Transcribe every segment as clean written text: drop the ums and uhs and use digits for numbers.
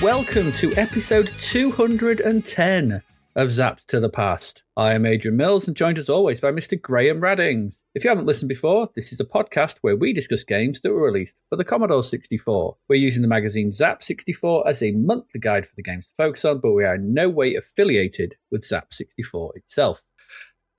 Welcome to episode 210 of Zapped to the Past. I am Adrian Mills and joined as always by Mr. Graham Raddings. If you haven't listened before, this is a podcast where we discuss games that were released for the Commodore 64. We're using the magazine Zapped 64 as a monthly guide for the games to focus on, but we are in no way affiliated with Zapped 64 itself.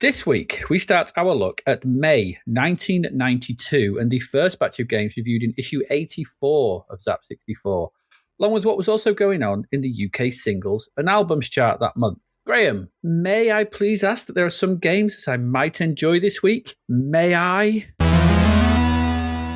This week, we start our look at May 1992 and the first batch of games reviewed in issue 84 of Zapped 64, along with what was also going on in the UK singles and albums chart that month. Graham, may I please ask that there are some games that I might enjoy this week? May I?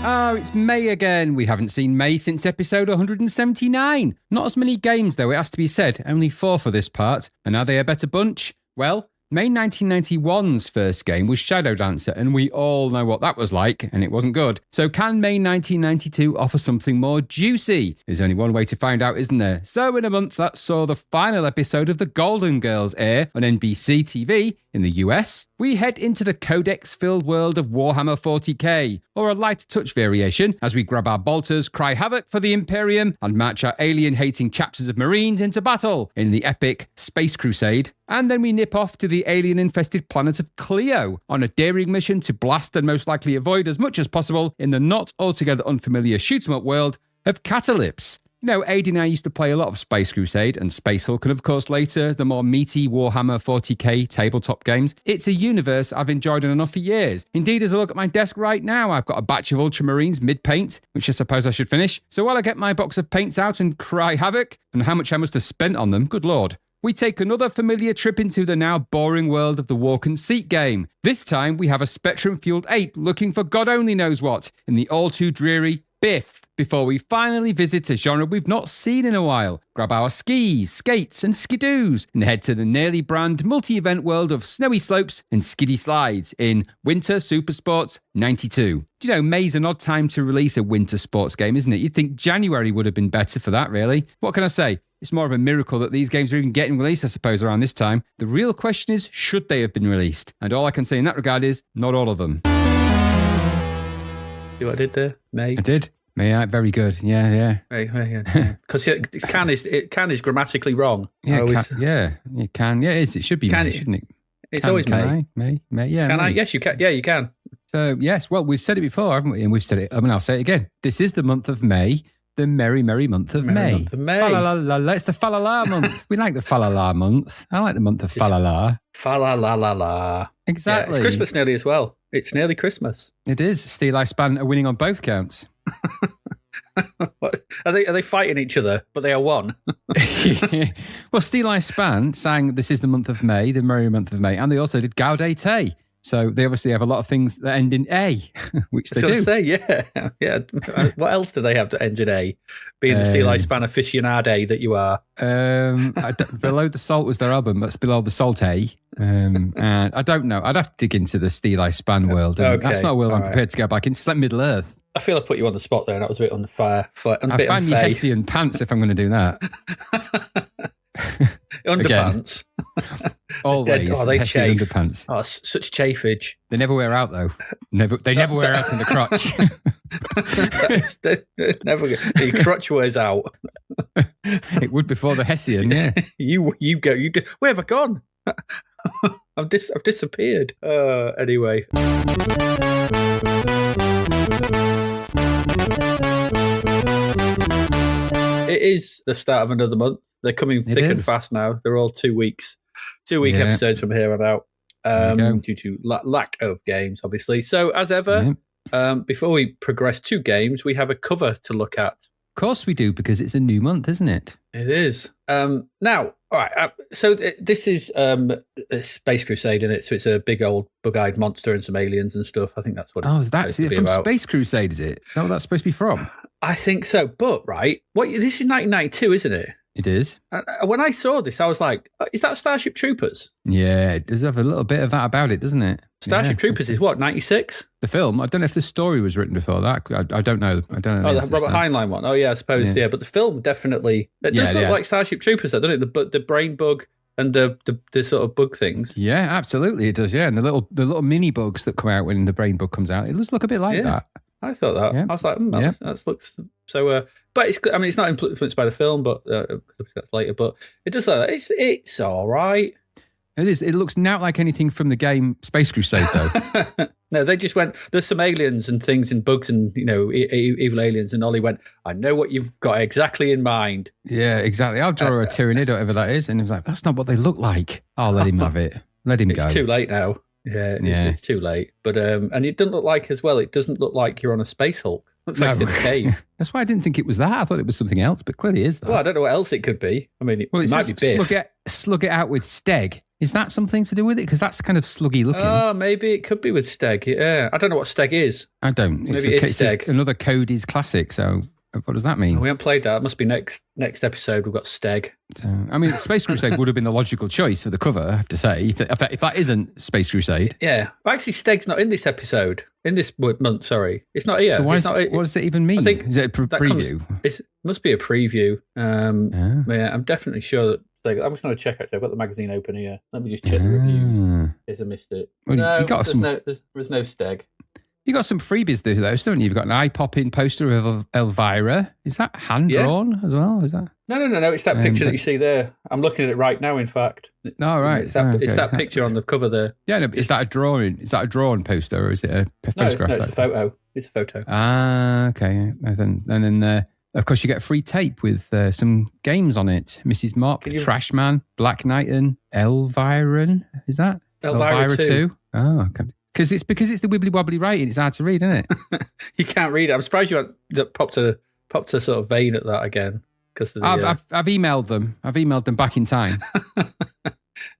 Oh, it's May again. We haven't seen May since episode 179. Not as many games, though, it has to be said. Only 4 for this part. And are they a better bunch? Well, May 1991's first game was Shadow Dancer, and we all know what that was like, and it wasn't good. So can May 1992 offer something more juicy? There's only one way to find out, isn't there? So in a month that saw the final episode of The Golden Girls air on NBC TV in the US, we head into the codex-filled world of Warhammer 40k, or a light touch variation, as we grab our bolters, cry havoc for the Imperium, and march our alien-hating chapters of Marines into battle in the epic Space Crusade. And then we nip off to the alien-infested planet of Clio on a daring mission to blast and most likely avoid as much as possible in the not altogether unfamiliar shoot-'em-up world of Catalypse. You know, Aid and I used to play a lot of Space Crusade and Space Hulk, and of course later the more meaty Warhammer 40k tabletop games. It's a universe I've enjoyed on and off for years. Indeed, as I look at my desk right now, I've got a batch of Ultramarines mid-paint, which I suppose I should finish. So while I get my box of paints out and cry havoc, and how much I must have spent on them, good lord, we take another familiar trip into the now boring world of the walk and seat game. This time we have a Spectrum-fueled ape looking for God only knows what in the all-too-dreary Biff, before we finally visit a genre we've not seen in a while. Grab our skis, skates and skidoos and head to the nearly brand multi-event world of snowy slopes and skiddy slides in Winter Supersports 92. Do you know, May's an odd time to release a winter sports game, isn't it? You'd think January would have been better for that, really. What can I say? It's more of a miracle that these games are even getting released, I suppose, around this time. The real question is, should they have been released? And all I can say in that regard is, not all of them. See what I did there, May? I did. May, very good. Yeah. Because can is grammatically wrong. Yeah, it can. Yeah, it should be May, shouldn't it? It's always May. May, yeah. Can May. I? Yes, you can. Yeah, you can. So, yes, well, we've said it before, haven't we? And we've said it, I'll say it again. This is the month of May. The merry, merry month of May. Month of May. Fa-la-la-la-la. It's the fa-la-la month. We like the fa-la-la month. I like the month of fa-la-la. Fa-la-la-la-la. Exactly. Yeah, it's Christmas nearly as well. It's nearly Christmas. It is. Catalyspe are winning on both counts. What? Are they fighting each other, but they are one? Well, Catalyspe sang This is the month of May, the merry month of May, and they also did Gaudete. So they obviously have a lot of things that end in A, which they do. Say, yeah. What else do they have to end in A? Being the Catalyspe aficionado that you are. Below the Salt was their album. That's Below the Salt A. And I don't know. I'd have to dig into the Catalyspe world. And that's not a world I'm prepared to go back into. It's like Middle Earth. I feel I put you on the spot there, and that was a bit on the fire. I find me Hessian pants if I'm going to do that. Underpants. Always. They chafe. Underpants. Oh, such chafage. They never wear out, though. They never wear out in the crotch. Your crotch wears out. It would before the Hessian, yeah. You go. Where have I gone? I've disappeared. Anyway. It is the start of another month. They're coming thick and fast now. They're all 2 weeks. 2 week episodes from here on out. Due to lack of games, obviously. So, as ever, before we progress to games, we have a cover to look at. Of course we do, because it's a new month, isn't it? It is. Now, all right. So this is a Space Crusade in it. So it's a big old bug-eyed monster and some aliens and stuff. I think that's what it's is that supposed to be from about. Space Crusade, is it? Is that what that's supposed to be from? I think so. But, right, this is 1992, isn't it? It is. When I saw this, I was like, is that Starship Troopers? Yeah, it does have a little bit of that about it, doesn't it? Starship Troopers is what, 96? The film? I don't know if the story was written before that. I don't know. Oh, the Robert Heinlein one. Oh, yeah, I suppose, yeah. But the film definitely... It does look like Starship Troopers, though, doesn't it? The brain bug and the sort of bug things. Yeah, absolutely, it does, yeah. And the little mini bugs that come out when the brain bug comes out, it does look a bit like that. I thought that. Yeah. I was like, that looks so. But it's not influenced by the film, but that's later. But it does look. It's all right. It is. It looks not like anything from the game Space Crusade, though. No, they just went, there's some aliens and things and bugs and, evil aliens. And Ollie went, I know what you've got exactly in mind. Yeah, exactly. I'll draw a Tyranid, whatever that is. And he was like, that's not what they look like. I'll let him have it. Let him go. It's too late now. Yeah, it's too late. But and it doesn't look like as well. It doesn't look like you're on a Space Hulk. It looks like it's in a cave. That's why I didn't think it was that. I thought it was something else, but clearly it is that. Well, I don't know what else it could be. I mean, it might be Biff. Slug it out with Steg. Is that something to do with it? Because that's kind of sluggy looking. Oh, maybe it could be with Steg. Yeah, I don't know what Steg is. I don't. Maybe it's Steg. Another Cody's classic. So what does that mean? We haven't played that. It must be next episode. We've got Steg. I mean, Space Crusade would have been the logical choice for the cover, I have to say. If that isn't Space Crusade. Yeah. Well, actually, Steg's not in this episode. In this month, sorry. It's not here. So what does it even mean? Is it a preview? It must be a preview. Yeah, I'm definitely sure that. I'm just going to check, actually. I've got the magazine open here. Let me just check the reviews. I missed it. Well, no, there's no Steg. You got some freebies there, though, haven't you? You've got an eye-popping poster of Elvira. Is that hand-drawn as well? Is that? No. It's that picture that you see there. I'm looking at it right now, in fact. Oh, right. It's that picture on the cover there. Yeah, no, but is that a drawing? Is that a drawn poster, or is it a photograph? No, it's a photo. It's a photo. Ah, okay. And then of course, you get a free tape with some games on it. Mrs. Mop, Trashman, Black Knight, and Elvira. Is that? Elvira 2. Oh, okay. Because it's the wibbly wobbly writing. It's hard to read, isn't it? You can't read it. I'm surprised you popped a sort of vein at that again. Because I've emailed them. I've emailed them back in time.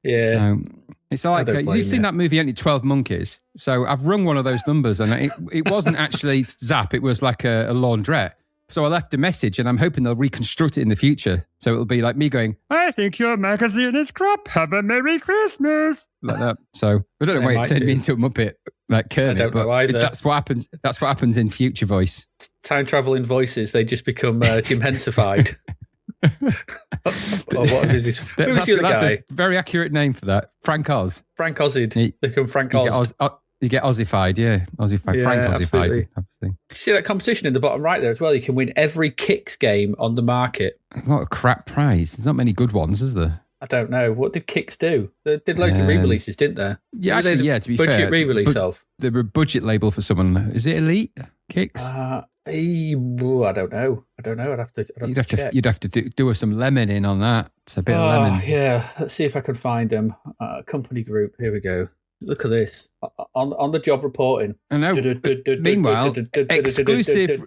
Yeah. So it's like you've seen that movie, ain't it? 12 Monkeys. So I've rung one of those numbers, and it wasn't actually Zap. It was like a laundrette. So I left a message, and I'm hoping they'll reconstruct it in the future. So it'll be like me going, I think your magazine is crap. Have a Merry Christmas. Like that. So I don't know why it turned me into a Muppet like Kermit. I don't know either. That's what happens. That's what happens in future voice. Time traveling voices, they just become Jim Hensified. What is this? That's a very accurate name for that. Frank Oz. Frank Ozid. They become Frank Oz. You get Ozified, yeah. Ozified, yeah, Frank Ozified, obviously. You see that competition in the bottom right there as well? You can win every KITT game on the market. What a crap prize. There's not many good ones, is there? I don't know. What did KITT do? They did loads of re-releases, didn't they? Yeah, to be fair. Budget re-release of. They were a budget label for someone. Is it Elite Kicks? I don't know. I'd have to check. You'd have to do some lemon in on that. It's a bit of lemon. Yeah, let's see if I can find them. Company group. Here we go. Look at this on the job reporting. I know. Meanwhile, exclusive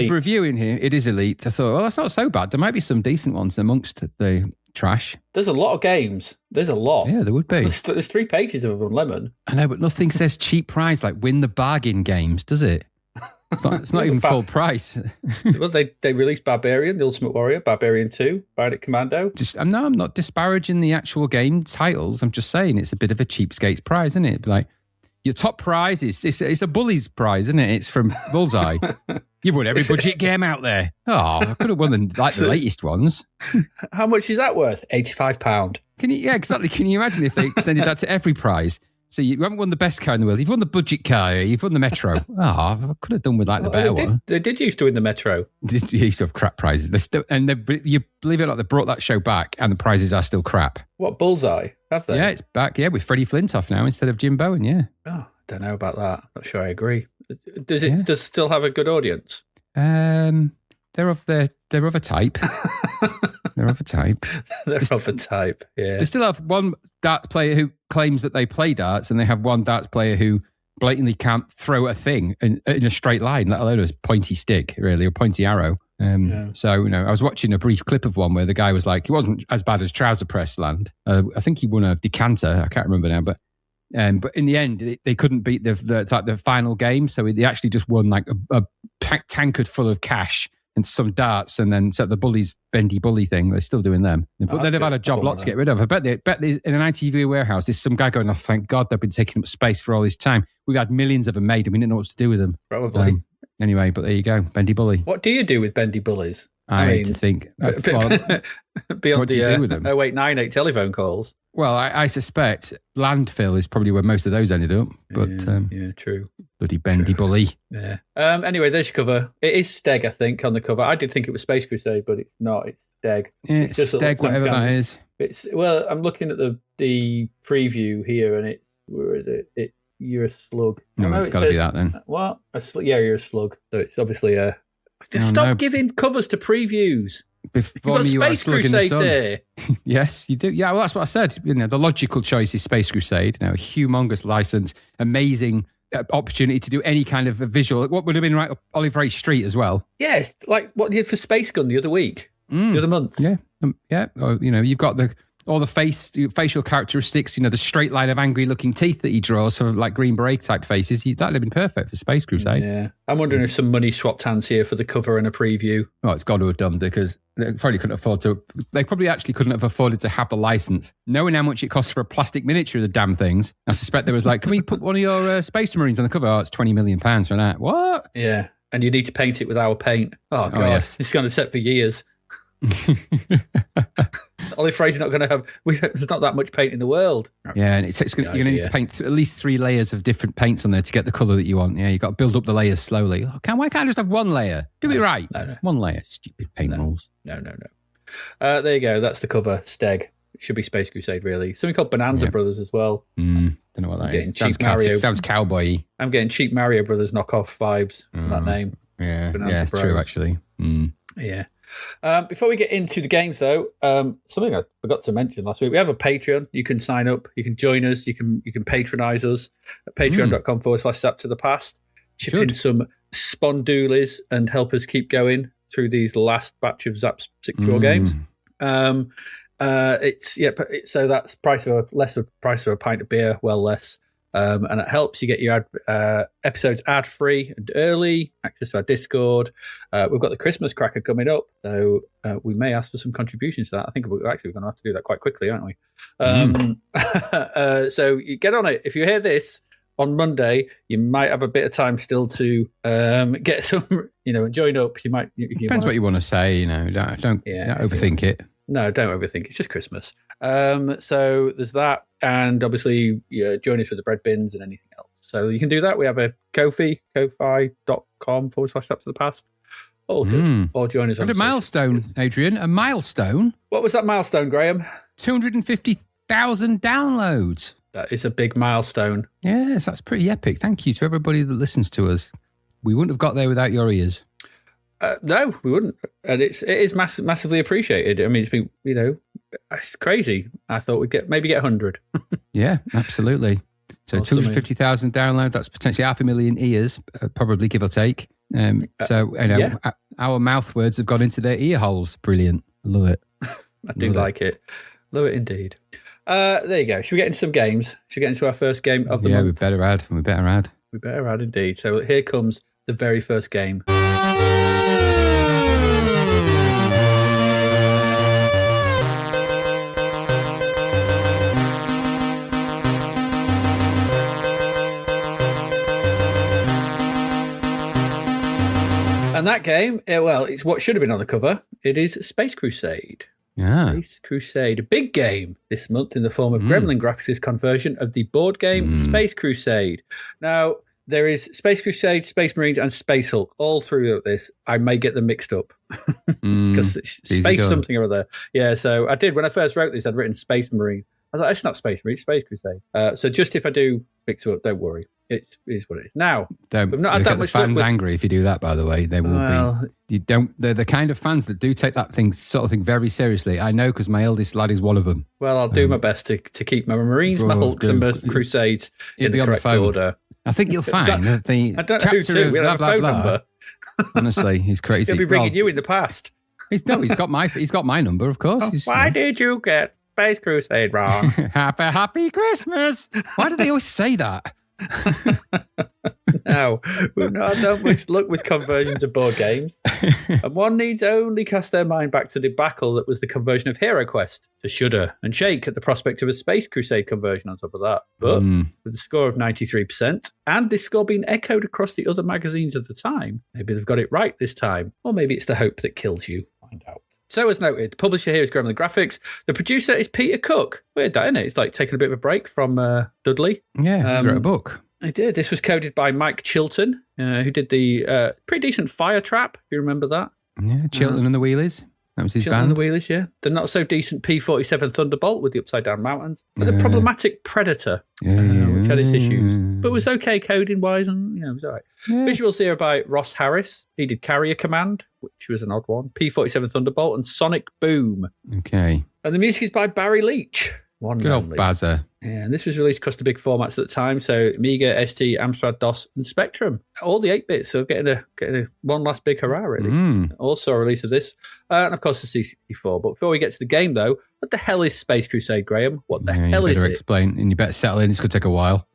review in here. It is Elite. I thought, well, that's not so bad. There might be some decent ones amongst the trash. There's a lot of games. There's a lot. Yeah, there would be. There's 3 pages of them on lemon. I know, but nothing says cheap price like win the bargain games, does it? It's not even full price. Well, they released Barbarian, The Ultimate Warrior, Barbarian 2, Bionic Commando. I'm not disparaging the actual game titles. I'm just saying it's a bit of a cheapskate's prize, isn't it? Like your top prize is it's a bully's prize, isn't it? It's from Bullseye. You've won every budget game out there. Oh, I could have won the latest ones. How much is that worth? £85. Yeah, exactly. Can you imagine if they extended that to every prize? So you haven't won the best car in the world. You've won the budget car. You've won the Metro. I could have done with the better one. They did used to win the Metro. They used to have crap prizes. You believe it or not, they brought that show back, and the prizes are still crap. What, Bullseye? Have they? Yeah, it's back. Yeah, with Freddie Flintoff now instead of Jim Bowen. Yeah. Oh, I don't know about that. Not sure I agree. Does it still have a good audience? They're of a type. They're of a type. They're of a type, yeah. They still have one darts player who claims that they play darts, and they have one darts player who blatantly can't throw a thing in a straight line, let alone a pointy stick, really, or pointy arrow. So, I was watching a brief clip of one where the guy was like, he wasn't as bad as Trouser Press Land. I think he won a decanter. I can't remember now, but in the end, they couldn't beat the final game, so they actually just won like a tankard full of cash and some darts, and then the bullies bendy bully thing. They're still doing them, but they'd have had a job lot to get rid of. I bet in an ITV warehouse, there's some guy going, "Oh, thank God they've been taking up space for all this time. We've had millions of them made, and we didn't know what to do with them." Probably. Anyway, but there you go, bendy bully. What do you do with bendy bullies? I mean, to think. Beyond What do you do with them? 0898 telephone calls. Well, I suspect landfill is probably where most of those ended up. But yeah, true. Bloody bendy bully. Yeah. Anyway, there's your cover. It is Steg, I think, on the cover. I did think it was Space Crusade, but it's not. It's Steg. Yeah, it's just Steg, whatever that is. Well, I'm looking at the preview here, and where is it? You're a slug. No, it's got to be that then. What? Yeah, you're a slug. So it's obviously a. Stop giving covers to previews. Before You've got Space Crusade there. Yes, you do. Yeah, well, that's what I said. The logical choice is Space Crusade. A humongous license, amazing opportunity to do any kind of a visual. What would have been right up Oliver H. Street as well. Yeah, it's like what you did for Space Gun the other week, the other month. Yeah, yeah. Or, you've got all the facial characteristics, the straight line of angry looking teeth that he draws, sort of like Green Beret type faces. That'd have been perfect for Space Crusade. Yeah. I'm wondering if some money swapped hands here for the cover and a preview. Oh, it's got to have done because they probably actually couldn't have afforded to have the license. Knowing how much it costs for a plastic miniature of the damn things, I suspect there was like, can we put one of your Space Marines on the cover? Oh, it's £20 million for that. What? Yeah. And you need to paint it with our paint. Oh, God. Yes. It's going to set for years. Ollie Fraser's not going to have. There's not that much paint in the world. Yeah, and you're going to need to paint at least 3 layers of different paints on there to get the colour that you want. Yeah, you've got to build up the layers slowly. Why can't I just have 1 layer? Do it right. No. 1 layer. Stupid paint rules. No. There you go. That's the cover. Steg. It should be Space Crusade, really. Something called Bonanza Brothers as well. Don't know what that is. Sounds cowboy-y. I'm getting cheap Mario Brothers knockoff vibes from that name. Yeah, Bonanza Bros. True, actually. Yeah. Before we get into the games, though, something I forgot to mention last week. We have a Patreon. You can sign up. You can join us. You can patronise us at patreon.com/Zapped to the Past. Chip in some spondoolies and help us keep going through these last batch of Zapped 64 games. So that's less of a price of a pint of beer, well less. And it helps you get your episodes ad-free and early, access to our Discord. We've got the Christmas cracker coming up, so we may ask for some contributions to that. I think we're going to have to do that quite quickly, aren't we? So you get on it. If you hear this on Monday, you might have a bit of time still to get some, and join up. You might. Depends what you want to say, Don't overthink it. No, don't overthink. It's just Christmas. So there's that. And obviously, join us for the bread bins and anything else. So you can do that. We have a ko-fi.com/Zapped to the Past. All good. Or join us on a milestone, Adrian. A milestone. What was that milestone, Graham? 250,000 downloads. That is a big milestone. Yes, that's pretty epic. Thank you to everybody that listens to us. We wouldn't have got there without your ears. No, we wouldn't. And it is massively appreciated. I mean, it's been, it's crazy. I thought we'd get 100. Yeah, absolutely. So awesome. 250,000 downloads, that's potentially 500,000 ears, probably, give or take. Our mouth words have gone into their ear holes. Brilliant. Love it. I do like it. Love it indeed. There you go. Should we get into some games? Should we get into our first game of the month? Yeah, we better add. We better add indeed. So here comes the very first game. And that game, it's what should have been on the cover. It is Space Crusade. Yeah. Space Crusade, a big game this month in the form of Gremlin Graphics' conversion of the board game Space Crusade. Now, there is Space Crusade, Space Marines, and Space Hulk all through this. I may get them mixed up because it's Space something or other. Yeah, so I did. When I first wrote this, I'd written Space Marine. I was like, it's not Space Marine, it's Space Crusade. So just if I do mix it up, don't worry. It is what it is. Now, we've not had that much fans angry if you do that, by the way. They will be. They're the kind of fans that do take that sort of thing very seriously. I know because my eldest lad is one of them. Well, I'll do my best to keep my Marines, my Hulks, and my Crusades in the correct order. I think you'll find that the I don't know who to. We have a phone number. Honestly, he's crazy. He'll be ringing you in the past. He's got my number, of course. Why did you get Space Crusade wrong? Happy Christmas. Why do they always say that? Now, we've not done much luck with conversions of board games, and one needs only cast their mind back to the debacle that was the conversion of Hero Quest to shudder and shake at the prospect of a Space Crusade conversion on top of that. But with a score of 93%, and this score being echoed across the other magazines of the time, maybe they've got it right this time, or maybe it's the hope that kills you. Find out. So as noted, the publisher here is Gremlin Graphics. The producer is Peter Cook. Weird that, isn't it? It's like taking a bit of a break from Dudley. Yeah, he wrote a book. I did. This was coded by Mike Chilton, who did the pretty decent Fire Trap, if you remember that. Yeah, Chilton and the Wheelies. That was his band. And the Wheelies, yeah. The not-so-decent P-47 Thunderbolt with the upside-down mountains. But the problematic Predator, which had its issues. But was okay coding-wise, and it was all right. Yeah. Visuals here by Ross Harris. He did Carrier Command, which was an odd one. P-47 Thunderbolt and Sonic Boom. Okay. And the music is by Barry Leach. Good old Bazza. Yeah, and this was released across the big formats at the time, so Amiga, ST, Amstrad, DOS, and Spectrum. All the 8-bits, so getting a one last big hurrah, really. Also a release of this, and of course the C64. But before we get to the game, though, what the hell is Space Crusade, Graham? What the hell is it? You better explain, and you better settle in. It's going to take a while.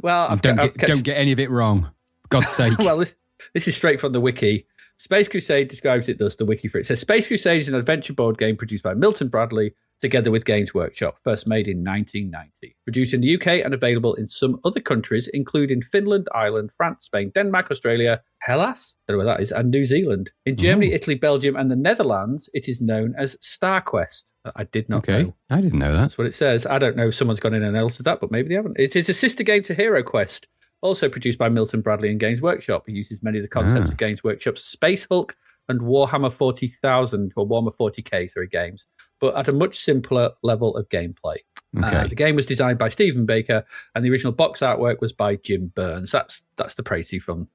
Well, don't get any of it wrong. For God's sake. Well, this is straight from the wiki. Space Crusade describes it thus, the wiki for it. It says, Space Crusade is an adventure board game produced by Milton Bradley, together with Games Workshop, first made in 1990. Produced in the UK and available in some other countries, including Finland, Ireland, France, Spain, Denmark, Australia, Hellas, I don't know where that is, and New Zealand. In Germany, Italy, Belgium, and the Netherlands, it is known as StarQuest. I did not know. I didn't know that. That's what it says. I don't know if someone's gone in and altered that, but maybe they haven't. It is a sister game to Hero Quest, also produced by Milton Bradley and Games Workshop. It uses many of the concepts of Games Workshop's Space Hulk and Warhammer 40,000, or Warhammer 40k, games, but at a much simpler level of gameplay. The game was designed by Stephen Baker, and the original box artwork was by Jim Burns. That's the précis from,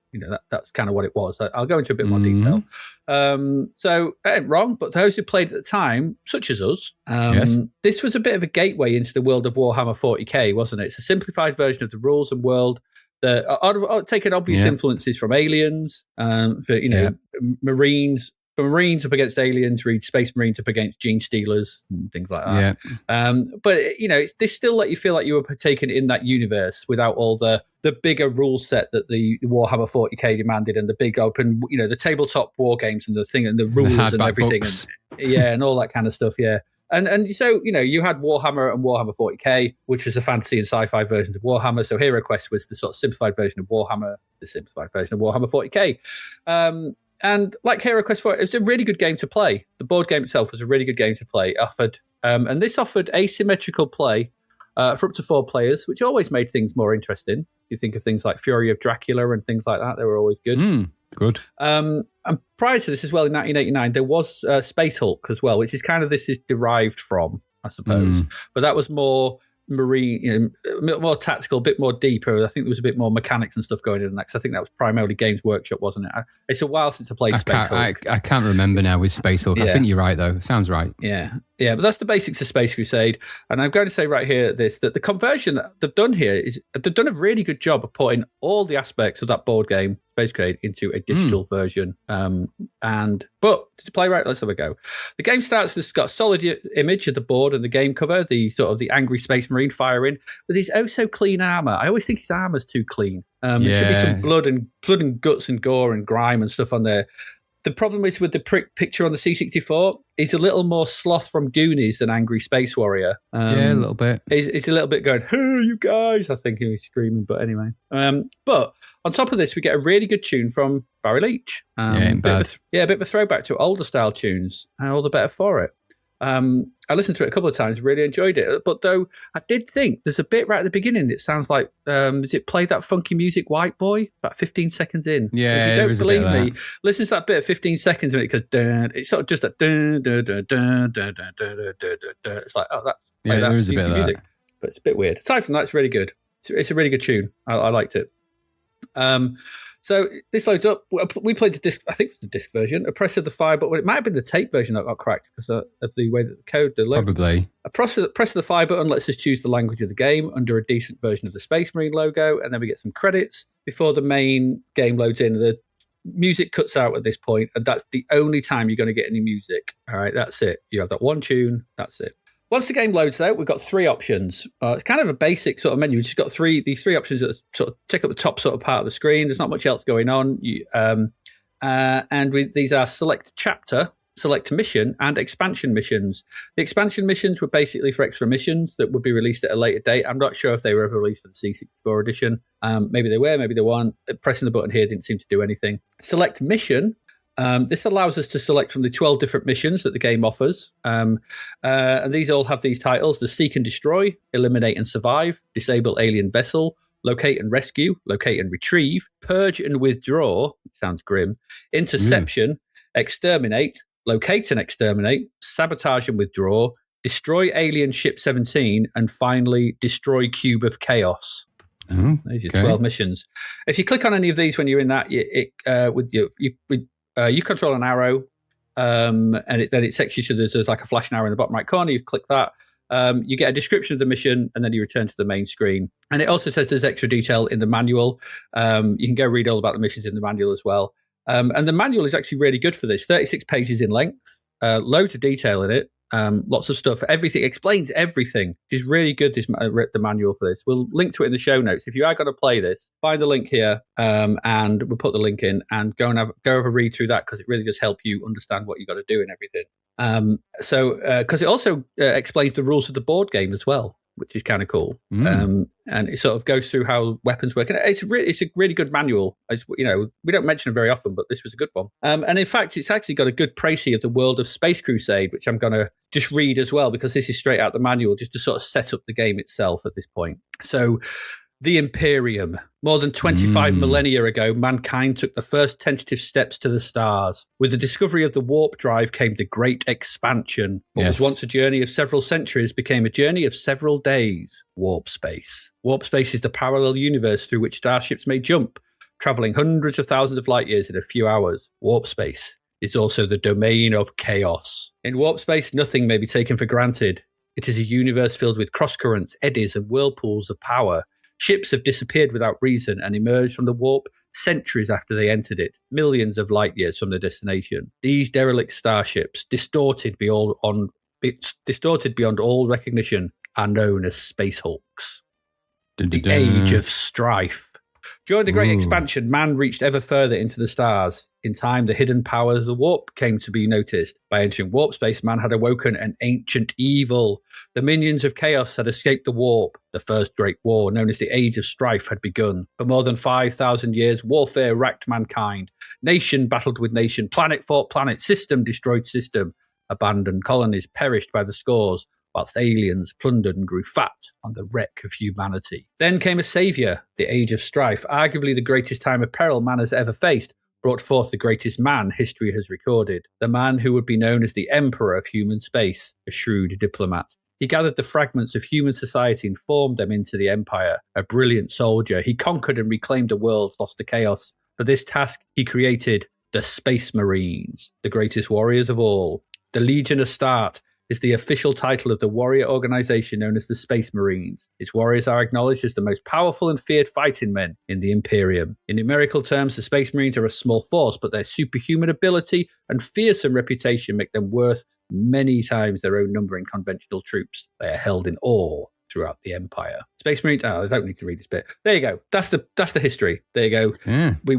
that's kind of what it was. I'll go into a bit more detail. So I ain't wrong, but those who played at the time, such as us, this was a bit of a gateway into the world of Warhammer 40k, wasn't it? It's a simplified version of the rules and world that are taking obvious influences from Aliens, Marines. For Marines up against Aliens, read Space Marines up against Gene Stealers and things like that. But this still let you feel like you were partaking in that universe without all the bigger rule set that the Warhammer 40k demanded, and the big open, the tabletop war games and the thing and the rules and everything, and all that kind of stuff. And so, you had Warhammer and Warhammer 40k, which was a fantasy and sci-fi versions of Warhammer. So Hero Quest was the sort of simplified version of Warhammer, the simplified version of Warhammer 40k. And like Hero Quest 4, it was a really good game to play. The board game itself was a really good game to play. And this offered asymmetrical play for up to 4 players, which always made things more interesting. You think of things like Fury of Dracula and things like that. They were always good. Good. And prior to this as well, in 1989, there was Space Hulk as well, which is kind of, this is derived from, I suppose. But that was more marine, more tactical, a bit more deeper. I think there was a bit more mechanics and stuff going in that, because I think that was primarily Games Workshop, wasn't it? It's a while since I played Space Hulk. I can't remember now with Space Hulk. I think you're right, though. Sounds right. Yeah, but that's the basics of Space Crusade. And I'm going to say right here that the conversion that they've done here is they've done a really good job of putting all the aspects of that board game, Space Crusade, into a digital version. But to play right, let's have a go. The game starts, this got a solid image of the board and the game cover, the sort of the angry Space Marine firing with his clean armor. I always think his armor's too clean. There should be some blood and guts and gore and grime and stuff on there. The problem is with the picture on the C64, he's a little more Sloth from Goonies than Angry Space Warrior. A little bit. He's a little bit going, hey, you guys, I think he was screaming, but anyway. But on top of this, we get a really good tune from Barry Leach. A bit of a throwback to older style tunes, and all the better for it. I listened to it a couple of times, really enjoyed it. But though I did think there's a bit right at the beginning that sounds like, does it play that funky music, White Boy? About 15 seconds in. Yeah, if you don't believe me, listen to that bit of 15 seconds of it, because it's sort of just a dun, dun, dun, dun, dun, dun, dun, dun, dun. It's like, that's there is a bit of music. That. But it's a bit weird. Aside from that, it's really good. It's a really good tune. I liked it. So this loads up. We played the disc, I think it was the disc version, a press of the fire, but it might have been the tape version that got cracked because of the way that the code delivered. Probably. A press of the fire button lets us choose the language of the game under a decent version of the Space Marine logo, and then we get some credits before the main game loads in. The music cuts out at this point, and that's the only time you're going to get any music. All right, that's it. You have that one tune, that's it. Once the game loads out, we've got 3 options. It's kind of a basic sort of menu. We've just got these three options that sort of take up the top sort of part of the screen. There's not much else going on. These are select chapter, select mission, and expansion missions. The expansion missions were basically for extra missions that would be released at a later date. I'm not sure if they were ever released for the C64 edition. Maybe they were, maybe they weren't. Pressing the button here didn't seem to do anything. Select mission This allows us to select from the 12 different missions that the game offers. And these all have these titles: the Seek and Destroy, Eliminate and Survive, Disable Alien Vessel, Locate and Rescue, Locate and Retrieve, Purge and Withdraw, sounds grim, Interception, Exterminate, Locate and Exterminate, Sabotage and Withdraw, Destroy Alien Ship 17, and finally, Destroy Cube of Chaos. These are 12 missions. If you click on any of these when you're in that, you control an arrow, and then it takes you to there's like a flashing arrow in the bottom right corner. You click that. You get a description of the mission, and then you return to the main screen. And it also says there's extra detail in the manual. You can go read all about the missions in the manual as well. And the manual is actually really good for this. 36 pages in length, loads of detail in it. Lots of stuff. Everything explains everything. It's really good. The manual for this. We'll link to it in the show notes. If you are going to play this, find the link here, and we'll put the link in and go have a read through that, because it really does help you understand what you got to do and everything. Because it also explains the rules of the board game as well, which is kind of cool. And it sort of goes through how weapons work. And it's a really good manual. We don't mention it very often, but this was a good one. And in fact, it's actually got a good précis of the world of Space Crusade, which I'm going to just read as well, because this is straight out the manual, just to sort of set up the game itself at this point. So, the Imperium. More than 25 millennia ago, mankind took the first tentative steps to the stars. With the discovery of the warp drive came the Great Expansion. What was once a journey of several centuries became a journey of several days. Warp space. Warp space is the parallel universe through which starships may jump, traveling hundreds of thousands of light years in a few hours. Warp space is also the domain of chaos. In warp space, nothing may be taken for granted. It is a universe filled with cross-currents, eddies, and whirlpools of power. Ships have disappeared without reason and emerged from the warp centuries after they entered it, millions of light years from their destination. These derelict starships, distorted beyond all recognition, are known as Space Hulks. The Age of Strife. During the Great Expansion, man reached ever further into the stars. In time, the hidden powers of the warp came to be noticed. By entering warp space, man had awoken an ancient evil. The minions of chaos had escaped the warp. The first great war, known as the Age of Strife, had begun. For more than 5,000 years, warfare racked mankind. Nation battled with nation. Planet fought planet. System destroyed system. Abandoned colonies perished by the scores, whilst aliens plundered and grew fat on the wreck of humanity. Then came a saviour, the Age of Strife, arguably the greatest time of peril man has ever faced, brought forth the greatest man history has recorded, the man who would be known as the Emperor of human space, a shrewd diplomat. He gathered the fragments of human society and formed them into the Empire. A brilliant soldier, he conquered and reclaimed a world lost to chaos. For this task, he created the Space Marines, the greatest warriors of all. The Legion Astarte is the official title of the warrior organization known as the Space Marines. Its warriors are acknowledged as the most powerful and feared fighting men in the Imperium. In numerical terms, the Space Marines are a small force, but their superhuman ability and fearsome reputation make them worth many times their own number in conventional troops. They are held in awe throughout the Empire. Space Marines. I don't need to read this bit. There you go. That's the history. There you go. Yeah. We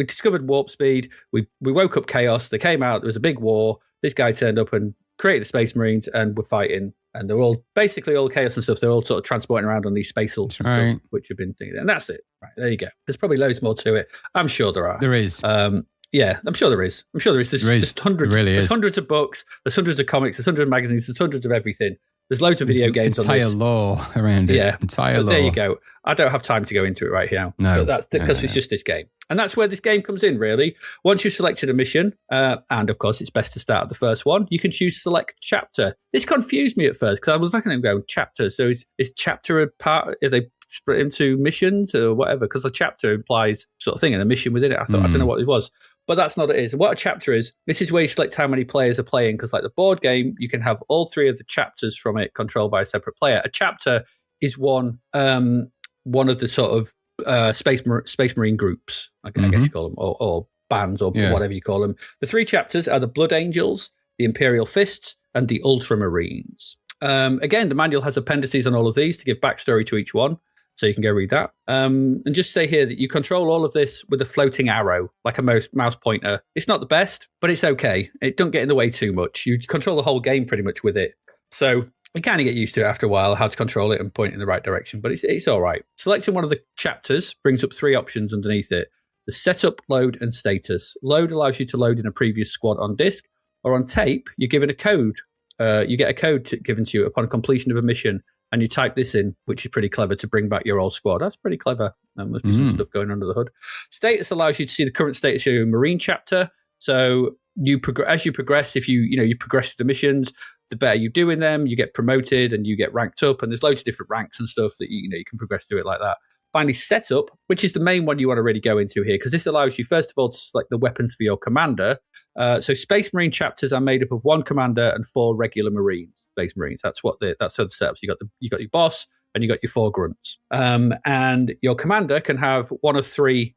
discovered warp speed. We woke up chaos. They came out. There was a big war. This guy turned up and created the Space Marines, and we're fighting, and they're all basically all chaos and stuff. They're all sort of transporting around on these space hulks and stuff, which have been thinking, and that's it. Right, there you go. There's probably loads more to it. I'm sure there are. There is. Yeah, I'm sure there is. There's hundreds. There's hundreds of books. There's hundreds of comics. There's hundreds of magazines. There's hundreds of everything. There's loads of video games on this. Entire lore around it. Yeah, entire lore. There you go. I don't have time to go into it right now. No, but that's because it's just this game. And that's where this game comes in, really. Once you've selected a mission, and of course it's best to start at the first one, you can choose select chapter. This confused me at first because I was looking at it going, chapter. So is chapter a part, are they split into missions or whatever? Because a chapter implies sort of thing and a mission within it. I thought, I don't know what it was. But that's not what it is. What a chapter is, this is where you select how many players are playing, because like the board game, you can have all three of the chapters from it controlled by a separate player. A chapter is one of the sort of Space Marine groups, I guess you call them, or bands, or whatever you call them. The three chapters are the Blood Angels, the Imperial Fists, and the Ultramarines. Again, the manual has appendices on all of these to give backstory to each one, so you can go read that. And just say here that you control all of this with a floating arrow, like a mouse pointer. It's not the best, but it's okay. It don't get in the way too much. You control the whole game pretty much with it. So you kind of get used to it after a while, how to control it and point in the right direction, but it's all right. Selecting one of the chapters brings up three options underneath it. the setup, load, and status. Load allows you to load in a previous squad on disk, or on tape, you're given a code. You get a code given to you upon completion of a mission, and you type this in, which is pretty clever to bring back your old squad. That's pretty clever. There must be some stuff going under the hood. Status allows you to see the current status of your Marine chapter. So as you progress, if you progress through the missions, the better you do in them, you get promoted and you get ranked up. And there's loads of different ranks and stuff that you can progress through it like that. Finally, setup, which is the main one you want to really go into here, because this allows you, first of all, to select the weapons for your commander. So Space Marine chapters are made up of 1 commander and 4 regular Marines. Space Marines. That's how the setups. You got your boss and you got your 4 grunts. And your commander can have one of 3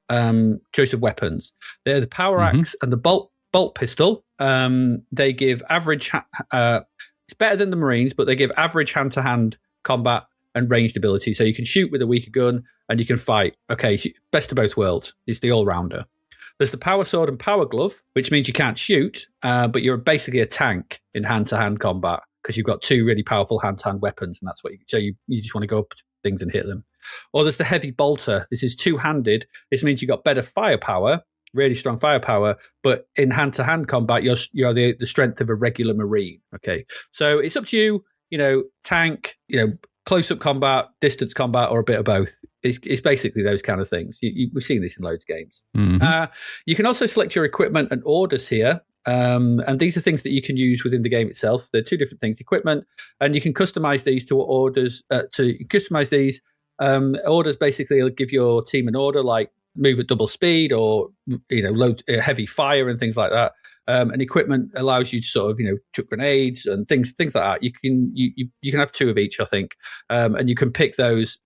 choice of weapons. They're the power axe and the bolt pistol. They give average. It's better than the Marines, but they give average hand-to-hand combat and ranged ability. So you can shoot with a weaker gun and you can fight. Okay, best of both worlds. It's the all-rounder. There's the power sword and power glove, which means you can't shoot, but you're basically a tank in hand-to-hand combat because you've got 2 really powerful hand-to-hand weapons, and that's what you just want to go up to things and hit them. Or there's the heavy bolter. This is 2-handed. This means you've got better firepower, really strong firepower, but in hand-to-hand combat, you're the strength of a regular Marine. Okay, so it's up to you. Tank, close-up combat, distance combat, or a bit of both. It's basically those kind of things. We've seen this in loads of games. You can also select your equipment and orders here. And these are things that you can use within the game itself. They're 2 different things, equipment, and you can customize these to orders. Orders basically will give your team an order like move at double speed or load heavy fire and things like that. And equipment allows you to sort of chuck grenades and things like that. You can have 2 of each, I think, and you can pick those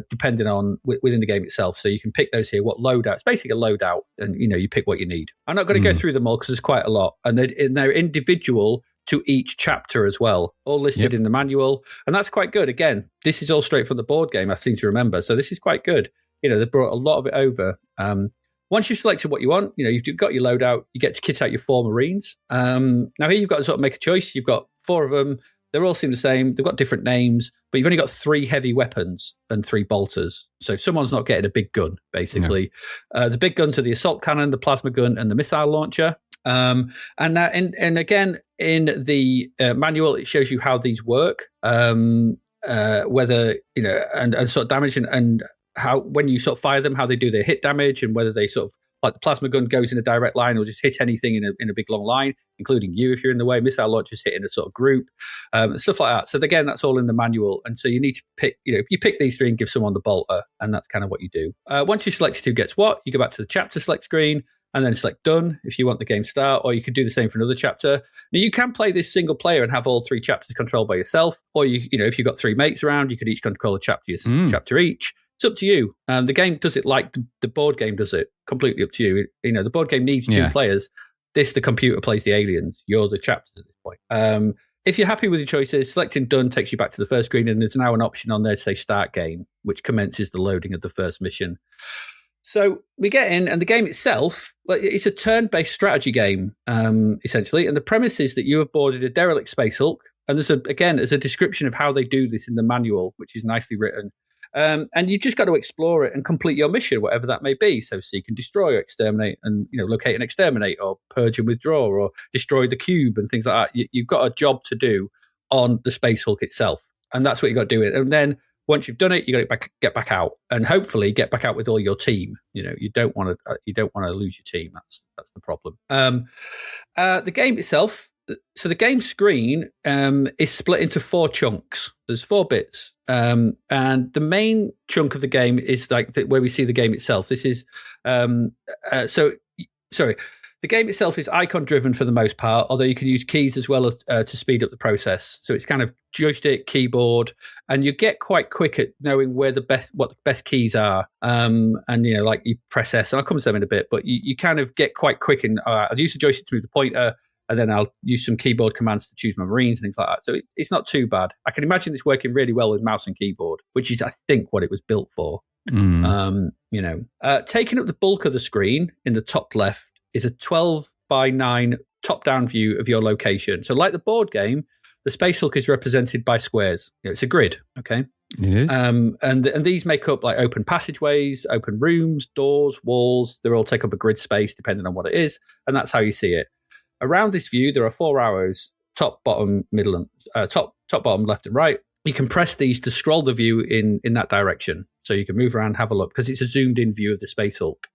depending on within the game itself. So you can pick those here. What loadout? It's basically a loadout, and you pick what you need. I'm not going to go through them all because there's quite a lot, and they're individual to each chapter as well, all listed in the manual, and that's quite good. Again, this is all straight from the board game, I seem to remember, so this is quite good. They brought a lot of it over. Once you've selected what you want, you've got your loadout, you get to kit out your 4 Marines. Now here you've got to sort of make a choice. You've got 4 of them. They all seem the same. They've got different names, but you've only got 3 heavy weapons and 3 bolters. So someone's not getting a big gun, basically. No. The big guns are the assault cannon, the plasma gun, and the missile launcher. And again, in the manual, it shows you how these work, whether, and sort of damage and how, when you sort of fire them, how they do their hit damage, and whether they sort of, like the plasma gun goes in a direct line or just hit anything in a big long line, including you if you're in the way. Missile launchers hit in a sort of group, stuff like that. So again, that's all in the manual. And so you need to pick, you pick these 3 and give someone the bolter, and that's kind of what you do. Once you select who gets what, you go back to the chapter select screen and then select done if you want the game to start, or you could do the same for another chapter. Now you can play this single player and have all 3 chapters controlled by yourself, or if you've got 3 mates around, you could each control a chapter each. It's up to you. The game does it like the board game does it. Completely up to you. The board game needs 2 players. The computer plays the aliens. You're the chapters at this point. If you're happy with your choices, selecting done takes you back to the first screen, and there's now an option on there to say start game, which commences the loading of the first mission. So we get in, and the game itself, it's a turn-based strategy game, essentially. And the premise is that you have boarded a derelict Space Hulk, and there's a description of how they do this in the manual, which is nicely written. And you've just got to explore it and complete your mission, whatever that may be. So seek and destroy, or exterminate and locate and exterminate, or purge and withdraw, or destroy the cube and things like that. You've got a job to do on the Space Hulk itself, and that's what you got to do. And then once you've done it, you got to get back out, and hopefully get back out with all your team. You don't want to lose your team. That's the problem. The game itself. So the game screen is split into 4 chunks. There's 4 bits, and the main chunk of the game is like where we see the game itself. This is the game itself is icon driven for the most part, although you can use keys as well to speed up the process. So it's kind of joystick, keyboard, and you get quite quick at knowing what the best keys are. And like you press S, and I'll come to them in a bit, but you kind of get quite quick. And I'll use the joystick to move the pointer, and then I'll use some keyboard commands to choose my Marines and things like that. So it's not too bad. I can imagine this working really well with mouse and keyboard, which is, I think, what it was built for. Taking up the bulk of the screen in the top left is a 12:9 top-down view of your location. So like the board game, the Space Hulk is represented by squares. It's a grid, okay? It is. And these make up like open passageways, open rooms, doors, walls. They all take up a grid space depending on what it is, and that's how you see it. Around this view, there are 4 arrows: top, bottom, middle, and top, bottom, left, and right. You can press these to scroll the view in that direction, so you can move around, have a look, because it's a zoomed-in view of the Space Hulk.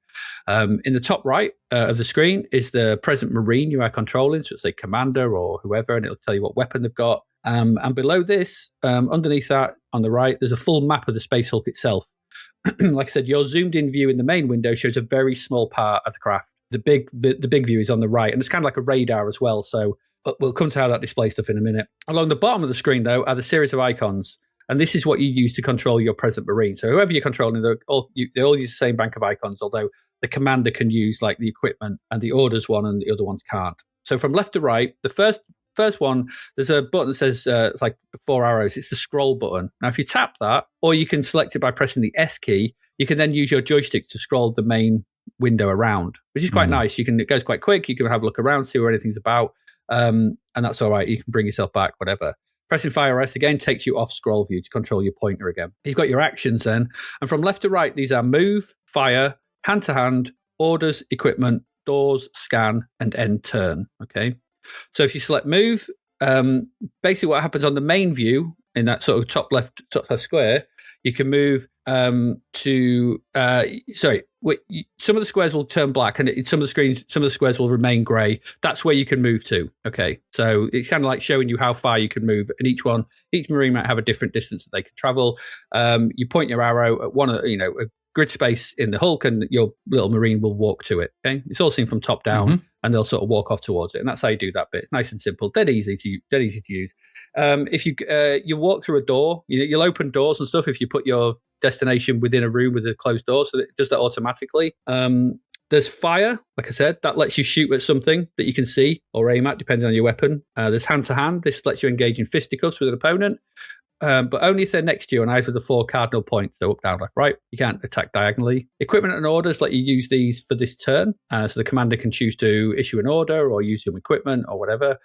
In the top right of the screen is the present Marine you are controlling, so it's a commander or whoever, and it'll tell you what weapon they've got. And below this, underneath that, on the right, there's a full map of the Space Hulk itself. Like I said, your zoomed-in view in the main window shows a very small part of the craft. The big view is on the right, and it's kind of like a radar as well, so we'll come to how that displays stuff in a minute. Along the bottom of the screen, though, are the series of icons. And this is what you use to control your present Marine. So whoever you're controlling, they all use the same bank of icons, although the commander can use like the equipment and the orders one, and the other ones can't. So from left to right, the first one, there's a button that says like 4 arrows. It's the scroll button. Now, if you tap that, or you can select it by pressing the S key, you can then use your joysticks to scroll the main window around, which is quite nice. It goes quite quick. You can have a look around, see where anything's about. And that's all right. You can bring yourself back, whatever. Pressing fire S again takes you off scroll view to control your pointer again. You've got your actions then. And from left to right, these are move, fire, hand to hand, orders, equipment, doors, scan, and end turn. Okay. So if you select move, basically what happens on the main view in that sort of top left square, you can move to some of the squares will turn black, and some of the squares will remain grey. That's where you can move to. Okay, so it's kind of like showing you how far you can move, and each Marine might have a different distance that they can travel. You point your arrow at a grid space in the Hulk, and your little Marine will walk to it. Okay, it's all seen from top down, and they'll sort of walk off towards it, and that's how you do that bit. Nice and simple, dead easy to use. If you walk through a door, you'll open doors and stuff if you put your destination within a room with a closed door, so it does that automatically. There's fire, like I said, that lets you shoot at something that you can see or aim at, depending on your weapon. There's hand to hand. This lets you engage in fisticuffs with an opponent. But only if they're next to you on either of the 4 cardinal points, so up, down, left, right. You can't attack diagonally. Equipment and orders let you use these for this turn. So the commander can choose to issue an order or use some equipment or whatever.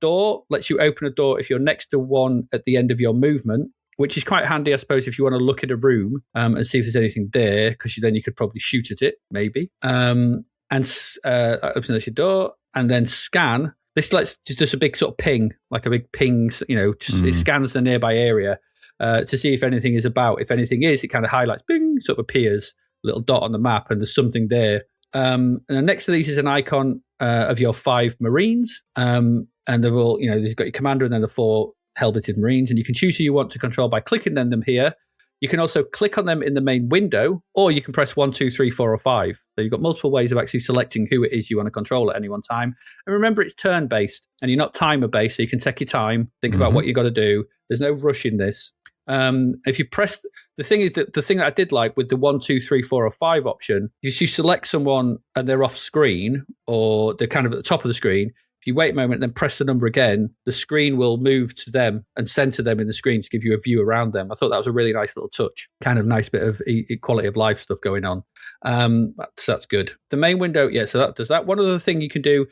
Door lets you open a door if you're next to one at the end of your movement, which is quite handy, I suppose, if you want to look at a room and see if there's anything there, because then you could probably shoot at it, maybe. And opens your door, and then scan. This lets just a big sort of ping, like a big ping, it scans the nearby area to see if anything is about. If anything is, it kind of highlights, bing, sort of appears, a little dot on the map, and there's something there. And then next to these is an icon of your 5 Marines. And they're all, you've got your commander and then the 4 helmeted Marines, and you can choose who you want to control by clicking them here. You can also click on them in the main window, or you can press 1, 2, 3, 4, or 5. So you've got multiple ways of actually selecting who it is you want to control at any one time. And remember, it's turn-based, and you're not timer-based, so you can take your time, think about what you've got to do. There's no rush in this. If you press, the thing that I did like with the 1, 2, 3, 4, or 5 option, is you select someone and they're off screen, or they're kind of at the top of the screen. If you wait a moment and then press the number again, the screen will move to them and center them in the screen to give you a view around them. I thought that was a really nice little touch. Kind of nice bit of quality of life stuff going on. So that's good. The main window, so that does that. One other thing you can do,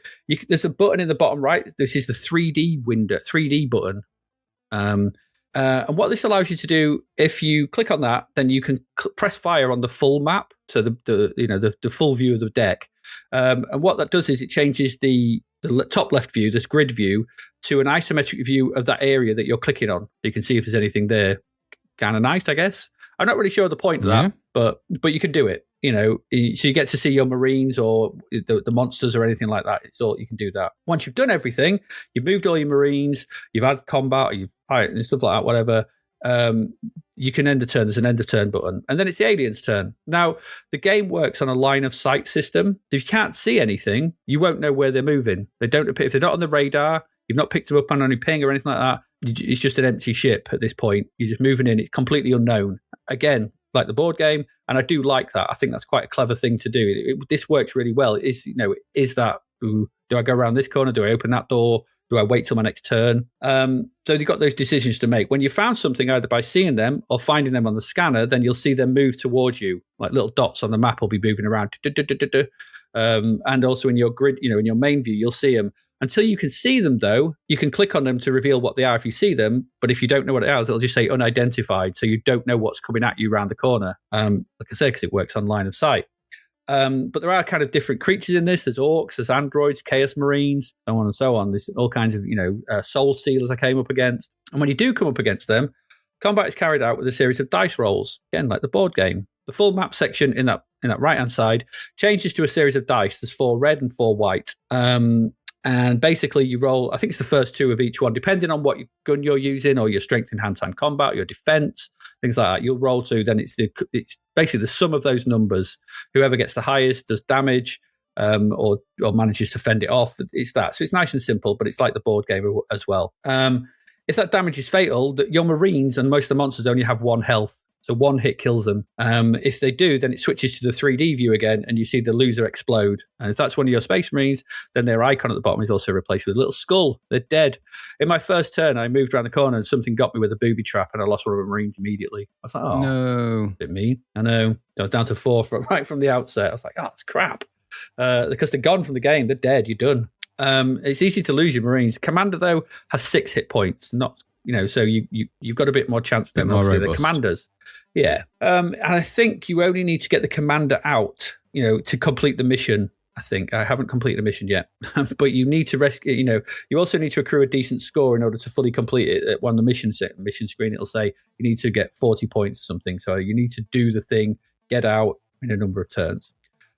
there's a button in the bottom right. This is the 3D window, 3D button. And what this allows you to do, if you click on that, then you can press fire on the full map, so the full view of the deck. And what that does is it changes the top left view, this grid view, to an isometric view of that area that you're clicking on. You can see if there's anything there. Kind of nice, I guess. I'm not really sure the point of that, but you can do it. So you get to see your Marines or the monsters or anything like that. It's all, you can do that. Once you've done everything, you've moved all your Marines, you've had combat, or you've fight and stuff like that, whatever. You can end the turn. There's an end of turn button, and then it's the aliens' turn. Now, the game works on a line of sight system. If you can't see anything, you won't know where they're moving. They don't appear if they're not on the radar. You've not picked them up on any ping or anything like that. It's just an empty ship at this point. You're just moving in. It's completely unknown. Again, like the board game, and I do like that. I think that's quite a clever thing to do. This works really well. Is that? Ooh, do I go around this corner? Do I open that door? Do I wait till my next turn? So you've got those decisions to make. When you found something, either by seeing them or finding them on the scanner, then you'll see them move towards you. Like little dots on the map will be moving around. And also in your grid, in your main view, you'll see them. Until you can see them, though, you can click on them to reveal what they are if you see them. But if you don't know what it is, it'll just say unidentified. So you don't know what's coming at you around the corner. Like I said, because it works on line of sight. But there are kind of different creatures in this. There's orcs, there's androids, chaos marines, so on and so on. There's all kinds of, soul sealers I came up against. And when you do come up against them, combat is carried out with a series of dice rolls. Again, like the board game. The full map section in that right-hand side changes to a series of dice. There's 4 red and 4 white. And basically you roll, I think it's the first 2 of each one, depending on what gun you're using or your strength in hand-to-hand combat, your defense, things like that. You'll roll 2, then it's basically the sum of those numbers. Whoever gets the highest does damage or manages to fend it off. It's that. So it's nice and simple, but it's like the board game as well. If that damage is fatal, your Marines and most of the monsters only have 1 health. So 1 hit kills them. If they do, then it switches to the 3D view again, and you see the loser explode. And if that's one of your Space Marines, then their icon at the bottom is also replaced with a little skull. They're dead. In my first turn, I moved around the corner and something got me with a booby trap, and I lost one of my Marines immediately. I was like, oh, no. A bit mean. I know. I was down to 4 right from the outset. I was like, oh, that's crap. Because they're gone from the game. They're dead. You're done. It's easy to lose your Marines. Commander, though, has 6 hit points. Not, so you've got a bit more chance with them. Obviously, the commanders. Yeah. And I think you only need to get the commander out, to complete the mission. I think I haven't completed the mission yet, but you need to rescue, you also need to accrue a decent score in order to fully complete it. At one of the mission screen, it'll say you need to get 40 points or something. So you need to do the thing, get out in a number of turns.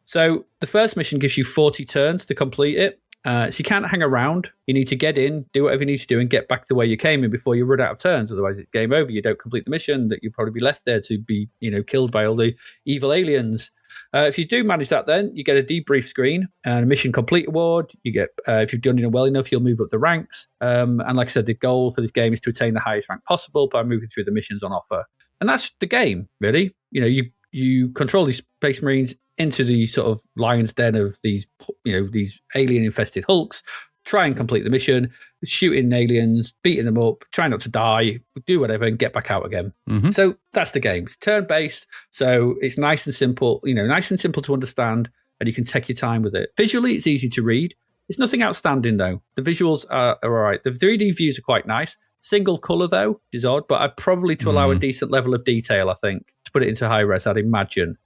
So the first mission gives you 40 turns to complete it. So you can't hang around. You need to get in, do whatever you need to do, and get back the way you came in before you run out of turns. Otherwise, it's game over. You don't complete the mission. That you'll probably be left there to be, killed by all the evil aliens. If you do manage that, then you get a debrief screen and a mission complete award. You get, if you've done it well enough, you'll move up the ranks. And like I said, the goal for this game is to attain the highest rank possible by moving through the missions on offer. And that's the game, really. You control these Space Marines into the sort of lion's den of these, these alien-infested hulks, try and complete the mission, shooting aliens, beating them up, try not to die, do whatever, and get back out again. Mm-hmm. So that's the game. It's turn-based, so it's nice and simple, nice and simple to understand, and you can take your time with it. Visually, it's easy to read. It's nothing outstanding, though. The visuals are all right. The 3D views are quite nice. Single colour, though, which is odd, but probably to allow a decent level of detail, I think, to put it into high res, I'd imagine.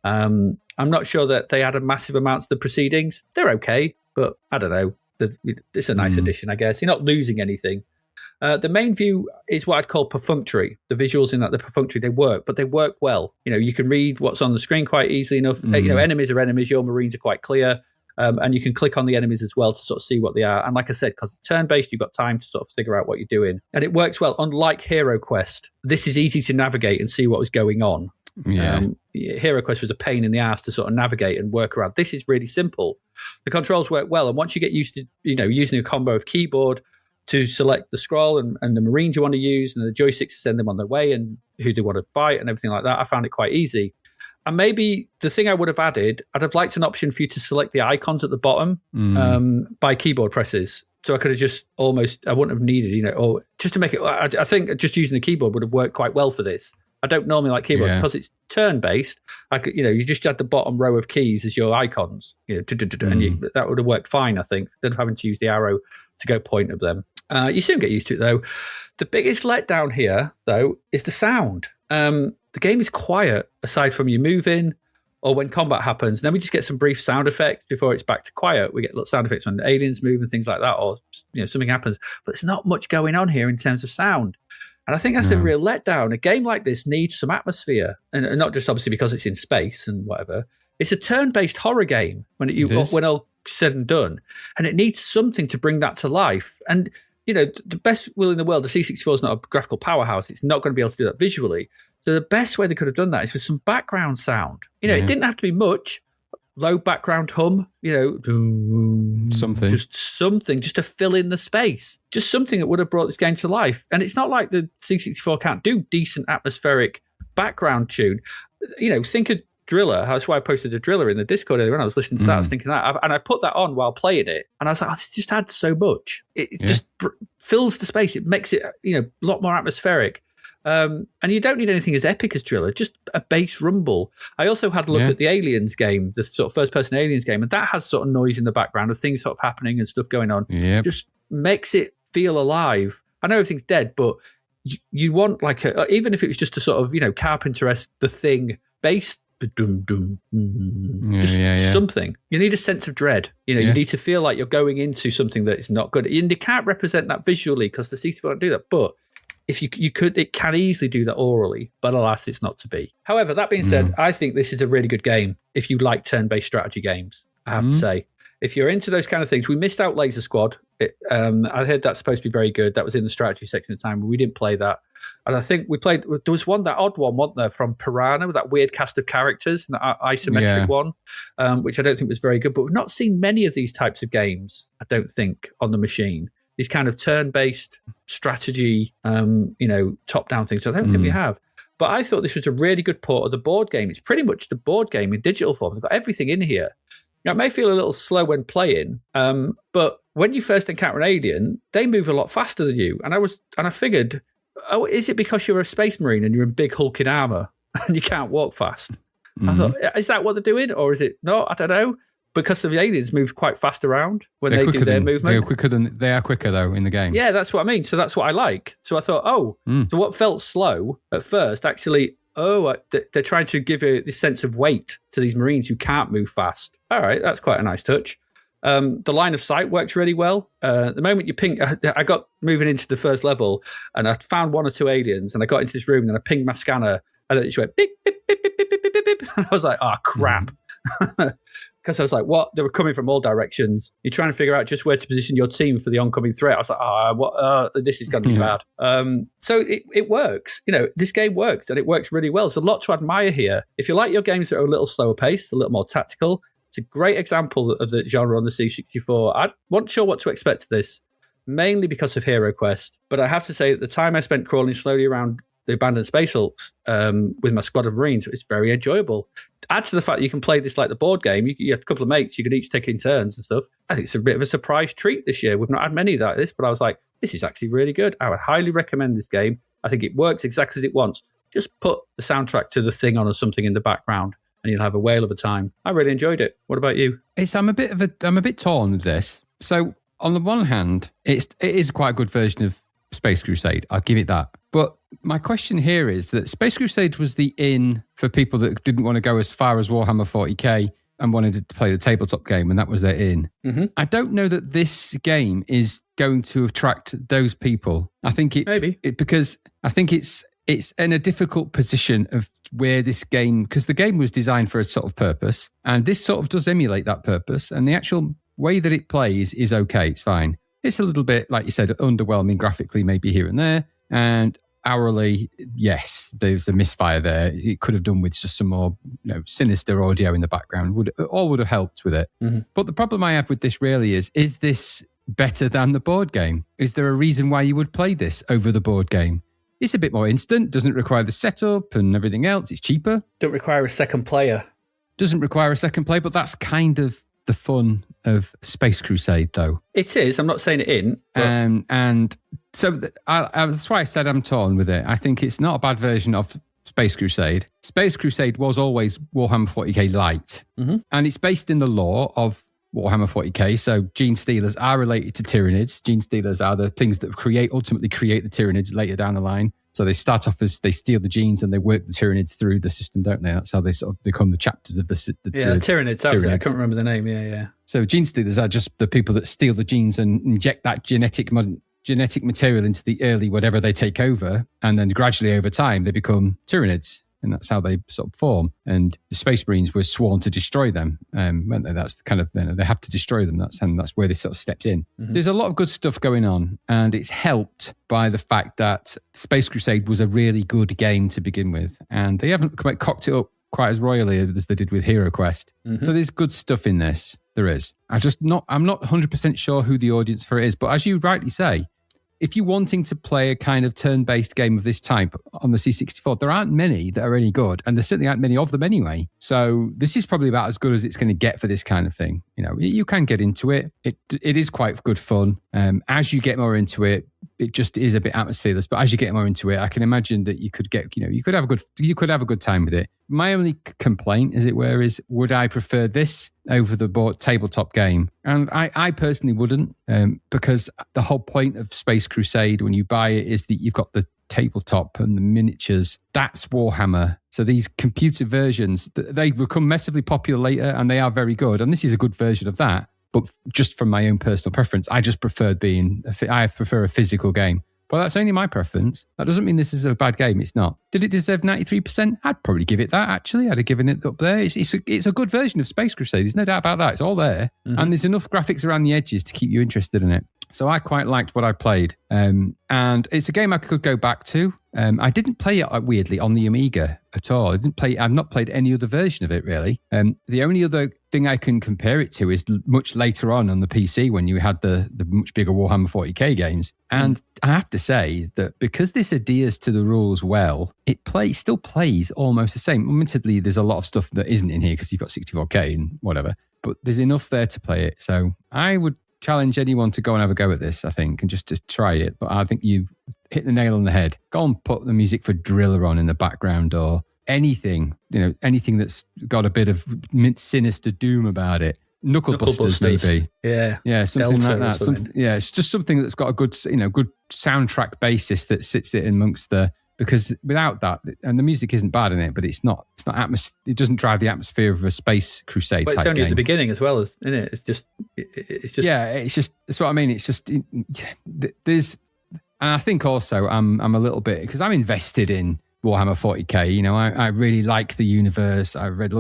I'm not sure that they added massive amounts to the proceedings. They're okay, but I don't know. It's a nice addition, I guess. You're not losing anything. The main view is what I'd call perfunctory. The visuals in that, they're perfunctory, they work, but they work well. You can read what's on the screen quite easily enough. Enemies are enemies. Your Marines are quite clear. And you can click on the enemies as well to sort of see what they are. And like I said, because it's turn-based, you've got time to sort of figure out what you're doing. And it works well. Unlike Hero Quest, this is easy to navigate and see what was going on. Yeah. Hero Quest was a pain in the ass to sort of navigate and work around. This is really simple. The controls work well. And once you get used to, using a combo of keyboard to select the scroll and the Marines you want to use and the joysticks to send them on their way and who they want to fight and everything like that, I found it quite easy. And maybe the thing I would have added, I'd have liked an option for you to select the icons at the bottom by keyboard presses. So I could have just I wouldn't have needed, or just to make it, I think just using the keyboard would have worked quite well for this. I don't normally like keyboard because it's turn-based. You just had the bottom row of keys as your icons, and that would have worked fine, I think, instead of having to use the arrow to go point at them. You soon get used to it, though. The biggest letdown here, though, is the sound. The game is quiet aside from you moving or when combat happens. Then we just get some brief sound effects before it's back to quiet. We get little sound effects when aliens move and things like that, or something happens. But there's not much going on here in terms of sound. And I think that's a real letdown. A game like this needs some atmosphere, and not just obviously because it's in space and whatever. It's a turn-based horror game when all said and done, and it needs something to bring that to life. And the best will in the world, the C64 is not a graphical powerhouse. It's not going to be able to do that visually. So the best way they could have done that is with some background sound. It didn't have to be much. Low background hum, something. Just to fill in the space. Just something that would have brought this game to life. And it's not like the C64 can't do decent atmospheric background tune. Think of Driller. That's why I posted a Driller in the Discord earlier when I was listening to that. I was thinking that. And I put that on while playing it. And I was like, this just adds so much. It just fills the space. It makes it, a lot more atmospheric. And you don't need anything as epic as Driller, just a base rumble. I also had a look at the Aliens game, the sort of first-person Aliens game, and that has sort of noise in the background of things sort of happening and stuff going on. Yep. Just makes it feel alive. I know everything's dead, but you want like even if it was just a sort of, Carpenter-esque The Thing based, something. You need a sense of dread. You need to feel like you're going into something that is not good. And you can't represent that visually because the C64 don't do that. But if you could, it can easily do that orally. But alas, it's not to be. However, that being said, I think this is a really good game if you like turn-based strategy games. I have to say, if you're into those kind of things, we missed out Laser Squad. I heard that's supposed to be very good. That was in the strategy section at the time. We didn't play that. And I think we played, there was that odd one, wasn't there, from Piranha, with that weird cast of characters, and that isometric one, which I don't think was very good. But we've not seen many of these types of games, I don't think, on the machine. These kind of turn-based strategy, top-down things. I don't think we have. But I thought this was a really good port of the board game. It's pretty much the board game in digital form. They've got everything in here. Now, it may feel a little slow when playing, but when you first encounter an alien, they move a lot faster than you. And I figured, is it because you're a space marine and you're in big hulking armor and you can't walk fast? I thought, is that what they're doing, or is it not? I don't know. Because the aliens move quite fast around when they do their movement. They are quicker though in the game. Yeah, that's what I mean. So that's what I like. So I thought, so what felt slow at first actually. They're trying to give this sense of weight to these Marines who can't move fast. All right, that's quite a nice touch. The line of sight works really well. The moment you ping, I got moving into the first level, and I found one or two aliens, and I got into this room, and I pinged my scanner, and then it just went beep, beep, beep, beep, beep, beep, beep, beep. And I was like, oh, crap. Because I was like, what? They were coming from all directions. You're trying to figure out just where to position your team for the oncoming threat. I was like, this is going to be bad. So it works. This game works, and it works really well. There's a lot to admire here. If you like your games that are a little slower paced, a little more tactical, it's a great example of the genre on the C64. I wasn't sure what to expect of this, mainly because of Hero Quest. But I have to say that the time I spent crawling slowly around the abandoned space hulks with my squad of Marines, it's very enjoyable. Add to the fact that you can play this like the board game. You have a couple of mates, you could each take in turns and stuff. I think it's a bit of a surprise treat this year. We've not had many like this, but I was like, this is actually really good. I would highly recommend this game. I think it works exactly as it wants. Just put the soundtrack to The Thing on or something in the background, and you'll have a whale of a time. I really enjoyed it. What about you? I'm a bit torn with this. So on the one hand, it is quite a good version of Space Crusade. I'll give it that. But my question here is that Space Crusade was the in for people that didn't want to go as far as Warhammer 40k and wanted to play the tabletop game, and that was their in. I don't know that this game is going to attract those people. I think because I think it's in a difficult position of where this game, because the game was designed for a sort of purpose, and this sort of does emulate that purpose, and the actual way that it plays is okay, it's fine. It's a little bit, like you said, underwhelming graphically, maybe here and there, and hourly, yes, there's a misfire there. It could have done with just some more, sinister audio in the background. Would have helped with it. But the problem I have with this really is this better than the board game? Is there a reason why you would play this over the board game? It's a bit more instant, doesn't require the setup and everything else. It's cheaper. Don't require a second player. Doesn't require a second player, but that's kind of the fun of Space Crusade, though. It is. I'm not saying it isn't. And so that's why I said I'm torn with it. I think it's not a bad version of Space Crusade. Space Crusade was always Warhammer 40k light. And it's based in the lore of Warhammer 40k. So gene stealers are related to Tyranids. Gene stealers are the things that ultimately create the Tyranids later down the line. So they start off as they steal the genes and they work the Tyranids through the system, don't they? That's how they sort of become the chapters of the Tyranids. Tyranids. I can't remember the name. Yeah. So gene stealers are just the people that steal the genes and inject that genetic material into the early whatever they take over, and then gradually over time they become Tyranids. And that's how they sort of form. And the Space Marines were sworn to destroy them, weren't they? That's kind of, they have to destroy them. That's where they sort of stepped in. There's a lot of good stuff going on, and it's helped by the fact that Space Crusade was a really good game to begin with, and they haven't quite cocked it up quite as royally as they did with Hero Quest. So there's good stuff in this. There is. I'm not 100% sure who the audience for it is, but as you rightly say, if you're wanting to play a kind of turn-based game of this type on the C64, there aren't many that are any good, and there certainly aren't many of them anyway. So this is probably about as good as it's going to get for this kind of thing. You can get into it. It is quite good fun. As you get more into it, it just is a bit atmosphereless. But as you get more into it, I can imagine that you could have a good time with it. My only complaint, as it were, is would I prefer this over the tabletop game? And I personally wouldn't, because the whole point of Space Crusade when you buy it is that you've got the tabletop and the miniatures. That's Warhammer. So these computer versions, they become massively popular later, and they are very good. And this is a good version of that. But just from my own personal preference, I just preferred I prefer a physical game. But that's only my preference. That doesn't mean this is a bad game. It's not. Did it deserve 93%? I'd probably give it that, actually. I'd have given it up there. It's a good version of Space Crusade. There's no doubt about that. It's all there. Mm-hmm. And there's enough graphics around the edges to keep you interested in it. So I quite liked what I played. And it's a game I could go back to. I didn't play it, weirdly, on the Amiga at all. I've not played any other version of it, really. The only other thing I can compare it to is much later on the PC when you had the much bigger Warhammer 40k games. And I have to say that because this adheres to the rules well, it still plays almost the same. Admittedly, there's a lot of stuff that isn't in here because you've got 64k and whatever. But there's enough there to play it. So I would challenge anyone to go and have a go at this, I think, and just to try it. But I think you hit the nail on the head. Go and put the music for Driller on in the background or anything that's got a bit of sinister doom about it. Knucklebusters, maybe. Yeah, something Delta like that. It's just something that's got a good, good soundtrack basis that sits it amongst because without that, and the music isn't bad in it, but it's not it doesn't drive the atmosphere of a Space Crusade type game. It's only at the beginning as well, isn't it? It's just that's what I mean. It's just there's, and I think also I'm a little bit, because I'm invested in Warhammer 40k. I really like the universe. I've read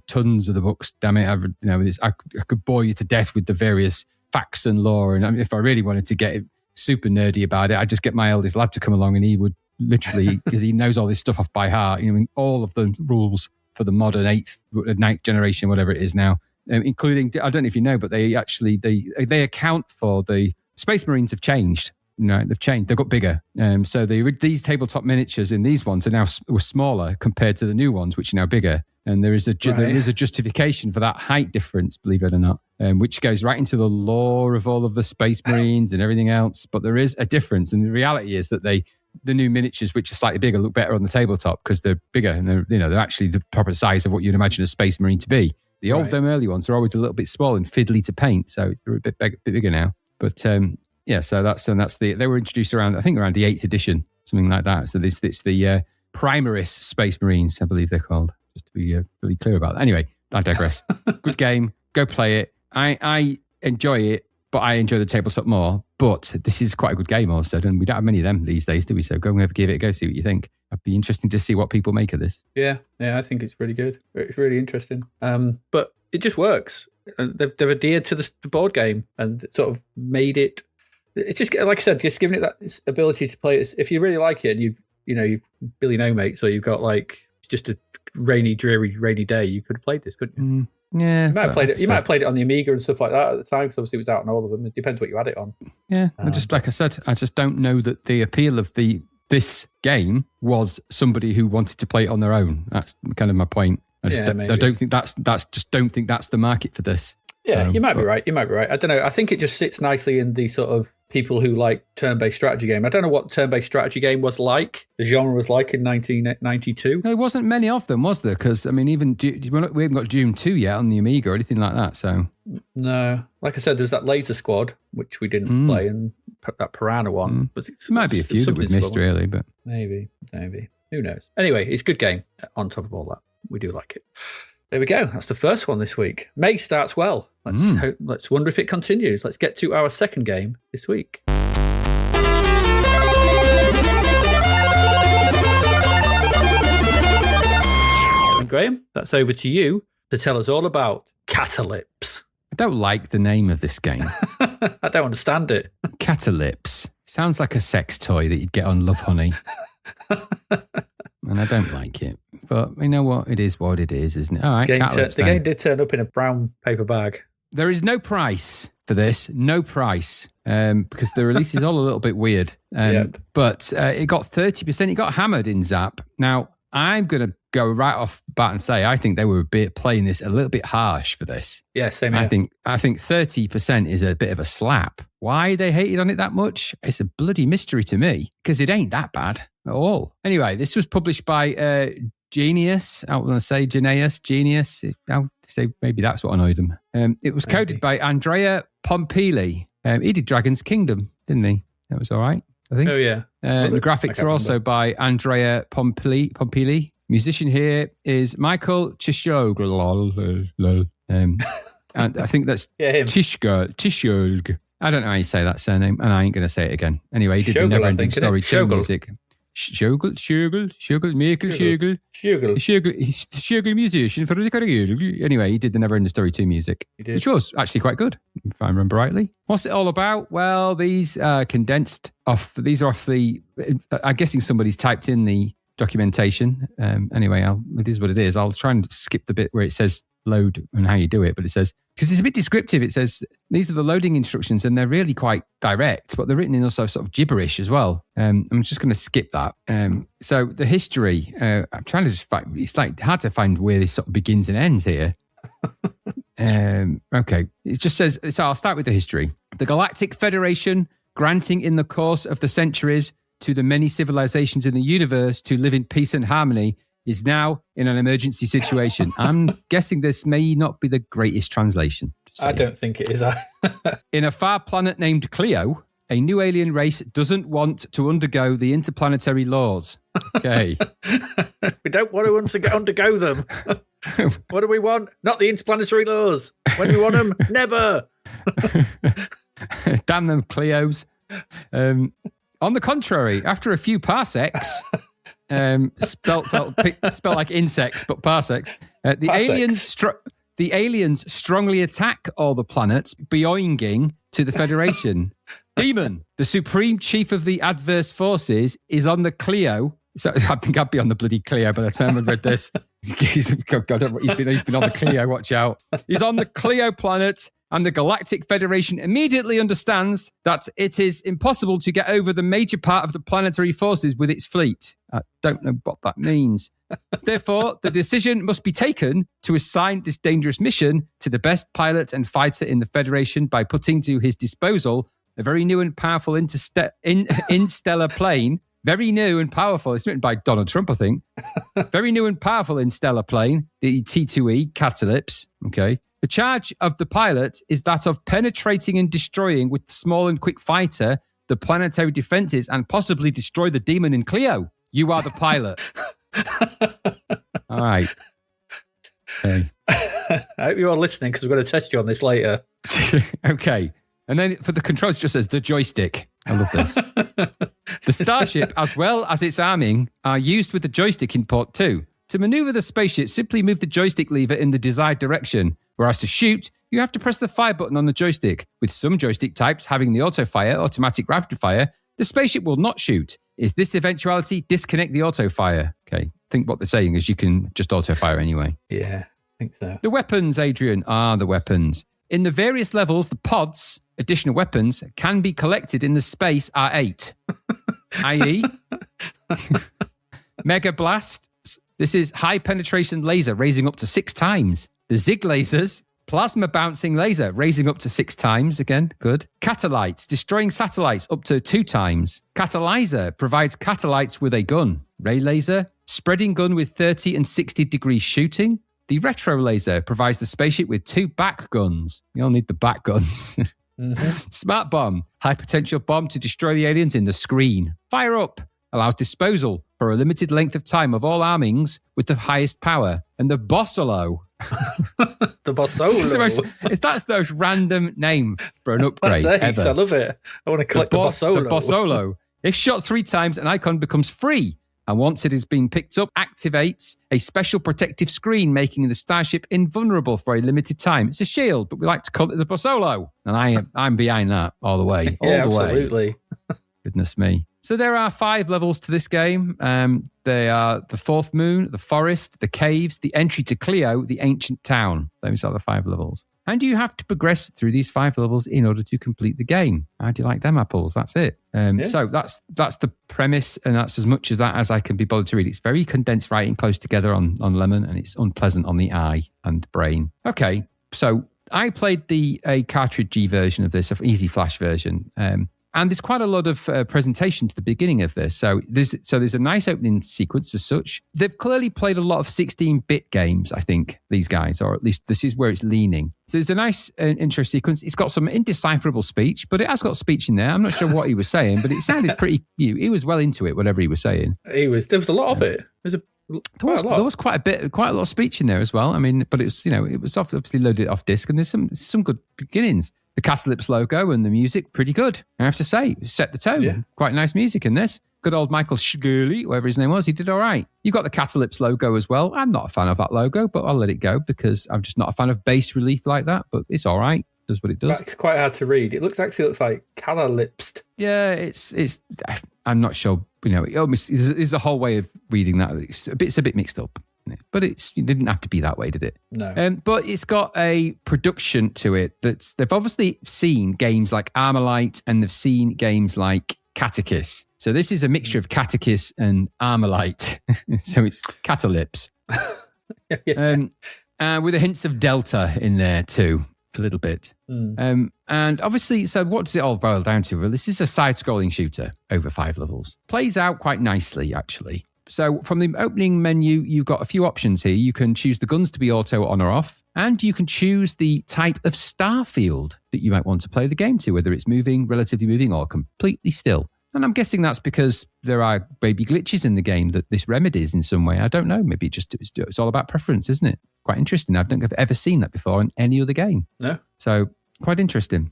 tons of the books. Damn it, I could bore you to death with the various facts and lore. And if I really wanted to get super nerdy about it, I'd just get my eldest lad to come along, and he would literally, because he knows all this stuff off by heart. All of the rules for the modern ninth generation, whatever it is now, including, I don't know if you know, but they account for the Space Marines have changed. They've changed. They've got bigger. So these tabletop miniatures in these ones were smaller compared to the new ones, which are now bigger. And there is a justification for that height difference, believe it or not, which goes right into the lore of all of the Space Marines and everything else. But there is a difference, and the reality is that the new miniatures, which are slightly bigger, look better on the tabletop because they're bigger and they're actually the proper size of what you'd imagine a Space Marine to be. Them early ones are always a little bit small and fiddly to paint, so they're a bit bigger now. But so that's they were introduced around the 8th edition, something like that. So it's the Primaris Space Marines, I believe they're called. Just to be really clear about that. Anyway, I digress. Good game. Go play it. I enjoy it, but I enjoy the tabletop more. But this is quite a good game also, and we don't have many of them these days, do we? So go and give it a go, see what you think. It'd be interesting to see what people make of this. Yeah, I think it's really good. It's really interesting. But it just works. They've adhered to the board game and sort of made it. It's just, like I said, just giving it that ability to play it. If you really like it, and you Billy No Mates, or you've got just a dreary rainy day, you could have played this, couldn't you? Yeah, you might have played it. You might have played it on the Amiga and stuff like that at the time, because obviously it was out on all of them. It depends what you had it on. Yeah, just like I said, I just don't know that the appeal of this game was somebody who wanted to play it on their own. That's kind of my point. I don't think don't think that's the market for this. Yeah, so, you might be right. I don't know. I think it just sits nicely in the sort of people who like turn-based strategy game. I don't know what turn-based strategy game was like. The genre was like in 1992. There wasn't many of them, was there? Because even we haven't got Doom 2 yet on the Amiga or anything like that. So no, like I said, there's that Laser Squad which we didn't play, and that Piranha one. But it might be a few that we've missed, really, but maybe who knows? Anyway, it's a good game. On top of all that, we do like it. There we go. That's the first one this week. May starts well. Let's wonder if it continues. Let's get to our second game this week. And Graham, that's over to you to tell us all about Catalypse. I don't like the name of this game. I don't understand it. Catalypse. Sounds like a sex toy that you'd get on Love Honey. And I don't like it. But you know what? It is what it is, isn't it? All right, the game did turn up in a brown paper bag. There is no price for this. No price. Because the release is all a little bit weird. But it got 30%. It got hammered in Zap. Now, I'm going to go right off the bat and say I think they were playing this a little bit harsh for this. Yeah, same here. I think 30% is a bit of a slap. Why they hated on it that much? It's a bloody mystery to me, because it ain't that bad at all. Anyway, this was published by Genius. I was going to say Genius. I'll say maybe that's what annoyed him. It was coded by Andrea Pompili. He did Dragon's Kingdom, didn't he? That was all right, I think. Oh, yeah. The graphics are also by Andrea Pompili. Musician here is Michael Chishog. And I think that's Tishog. I don't know how you say that surname, and I ain't going to say it again. Anyway, he did the Never-Ending Story 2 music. Shugel, musician for the Anyway, he did the Never-Ending Story 2 music, which was actually quite good, if I remember rightly. What's it all about? Well, these condensed off. These are off the. I'm guessing somebody's typed in the documentation. Anyway, it is what it is. I'll try and skip the bit where it says load and how you do it, but it says, because it's a bit descriptive, it says these are the loading instructions and they're really quite direct, but they're written in also sort of gibberish as well. I'm just going to skip that. So the history, I'm trying to just find, it's like hard to find where this sort of begins and ends here. Okay, it just says, so I'll start with the history. The Galactic Federation, granting in the course of the centuries to the many civilizations in the universe to live in peace and harmony, is now in an emergency situation. I'm guessing this may not be the greatest translation. I don't think it is. In a far planet named Clio, a new alien race doesn't want to undergo the interplanetary laws. Okay. We don't want to undergo them. What do we want? Not the interplanetary laws. When we want them, never. Damn them Clios. On the contrary, after a few parsecs, spelled like insects, but parsecs, the aliens strongly attack all the planets, belonging to the Federation. Demon, the supreme chief of the adverse forces, is on the Clio. So I think I'd be on the bloody Clio by the time I read this. He's been on the Clio, watch out. He's on the Clio planet, and the Galactic Federation immediately understands that it is impossible to get over the major part of the planetary forces with its fleet. I don't know what that means. Therefore, the decision must be taken to assign this dangerous mission to the best pilot and fighter in the Federation by putting to his disposal a very new and powerful interstellar plane. Very new and powerful. It's written by Donald Trump, I think. Very new and powerful interstellar plane, the T2E, Catalypse. Okay. The charge of the pilot is that of penetrating and destroying with small and quick fighter the planetary defenses and possibly destroy the demon in Clio. You are the pilot. All right. Okay. I hope you are listening, because we're going to test you on this later. Okay. And then for the controls, it just says the joystick. I love this. The starship, as well as its arming, are used with the joystick in port 2. To maneuver the spaceship, simply move the joystick lever in the desired direction. Whereas to shoot, you have to press the fire button on the joystick. With some joystick types having the auto-fire, automatic rapid fire, the spaceship will not shoot. If this eventuality, disconnect the auto-fire. Okay, I think what they're saying is you can just auto-fire anyway. Yeah, I think so. The weapons, Adrian, are the weapons. In the various levels, the pods, additional weapons, can be collected in the space R8, i.e. Mega Blast. This is high penetration laser, raising up to 6 times. The Zig lasers, plasma bouncing laser, raising up to 6 times. Again, good. Catalytes, destroying satellites up to 2 times. Catalyzer provides catalytes with a gun. Ray laser, spreading gun with 30 and 60 degree shooting. The retro laser provides the spaceship with 2 back guns. You all need the back guns. Smart bomb, high potential bomb to destroy the aliens in the screen. Fire up, allows disposal for a limited length of time of all armings with the highest power. And the Bossolo. The Bossolo. That's the most random name for an upgrade ever. I love it. I want to collect the Bossolo. The Bossolo. If shot 3 times, an icon becomes free. And once it has been picked up, activates a special protective screen, making the starship invulnerable for a limited time. It's a shield, but we like to call it the Bossolo. And I'm behind that all the way. Yeah, absolutely. Goodness me. So there are 5 levels to this game. They are the Fourth Moon, the Forest, the Caves, the entry to Clio, the Ancient Town. Those are the 5 levels. And you have to progress through these 5 levels in order to complete the game. How do you like them apples? That's it. So that's the premise, and that's as much of that as I can be bothered to read. It's very condensed writing, close together on Lemon, and it's unpleasant on the eye and brain. Okay, so I played a cartridge version of this, an Easy Flash version. And there's quite a lot of presentation to the beginning of this. So there's a nice opening sequence as such. They've clearly played a lot of 16-bit games, I think, these guys, or at least this is where it's leaning. So there's a nice intro sequence. It's got some indecipherable speech, but it has got speech in there. I'm not sure what he was saying, but it sounded pretty, he was well into it, whatever he was saying. There was a lot of it. There was quite a lot of speech in there as well. I mean, but it was obviously loaded off disc, and there's some good beginnings. The Catalypse logo and the music, pretty good, I have to say. Set the tone. Yeah. Quite nice music in this. Good old Michael Shirley, whatever his name was, he did all right. You got the Catalypse logo as well. I'm not a fan of that logo, but I'll let it go because I'm just not a fan of bas relief like that, but it's all right. Does what it does. It's quite hard to read. It looks like Catalypse. Yeah, it's. I'm not sure. There's a whole way of reading that. It's a bit mixed up. But it didn't have to be that way, did it? No. But it's got a production to it that's they've obviously seen games like Armalite and they've seen games like Catechis. So this is a mixture of Catechis and Armalite. So it's Catalypse. With the hints of Delta in there too, a little bit. And obviously, so what does it all boil down to? Well, this is a side-scrolling shooter over 5 levels. Plays out quite nicely, actually. So from the opening menu, you've got a few options here. You can choose the guns to be auto on or off, and you can choose the type of star field that you might want to play the game to, whether it's moving, relatively moving, or completely still. And I'm guessing that's because there are maybe glitches in the game that this remedies in some way. I don't know. Maybe it's all about preference, isn't it? Quite interesting. I don't think I've ever seen that before in any other game. No. So quite interesting.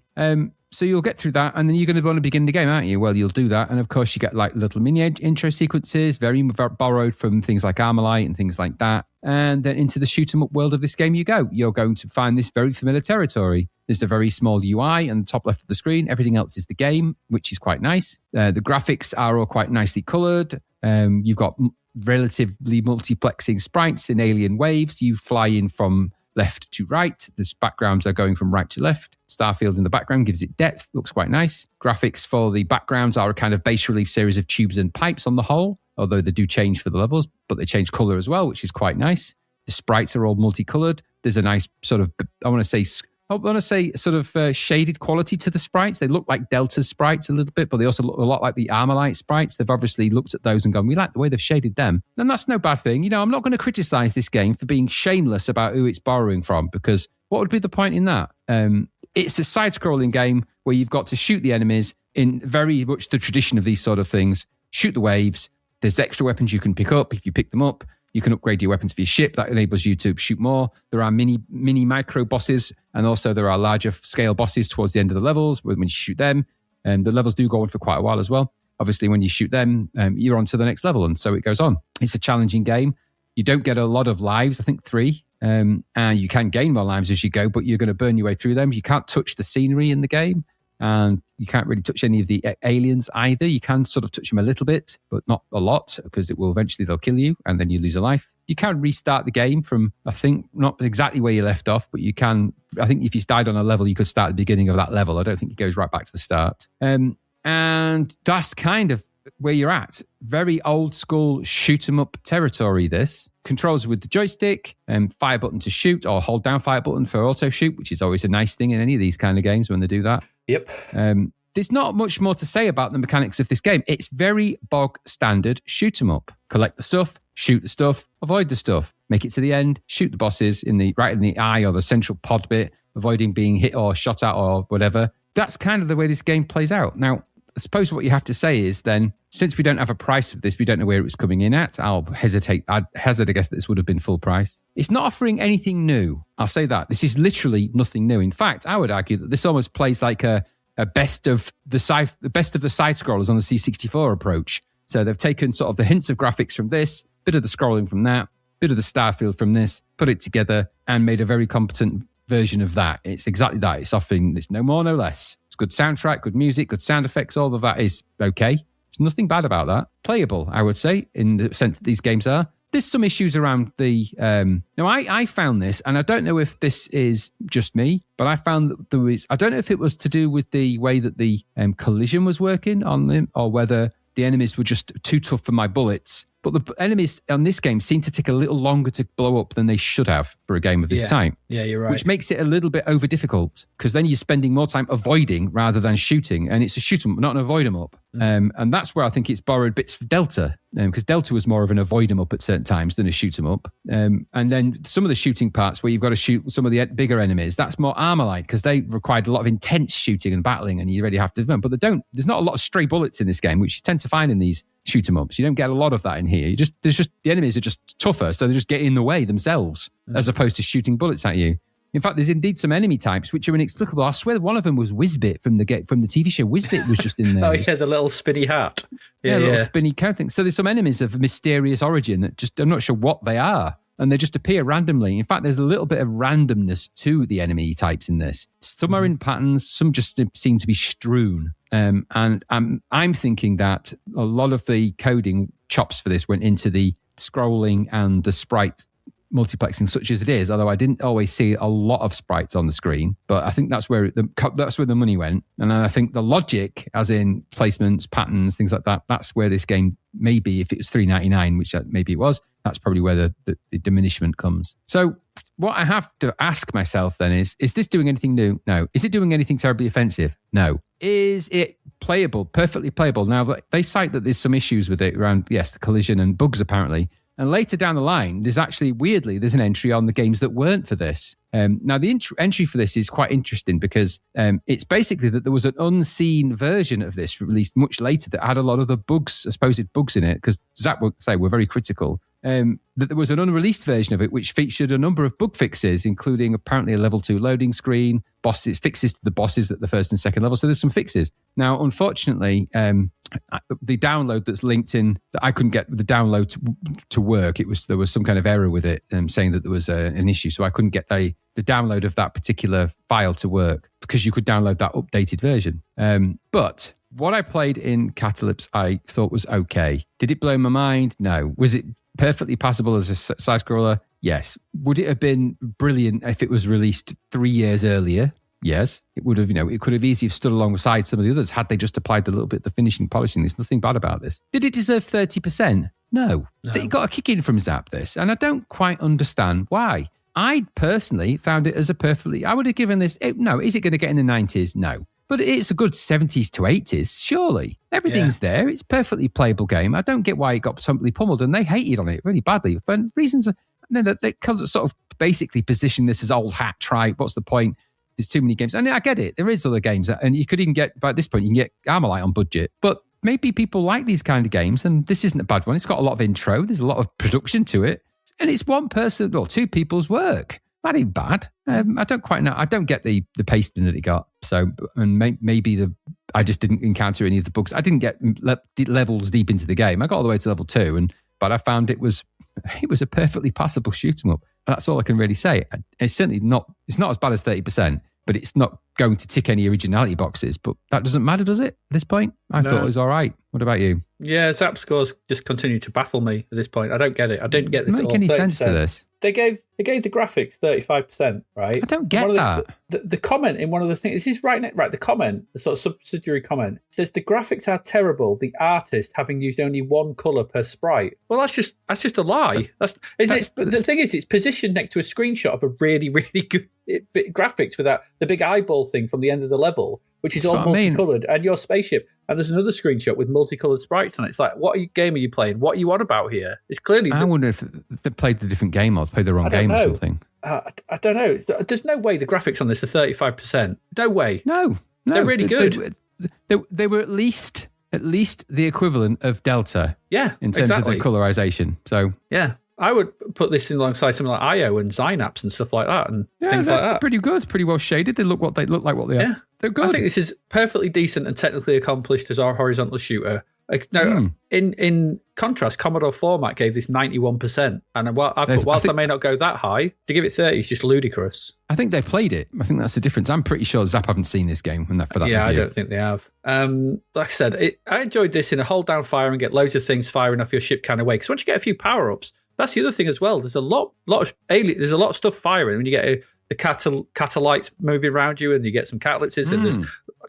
So you'll get through that, and then you're going to want to begin the game, aren't you? Well, you'll do that, and of course you get like little mini intro sequences, very borrowed from things like Armalite and things like that. And then into the shoot 'em up world of this game you go. You're going to find this very familiar territory. There's a very small UI on the top left of the screen. Everything else is the game, which is quite nice. The graphics are all quite nicely coloured. You've got relatively multiplexing sprites in alien waves. You fly in from left to right. The backgrounds are going from right to left. Starfield in the background gives it depth. Looks quite nice. Graphics for the backgrounds are a kind of bas relief series of tubes and pipes on the whole, although they do change for the levels, but they change colour as well, which is quite nice. The sprites are all multicoloured. There's a nice sort of, I want to say sort of shaded quality to the sprites. They look like Delta sprites a little bit, but they also look a lot like the Armalite sprites. They've obviously looked at those and gone, we like the way they've shaded them. And that's no bad thing. I'm not going to criticise this game for being shameless about who it's borrowing from, because what would be the point in that? It's a side-scrolling game where you've got to shoot the enemies in very much the tradition of these sort of things. Shoot the waves. There's extra weapons you can pick up. If you pick them up, you can upgrade your weapons for your ship. That enables you to shoot more. There are mini micro bosses, and also there are larger scale bosses towards the end of the levels when you shoot them. And the levels do go on for quite a while as well. Obviously, when you shoot them, you're on to the next level, and so it goes on. It's a challenging game. You don't get a lot of lives, I think 3. And you can gain more lives as you go, but you're going to burn your way through them. You can't touch the scenery in the game, and you can't really touch any of the aliens either. You can sort of touch them a little bit, but not a lot, because they'll kill you, and then you lose a life. You can restart the game from, I think, not exactly where you left off, but you can, I think if you died on a level, you could start at the beginning of that level. I don't think it goes right back to the start. And that's kind of where you're at. Very old school shoot 'em up territory, this. Controls with the joystick, fire button to shoot, or hold down fire button for auto shoot, which is always a nice thing in any of these kind of games when they do that. Yep. There's not much more to say about the mechanics of this game. It's very bog standard shoot 'em up. Collect the stuff, shoot the stuff, avoid the stuff. Make it to the end, shoot the bosses right in the eye or the central pod bit, avoiding being hit or shot at or whatever. That's kind of the way this game plays out. Now, I suppose what you have to say is then, since we don't have a price of this, we don't know where it was coming in at. I'd hazard a guess that this would have been full price. It's not offering anything new. I'll say that. This is literally nothing new. In fact, I would argue that this almost plays like a best of the side scrollers on the C64 approach. So they've taken sort of the hints of graphics from this, bit of the scrolling from that, bit of the starfield from this, put it together and made a very competent version of that. It's exactly that. It's no more, no less. It's good soundtrack, good music, good sound effects. All of that is okay. There's nothing bad about that. Playable, I would say, in the sense that these games are. there's some issues around the... Now, I found this, and I don't know if this is just me, but I found that there was... I don't know if it was to do with the way that the collision was working on them, or whether the enemies were just too tough for my bullets. But the enemies on this game seem to take a little longer to blow up than they should have for a game of this type. Yeah, you're right. Which makes it a little bit over difficult, because then you're spending more time avoiding rather than shooting. And it's a shoot 'em up, not an avoid 'em up. And that's where I think it's borrowed bits of Delta, because Delta was more of an avoid 'em up at certain times than a shoot 'em up. And then some of the shooting parts where you've got to shoot some of the bigger enemies, that's more Armalite, because they required a lot of intense shooting and battling, and you really have to... But there's not a lot of stray bullets in this game, which you tend to find in these shoot 'em ups. You don't get a lot of that in here. The enemies are just tougher, so they just get in the way themselves, as opposed to shooting bullets at you. In fact, there's indeed some enemy types which are inexplicable. I swear one of them was Whizbit from the TV show. Whizbit was just in there. Oh, yeah, the little spinny hat. Yeah, little spinny coat thing. So there's some enemies of mysterious origin that just, I'm not sure what they are. And they just appear randomly. In fact, there's a little bit of randomness to the enemy types in this. Some are in patterns, some just seem to be strewn. And I'm thinking that a lot of the coding chops for this went into the scrolling and the sprite multiplexing, such as it is, although I didn't always see a lot of sprites on the screen. But I think that's where the money went. And I think the logic, as in placements, patterns, things like that, that's where this game, maybe if it was $3.99, which maybe it was, that's probably where the diminishment comes. So what I have to ask myself then is this doing anything new? No. Is it doing anything terribly offensive? No. Is it playable, perfectly playable? Now, they cite that there's some issues with it around, yes, the collision and bugs apparently. And later down the line, there's an entry on the games that weren't for this. Now, the entry for this is quite interesting because it's basically that there was an unseen version of this released much later that had a lot of the supposed bugs in it, because Zapped would say we're very critical. That there was an unreleased version of it which featured a number of bug fixes, including apparently a level 2 loading screen, fixes to the bosses at the first and second level. So there's some fixes. Now, unfortunately, the download that's linked in, that I couldn't get the download to work. There was some kind of error with it, saying that there was an issue. So I couldn't get the download of that particular file to work, because you could download that updated version. But what I played in Catalypse, I thought was okay. Did it blow my mind? No. Was it perfectly passable as a side scroller? Yes. Would it have been brilliant if it was released 3 years earlier? Yes. It would have, it could have easily stood alongside some of the others had they just applied a little bit of the finishing, polishing. There's nothing bad about this. Did it deserve 30%? No. It got a kick in from Zapped this, and I don't quite understand why. I personally found it as I would have given this, no, is it going to get in the 90s? No. But it's a good 70s to 80s, surely. Everything's there. It's a perfectly playable game. I don't get why it got totally pummeled, and they hated on it really badly. For reasons that they sort of basically position this as old hat, try, what's the point? There's too many games. And I get it. There is other games, and you could even get, by this point, you can get Armalite on budget. But maybe people like these kind of games, and this isn't a bad one. It's got a lot of intro. There's a lot of production to it. And it's one person, or two people's work. That ain't bad. I don't quite know. I don't get the pasting that it got. So, and maybe I just didn't encounter any of the bugs. I didn't get levels deep into the game. I got all the way to level 2, but I found it was a perfectly passable shoot 'em up. And that's all I can really say. It's certainly not. It's not as bad as 30%, but it's not going to tick any originality boxes. But that doesn't matter, does it? At this point, I thought it was all right. What about you? Yeah, Zapped scores just continue to baffle me at this point. I don't get it. I didn't get this. Doesn't make any sense for this. They gave the graphics 35%, right? I don't get that. The comment in one of the things, this is right. The comment, the sort of subsidiary comment, says the graphics are terrible. The artist having used only one color per sprite. Well, that's just a lie. The thing is, it's positioned next to a screenshot of a really, really good graphics without the big eyeball thing from the end of the level, which is all multicolored, and your spaceship. And there's another screenshot with multicolored sprites on it. It's like, what game are you playing? What are you on about here? It's clearly... I wonder if they played the different game or played the wrong game or something. I don't know. There's no way the graphics on this are 35%. No way. No. They're really good. They were at least the equivalent of Delta. Yeah, in terms of the colorization. So yeah. I would put this in alongside something like IO and Synapse and stuff like that, and things like that. Pretty good, pretty well shaded. They look like what they are. They're good. I think this is perfectly decent and technically accomplished as our horizontal shooter. Now, in contrast, Commodore format gave this 91%, and whilst I may not go that high, to give it 30 is just ludicrous. I think they played it. I think that's the difference. I'm pretty sure Zapped haven't seen this game for that. Yeah, review. I don't think they have. Like I said, I enjoyed this in a hold down fire and get loads of things firing off your ship kind of way. Because once you get a few power ups, that's the other thing as well. There's a lot of alien. There's a lot of stuff firing when you get the Catalypse moving around you, and you get some Catalypses, and there's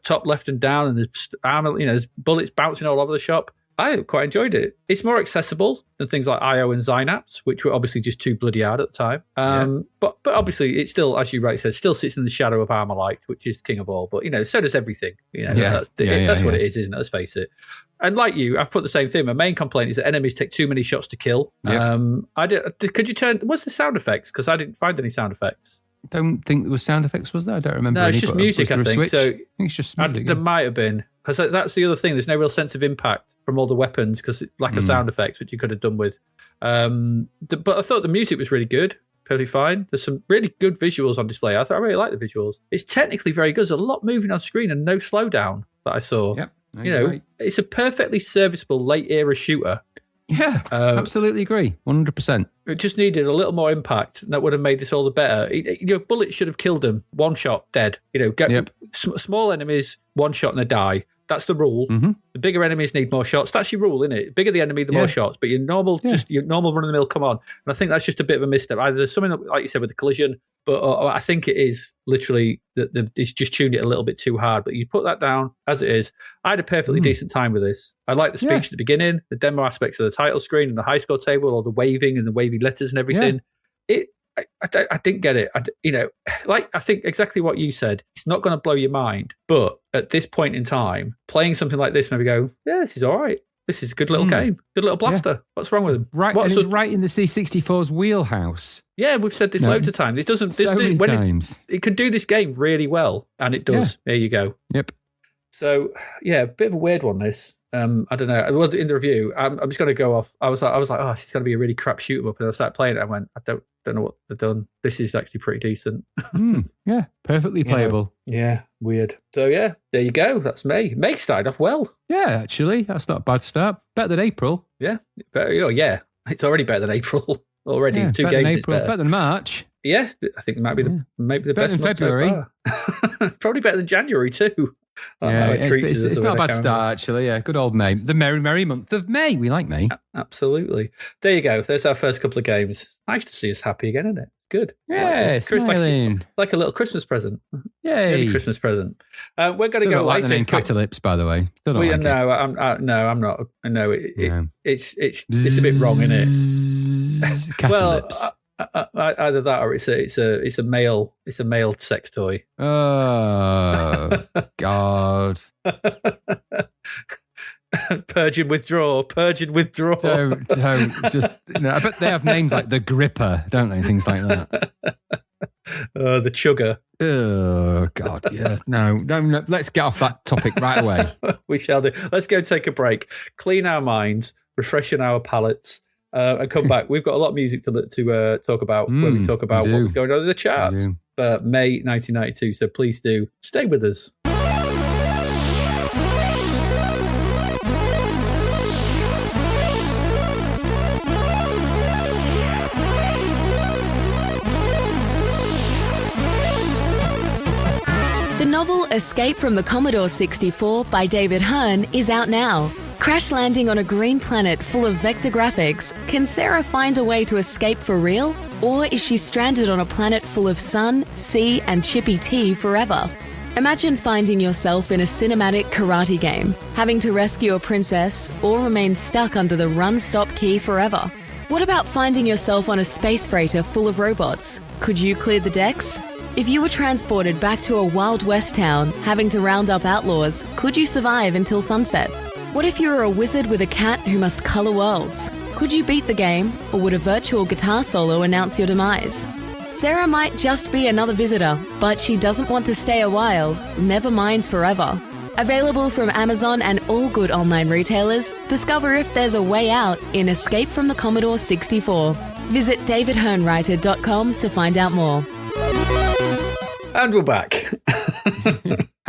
top, left, and down, and there's armor. There's bullets bouncing all over the shop. I quite enjoyed it. It's more accessible than things like IO and Synapse, which were obviously just too bloody hard at the time. But obviously, it still, as you rightly said, still sits in the shadow of Armalite, which is king of all. But so does everything. That's what it is, isn't it? Let's face it. And like you, I've put the same thing. My main complaint is that enemies take too many shots to kill. Could you turn? What's the sound effects? Because I didn't find any sound effects. Don't think there was sound effects, was there? I don't remember. No, it's just music, I think. So I think it's just music. There might have been, because that's the other thing. There's no real sense of impact from all the weapons because lack of sound effects, which you could have done with. But I thought the music was really good, perfectly fine. There's some really good visuals on display. I really like the visuals. It's technically very good. There's a lot moving on screen and no slowdown that I saw. Yep. It's a perfectly serviceable late era shooter. Yeah, absolutely agree. 100%. It just needed a little more impact, and that would have made this all the better. Bullets should have killed them. One shot, dead. Small enemies, one shot and they die. That's the rule. Mm-hmm. The bigger enemies need more shots. That's your rule, isn't it? The bigger the enemy, the more shots. But your normal run-of-the-mill, come on. And I think that's just a bit of a misstep. Either there's something, like you said, with the collision, but I think it is literally that it's just tuned it a little bit too hard. But you put that down as it is. I had a perfectly decent time with this. I like the speech at the beginning, the demo aspects of the title screen and the high score table, all the waving and the wavy letters and everything. I didn't get it. I think exactly what you said. It's not going to blow your mind, but at this point in time, playing something like this, maybe go, yeah, this is all right. This is a good little game, good little blaster. Yeah. What's wrong with them? Right, and it's right in the C64's wheelhouse. Yeah, we've said this loads of times. It doesn't. Times. It can do this game really well, and it does. Yeah. There you go. Yep. So yeah, a bit of a weird one. This. I don't know. Well, in the review, I'm just going to go off. I was like, oh, it's going to be a really crap shoot 'em up, and I started playing it. I went, I don't know what they've done. This is actually pretty decent. Yeah, perfectly playable. Yeah, weird. So yeah, there you go. That's May. May started off well. Yeah, actually, that's not a bad start. Better than April. Yeah, yeah. It's already better than April. Already 2 games. Than April, better than March. Yeah, I think it might be the better best than February. So far. Probably better than January too. It's not a bad start, actually. Yeah, good old May. The merry month of May. We like May. Absolutely. There you go. There's our first couple of games. Nice to see us happy again, isn't it? Good. Yeah, smiling. Like a little Christmas present. Yay. Early Christmas present. We're going to go. Like the name Catalypse, by the way. I'm not. No, it's a bit wrong, isn't it? Catalypse. Either that or it's a male sex toy. Oh God! Purge and withdraw. Don't just. I bet they have names like the Gripper, don't they? Things like that. The Chugger. Oh God! Yeah. No. Let's get off that topic right away. We shall do. Let's go take a break, clean our minds, refreshen our palates. And come back. We've got a lot of music to talk about when we talk about what was going on in the charts for May 1992. So please do stay with us. The novel Escape from the Commodore 64 by David Hearn is out now. Crash landing on a green planet full of vector graphics, can Sarah find a way to escape for real? Or is she stranded on a planet full of sun, sea, and chippy tea forever? Imagine finding yourself in a cinematic karate game, having to rescue a princess, or remain stuck under the run-stop key forever. What about finding yourself on a space freighter full of robots? Could you clear the decks? If you were transported back to a Wild West town, having to round up outlaws, could you survive until sunset? What if you were a wizard with a cat who must colour worlds? Could you beat the game, or would a virtual guitar solo announce your demise? Sarah might just be another visitor, but she doesn't want to stay a while, never mind forever. Available from Amazon and all good online retailers, discover if there's a way out in Escape from the Commodore 64. Visit davidhearnwriter.com to find out more. And we're back.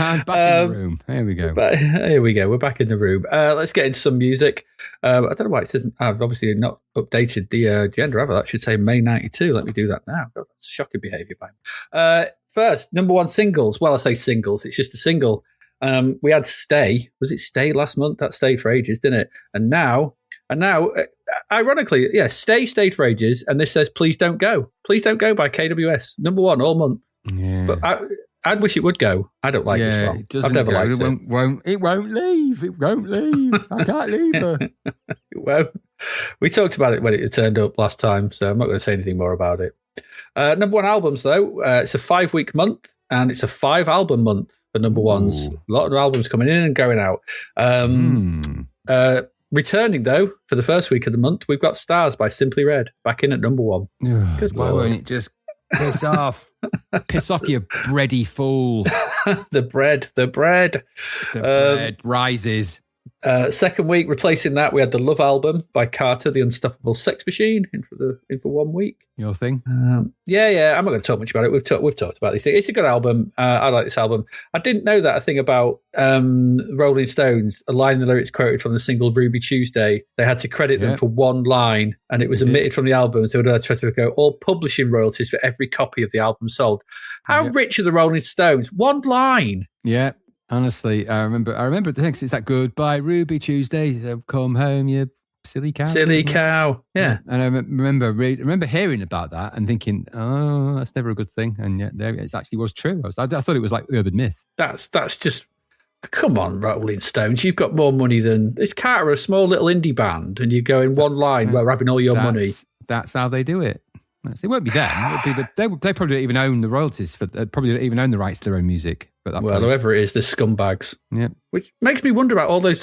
And back in the room. Here we go. Here we go. We're back in the room. Let's get into some music. I don't know why it says I've obviously not updated the agenda, have I? That should say May 92. Let me do that now. God, that's shocking behaviour by me. First, number one singles. Well, I say singles. It's just a single. We had Stay. Was it Stay last month? That stayed for ages, didn't it? And now And now, ironically, stayed for ages, and this says "Please Don't Go." "Please Don't Go" by KWS, number 1 all month. Yeah. But I'd wish it would go. I don't like this song. I've never liked it. It won't leave. It won't leave. I can't leave her. It won't. We talked about it when it turned up last time, so I'm not going to say anything more about it. Number 1 albums, though. It's a 5-week month, and it's a 5-album month for number 1s. A lot of albums coming in and going out. Returning, though, for the first week of the month, we've got Stars by Simply Red, back in at number 1. Why won't it just piss off? Piss off, you bready fool. The bread. The bread rises. Second week, replacing that, we had the Love album by Carter, the Unstoppable Sex Machine, in for 1 week. Your thing? Yeah. I'm not going to talk much about it. We've talked about these things. It's a good album. I like this album. I didn't know that a thing about Rolling Stones. A line in the lyrics quoted from the single Ruby Tuesday. They had to credit them for 1 line, and it was omitted from the album. So they tried to go all publishing royalties for every copy of the album sold. How rich are the Rolling Stones? 1 line. Yeah. Honestly, I remember the text. It's that goodbye, Ruby Tuesday. Come home, you silly cow. Silly cow. Yeah. And I remember hearing about that and thinking, oh, that's never a good thing. And yet, there it actually was true. I thought it was like urban myth. That's just. Come on, Rolling Stones. You've got more money than this. Carter, a small little indie band, and you go in 1 line. We're having all your money. That's how they do it. It won't be them. They probably don't even own the royalties probably don't even own the rights to their own music. But whoever it is, the scumbags. Yeah, which makes me wonder about all those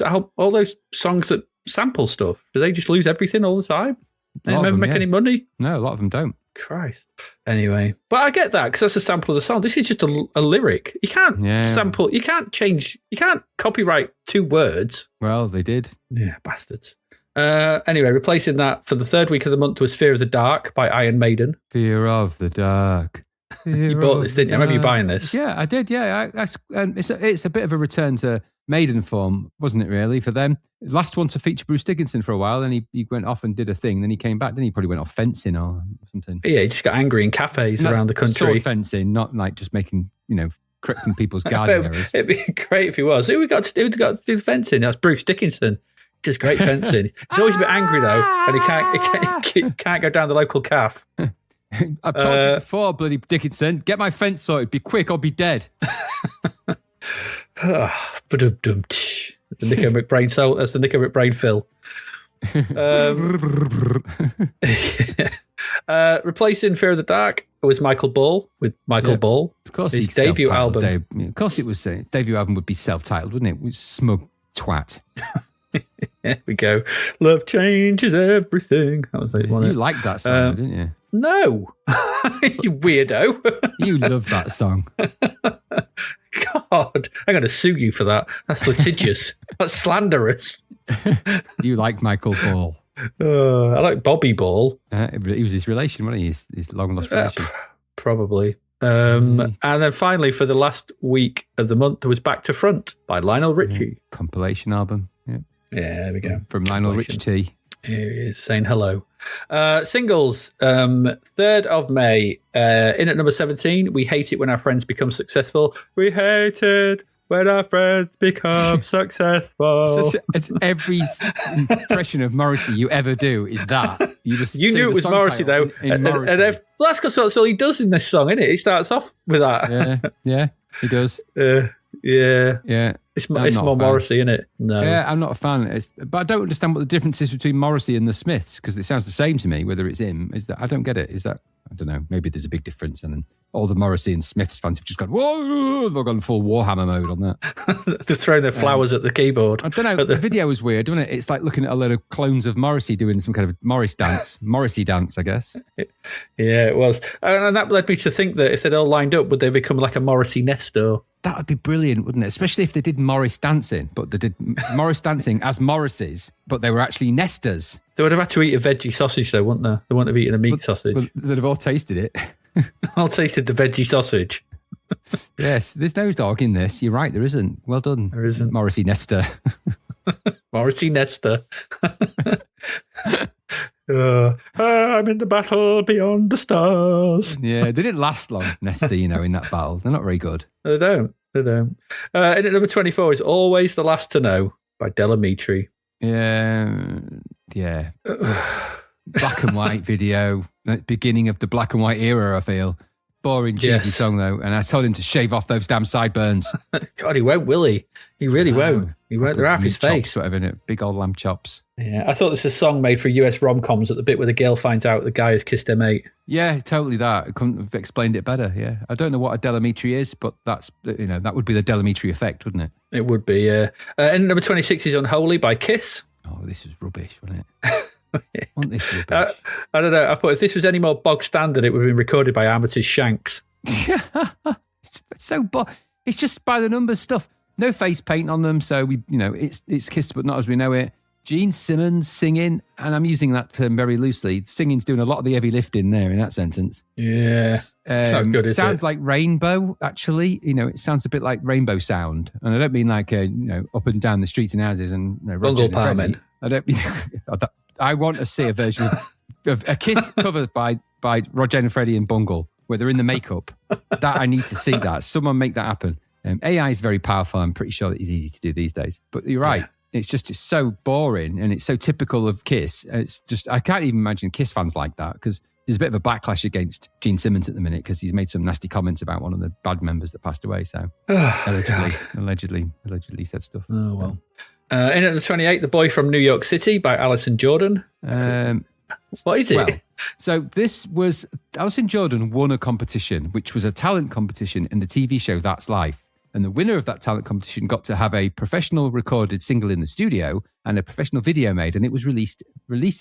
songs that sample stuff. Do they just lose everything all the time? They never make any money. No, a lot of them don't. Christ. Anyway, but I get that because that's a sample of the song. This is just a lyric. You can't sample. You can't change. You can't copyright 2 words. Well, they did. Yeah, bastards. Anyway, replacing that for the 3rd week of the month was Fear of the Dark by Iron Maiden. Fear of the Dark. You bought this, didn't you? I remember you buying this. Yeah, I did. Yeah, it's a bit of a return to Maiden form, wasn't it, really, for them? Last one to feature Bruce Dickinson for a while, then he went off and did a thing, then he came back, then he probably went off fencing or something. Yeah, he just got angry in cafes around the country. Sword fencing, not like just making, correcting people's garden errors. It'd be great if he was. Who got to do the fencing? That's Bruce Dickinson. Just great fencing. He's always a bit angry though, and he can't go down the local calf. I've told you before, bloody Dickinson. Get my fence sorted. Be quick, or be dead. That's the Nico McBrain soul. That's the Nico McBrain Phil. Replacing Fear of the Dark was Michael Ball with Michael Ball. Of course, his debut album. Of course, it was. His debut album would be self-titled, wouldn't it? With Smug Twat. There we go. Love changes everything. That was like you liked that song, didn't you? No, you weirdo. You love that song. God, I'm going to sue you for that. That's litigious. That's slanderous. You like Michael Ball. I like Bobby Ball. He was his relation, wasn't he? His long lost relation. Probably. And then finally, for the last week of the month, there was Back to Front by Lionel Richie. Compilation album. Yeah, there we go. From Lionel Rich T. Here he is saying hello. Singles, 3rd of May. In at number 17, We Hate It When Our Friends Become Successful. We hate it when our friends become successful. It's every impression of Morrissey you ever do is that. You knew it was Morrissey, though. In Morrissey. Well, that's because that's all he does in this song, isn't it? He starts off with that. Yeah, he does. Yeah. It's more Morrissey, isn't it? No. Yeah, I'm not a fan. But I don't understand what the difference is between Morrissey and the Smiths, because it sounds the same to me, whether it's him. I don't get it. Is that, I don't know, maybe there's a big difference. And then all the Morrissey and Smiths fans have just gone, whoa, they've gone full Warhammer mode on that. They're throwing their flowers at the keyboard. I don't know. The video was weird, wasn't it? It's like looking at a load of clones of Morrissey doing some kind of Morrissey dance, I guess. Yeah, it was. And that led me to think that if they'd all lined up, would they become like a Morrissey Nesto? That would be brilliant, wouldn't it? Especially if they did Morris dancing, but they did Morris dancing as Morrises, but they were actually Nestors. They would have had to eat a veggie sausage, though, wouldn't they? They wouldn't have eaten a meat sausage. But they'd have all tasted it. All tasted the veggie sausage. Yes, there's no dog in this. You're right, there isn't. Well done. There isn't. Morrissey Nestor. Morrissey Nestor. I'm in the battle beyond the stars. Yeah, they didn't last long, Nestor, in that battle. They're not very good. They don't. In at number 24 is Always the Last to Know by Delamitri. Yeah. Yeah. Black and white video, beginning of the black and white era, I feel. Boring, cheesy song, though. And I told him to shave off those damn sideburns. God, he won't, will he? He really won't. He won't. They're half his face. Whatever, innit? Big old lamb chops. Yeah, I thought this was a song made for US rom-coms at the bit where the girl finds out the guy has kissed her mate. Yeah, totally that. I couldn't have explained it better, yeah. I don't know what a Delamitri is, but that's, that would be the Delamitri effect, wouldn't it? It would be, yeah. And number 26 is Unholy by Kiss. Oh, this was rubbish, wasn't it? Wasn't this rubbish? I don't know. I thought if this was any more bog standard, it would have been recorded by Amateur's Shanks. It's just by the numbers stuff. No face paint on them, so it's Kiss, but not as we know it. Gene Simmons singing, and I'm using that term very loosely. Singing's doing a lot of the heavy lifting there in that sentence. Yeah, it's not good. Sounds like Rainbow. Actually, it sounds a bit like Rainbow Sound, and I don't mean like up and down the streets and houses and Bungle Palmen. I don't. I want to see a version of a Kiss covered by Roger and Freddie and Bungle, where they're in the makeup. That I need to see that. Someone make that happen. AI is very powerful. I'm pretty sure that it's easy to do these days. But you're right. Yeah. It's so boring and it's so typical of Kiss. It's just, I can't even imagine Kiss fans like that, because there's a bit of a backlash against Gene Simmons at the minute because he's made some nasty comments about one of the band members that passed away. So allegedly said stuff. Oh, well. In at the 28, The Boy from New York City by Alison Jordan. What is it? Well, so this was, Alison Jordan won a competition, which was a talent competition in the TV show That's Life. And the winner of that talent competition got to have a professional recorded single in the studio and a professional video made, and it was released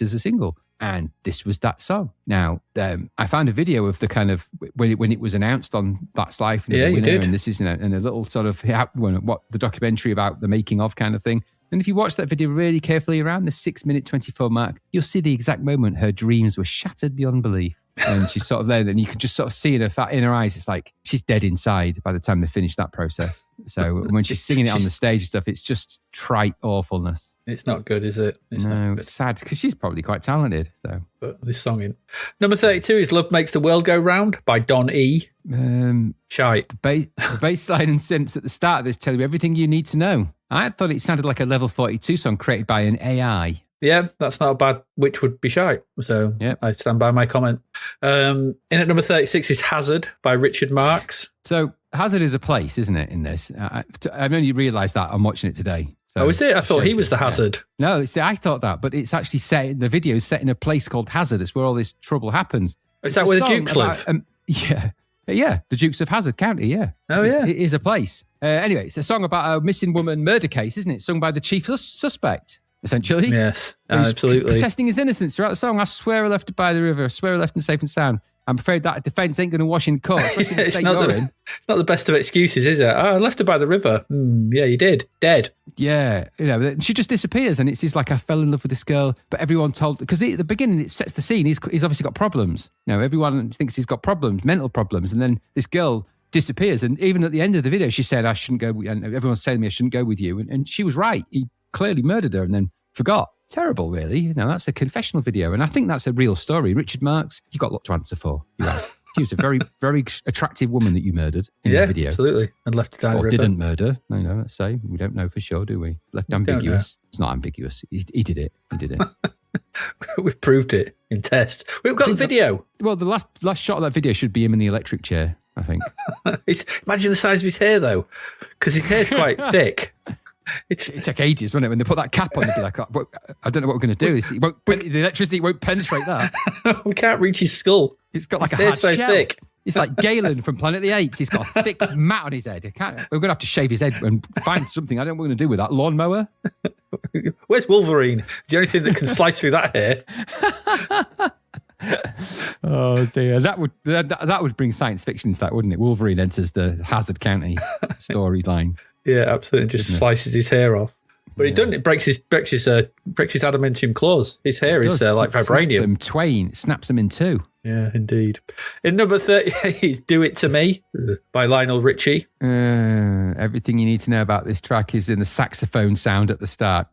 as a single. And this was that song. Now, I found a video of the kind of, when it was announced on That's Life. And you did. And this is in a little sort of, what the documentary about the making of kind of thing. And if you watch that video really carefully around the 6-minute 24 mark, you'll see the exact moment her dreams were shattered beyond belief. And she's sort of there, and you can just sort of see in her eyes, it's like she's dead inside by the time they finish that process. So when she's singing it on the stage and stuff, it's just trite awfulness. It's not good, is it? It's sad, because she's probably quite talented. So, but this song in. Number 32 is Love Makes the World Go Round by Don E. Shite. The bass line and synths at the start of this tell you everything you need to know. I thought it sounded like a Level 42 song created by an AI. Yeah, that's not a bad, which would be shite. So yep. I stand by my comment. In at number 36 is Hazard by Richard Marx. So Hazard is a place, isn't it, in this? I've only realised that I'm watching it today. So is it? I thought he was the Hazard. Yeah. No, I thought that, but it's actually the video is set in a place called Hazard. It's where all this trouble happens. Is that where the Dukes live? Yeah, the Dukes of Hazard County, yeah. Oh, yeah. It is a place. Anyway, it's a song about a missing woman murder case, isn't it? Sung by the chief suspect, essentially. Yes, absolutely. Protesting his innocence throughout the song. I swear I left her by the river. I swear I left her safe and sound. I'm afraid that defence ain't going to wash in court. It's not the best of excuses, is it? I left her by the river. Yeah, you did. Dead. Yeah. She just disappears, and it's like, I fell in love with this girl, but everyone told, because at the beginning it sets the scene. He's obviously got problems. Everyone thinks he's got problems, mental problems, and then this girl disappears. And even at the end of the video, she said, I shouldn't go, and everyone's telling me I shouldn't go with you. And she was right. He clearly murdered her and then forgot. Terrible, really. That's a confessional video, and I think that's a real story. Richard Marx, you got a lot to answer for. She was a very, very attractive woman that you murdered in the video. Absolutely, and left to die. Or didn't murder. Let's say we don't know for sure, do we? Left ambiguous. It's not ambiguous. He did it. He did it. We've proved it in tests. We've got the video. Well, the last shot of that video should be him in the electric chair, I think. Imagine the size of his hair, though, because his hair's quite thick. It took ages, wasn't it? When they put that cap on, they'd be like, I don't know what we're going to do. The electricity won't penetrate that. We can't reach his skull. It's got like a hard shell. Thick. It's like Galen from Planet of the Apes. He's got a thick mat on his head. We're going to have to shave his head and find something. I don't know what we're going to do with that. Lawnmower? Where's Wolverine? It's the only thing that can slice through that hair. Oh dear, that would bring science fiction to that, wouldn't it? Wolverine enters the Hazard County storyline. Yeah, absolutely. Just slices his hair off. But he doesn't. It breaks his adamantium claws. His hair is like vibranium. Snaps him in two. Yeah, indeed. In number 38 is "Do It to Me" by Lionel Richie. Everything you need to know about this track is in the saxophone sound at the start.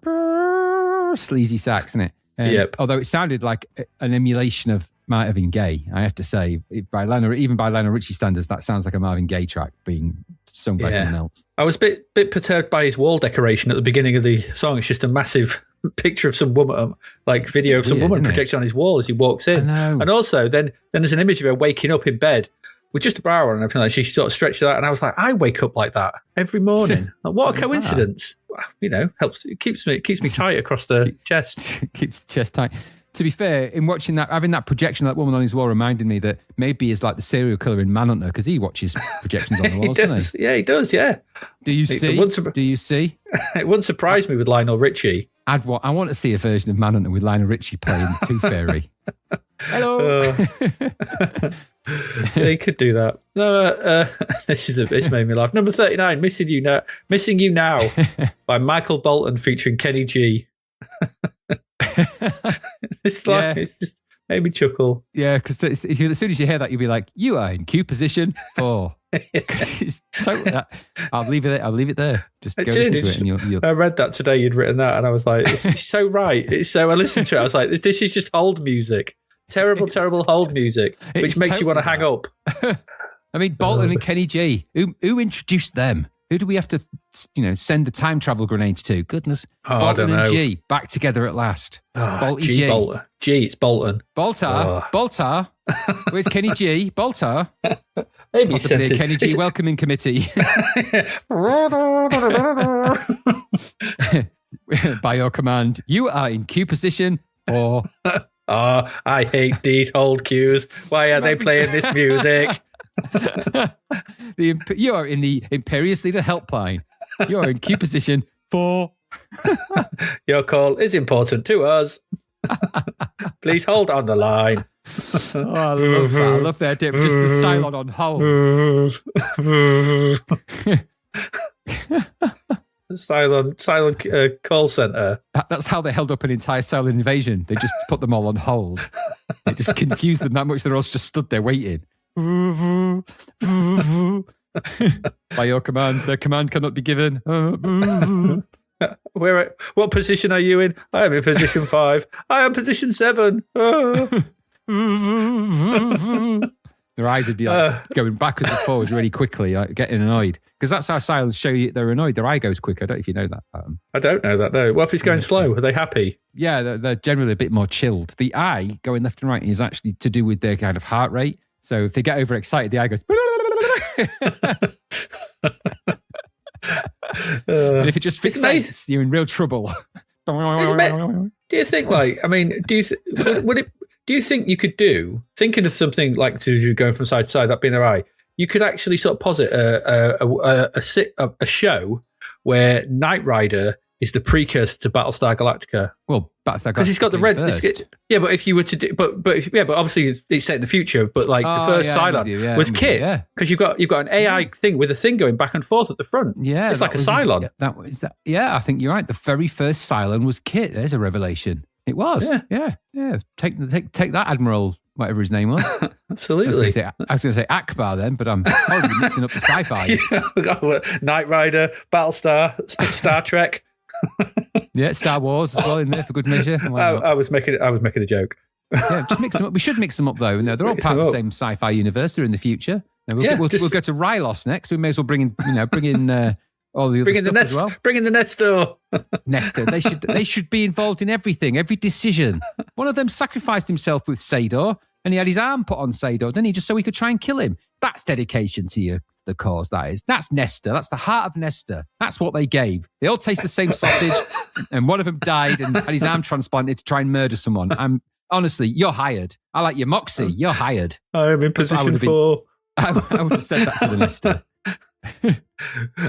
Sleazy sax, isn't it? Yep. Although it sounded like an emulation of Marvin Gaye, I have to say, even by Lionel Richie standards, that sounds like a Marvin Gaye track being sung by someone else. I was a bit perturbed by his wall decoration at the beginning of the song. It's just a massive picture of some woman, like video of some woman projected on his wall as he walks in. And also then there's an image of her waking up in bed with just a bra on and everything. Like she sort of stretches out, and I was like, I wake up like that every morning. Like, what a coincidence! Helps. It keeps me tight across the chest. Keeps the chest tight. To be fair, in watching that, having that projection of that woman on his wall reminded me that maybe he's like the serial killer in Manhunter, because he watches projections on the walls, doesn't he? Yeah, he does, yeah. Do you see? It wouldn't surprise me with Lionel Richie. I want to see a version of Manhunter with Lionel Richie playing the Tooth Fairy. Hello. Yeah, he could do that. No, this made me laugh. Number 39, Missing You Now by Michael Bolton featuring Kenny G. It's just made me chuckle. Yeah, because as soon as you hear that, you'll be like, "You are in queue position 4." I'll leave it there. Just go listen to it, and you'll. I read that today. You'd written that, and I was like, "It's so right." I listened to it. I was like, "This is just hold music, terrible hold music, which makes you want to hang up." I mean, Bolton and Kenny G. Who introduced them? Who do we have to, send the time travel grenades to? Goodness. Bolton and G, back together at last. G. Bolton. G, it's Bolton. Boltar. Where's Kenny G? Boltar. Maybe possibly a Kenny G welcoming committee. By your command, you are in queue position 4. I hate these hold queues. Why are they playing this music? You are in the Imperious Leader helpline. You are in queue position 4. Your call is important to us. Please hold on the line. I love that. I love that. Just the Cylon on hold. Cylon call center. That's how they held up an entire Cylon invasion. They just put them all on hold. It just confused them that much. They're all just stood there waiting. By your command, their command cannot be given. What position are you in? I am in position 5. I am position 7. Their eyes would be like going backwards and forwards really quickly, like getting annoyed. Because that's how Cylons show you they're annoyed. Their eye goes quick. I don't know if you know that. I don't know that, no. What if it's going slow? Are they happy? Yeah, they're generally a bit more chilled. The eye going left and right is actually to do with their kind of heart rate. So if they get overexcited, the eye goes... and if it just fixates, you're in real trouble. Do you think, do you think you could do, thinking of something like to going from side to side, that being their eye, you could actually sort of posit a show where Knight Rider is the precursor to Battlestar Galactica. Well, Battlestar Galactica, because he's got the red. But if you were to do, but obviously it's set in the future. But like the first Cylon was KITT, because you've got an AI thing with a thing going back and forth at the front. Yeah, it's like a Cylon. Yeah, I think you're right. The very first Cylon was KITT. There's a revelation. It was. Yeah. Take that, Admiral, whatever his name was. Absolutely. I was going to say Akbar then, but I'm probably mixing up the sci-fi. Knight Rider, Battlestar, Star Trek. Yeah, Star Wars as well in there for good measure. I was making a joke. Yeah, just mix them up. We should mix them up though. No, they're all part of the same sci-fi universe. They're in the future. Now, we'll go to Rylos next. We may as well bring in all the other stuff as well. Bring in the Nestor. Nestor. They should be involved in everything, every decision. One of them sacrificed himself with Sador, and he had his arm put on Sador, didn't he? Just so he could try and kill him. That's dedication to the cause, that is. That's Nestor. That's the heart of Nestor. That's what they gave. They all taste the same sausage, and one of them died and had his arm transplanted to try and murder someone. Honestly, you're hired. I like your moxie. You're hired. I am in position 4. I would have said that to the Nestor.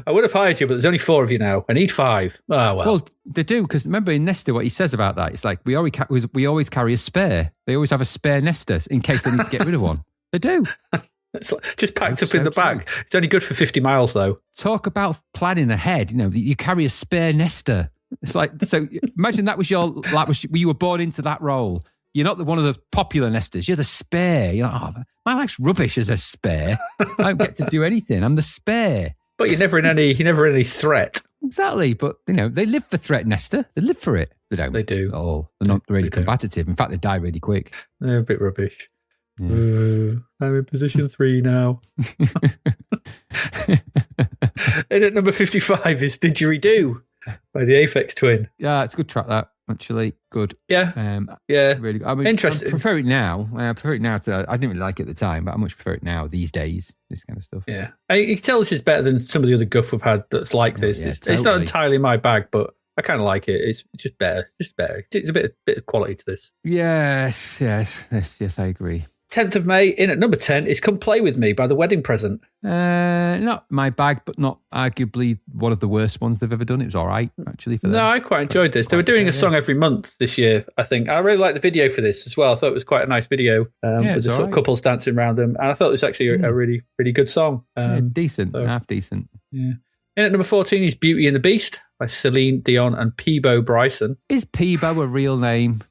I would have hired you, but there's only 4 of you now. I need 5. Oh, well. Well, they do, because remember in Nestor what he says about that? It's like, we always carry a spare. They always have a spare Nestor in case they need to get rid of one. They do. It's like just packed up in the bag. It's only good for 50 miles, though. Talk about planning ahead. You carry a spare Nestor. It's like, so imagine you were born into that role. You're not one of the popular Nestors. You're the spare. You're like, my life's rubbish as a spare. I don't get to do anything. I'm the spare. But you're never in any threat. Exactly. But, they live for threat, Nestor. They live for it. They don't. They do. Oh, they're not really combative. In fact, they die really quick. They're a bit rubbish. Yeah. I'm in position 3 now. And at number 55 is Didgeridoo by the Aphex Twin. Yeah, it's a good track, that. actually. Good. Yeah. Yeah. Really good. I mean, interesting. I prefer it now. I didn't really like it at the time, but I much prefer it now these days, this kind of stuff. Yeah. You can tell this is better than some of the other guff we've had that's like this. Yeah, it's not entirely my bag, but I kind of like it. It's just better. It's a bit of quality to this. Yes, I agree. 10th of May, in at number 10, is Come Play With Me by The Wedding Present. Not my bag, but not arguably one of the worst ones they've ever done. It was all right, actually. For them. No, I quite enjoyed this. They were doing a song every month this year, I think. I really liked the video for this as well. I thought it was quite a nice video with the sort of couples dancing around them. And I thought it was actually a really, really good song. Decent, half decent. Yeah. In at number 14 is Beauty and the Beast by Celine Dion and Peebo Bryson. Is Peebo a real name?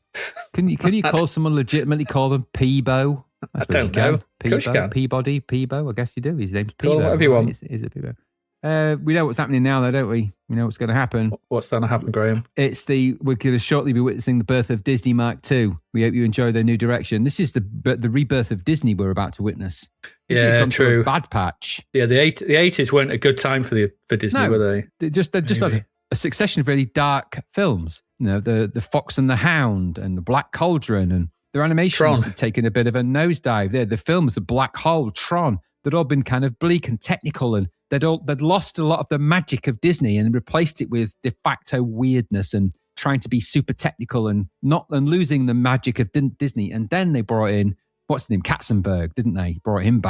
Can you call someone legitimately call them Peebo? I don't know. Peebo, Peabody, Peebo. I guess you do. His name's Peebo. Call him whatever you want. Is it Peebo? We know what's happening now, though, don't we? We know what's going to happen. What's going to happen, Graham? We're going to shortly be witnessing the birth of Disney Mark II. We hope you enjoy their new direction. This is the rebirth of Disney we're about to witness. Disney yeah, true. A bad patch. Yeah, the 80s weren't a good time for Disney, were they? They just had a succession of really dark films. You know, the Fox and the Hound and the Black Cauldron, and their animations had taken a bit of a nosedive. The films, The Black Hole, Tron, they'd all been kind of bleak and technical, and they'd lost a lot of the magic of Disney and replaced it with de facto weirdness and trying to be super technical and losing the magic of Disney. And then they brought in, what's his name, Katzenberg, didn't they? Brought him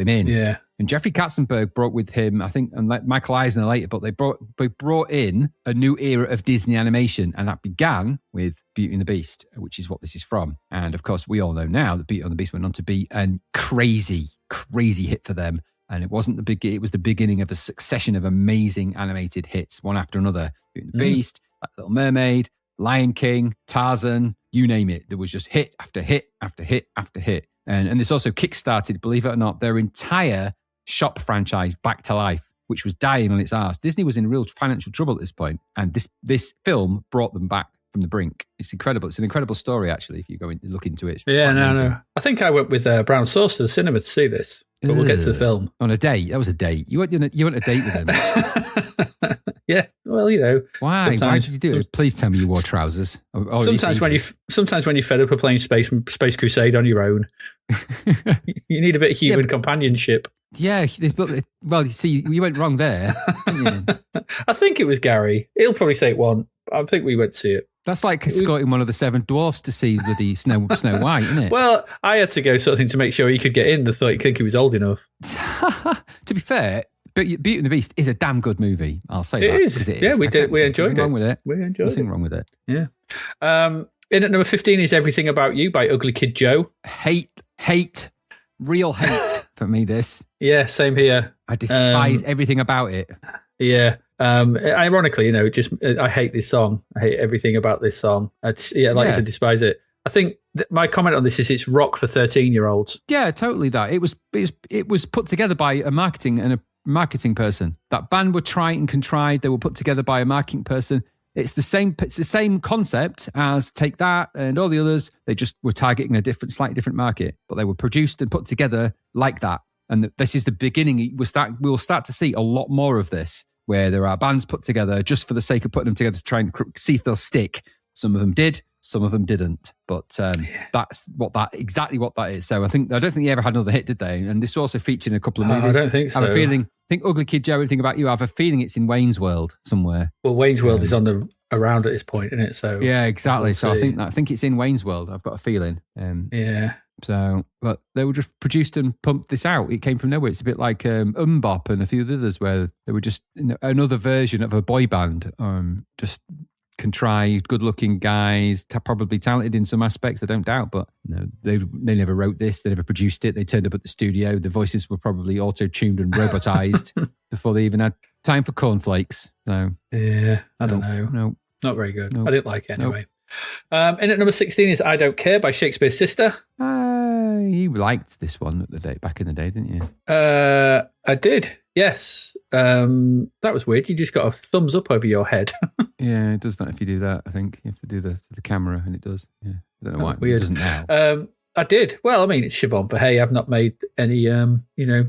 in. Yeah. And Jeffrey Katzenberg brought with him, I think, and like Michael Eisner later, but they brought in a new era of Disney animation, and that began with Beauty and the Beast, which is what this is from. And of course, we all know now that Beauty and the Beast went on to be a crazy, crazy hit for them. And it wasn't it was the beginning of a succession of amazing animated hits, one after another. Beauty and the Beast, Little Mermaid, Lion King, Tarzan, you name it. There was just hit after hit after hit after hit. And this also kickstarted, believe it or not, their entire shop franchise back to life, which was dying on its arse. Disney was in real financial trouble at this point, and this film brought them back from the brink. It's incredible. It's an incredible story, actually, if you go and look into it. No. I think I went with brown sauce to the cinema to see this, but we'll get to the film. On a date? That was a date. You went on a date with him? Yeah, well, you know. Why did you do it? Please tell me you wore trousers. Sometimes when you're fed up of playing Space Crusade on your own, you need a bit of human companionship. Yeah, well, you see, you went wrong there. Didn't you? I think it was Gary. He'll probably say it won. I think we went to see it. That's like escorting one of the seven dwarfs to see the Snow White, isn't it? Well, I had to go something to make sure he could get in. I think he was old enough. To be fair, Beauty and the Beast is a damn good movie. I'll say it that. Is. It yeah, is. We enjoyed it. Wrong with it. We enjoyed Nothing wrong with it. Yeah. In at number 15 is Everything About You by Ugly Kid Joe. Hate, real hate for me. This. Yeah, same here. I despise everything about it. Yeah. Ironically, you know, I hate this song. I hate everything about this song. I to despise it. I think my comment on this is it's rock for 13-year-olds. Yeah, totally. That it was put together by a marketing person. That band were tried and contrived. They were put together by a marketing person. It's the same concept as Take That and all the others. They just were targeting a slightly different market, but they were produced and put together like that. And this is the beginning. We'll start to see a lot more of this, where there are bands put together just for the sake of putting them together to try and see if they'll stick. Some of them did, some of them didn't. But that's exactly what that is. So I don't think they ever had another hit, did they? And this also featured in a couple of movies. I don't think so. I have a feeling. I think Ugly Kid Joe, Everything About You, I have a feeling it's in Wayne's World somewhere. Well, Wayne's World is around at this point, isn't it? So yeah, exactly. So I think it's in Wayne's World. I've got a feeling. Yeah. So, but they were just produced and pumped this out. It came from nowhere. It's a bit like Bop and a few others where they were just another version of a boy band, just contrived, good-looking guys, probably talented in some aspects, I don't doubt, but they never wrote this, they never produced it, they turned up at the studio, the voices were probably auto-tuned and robotized before they even had time for cornflakes. So yeah, I don't know. No, not very good. I didn't like it anyway. In at number 16 is I Don't Care by Shakespeare's Sister. You liked this one back in the day, didn't you? I did, yes. That was weird. You just got a thumbs up over your head. Yeah, it does that if you do that, I think. You have to do the camera, and it does. Yeah, I don't know why weird. It doesn't now. I did. Well, I mean, it's Siobhan Fahey. I've not made any,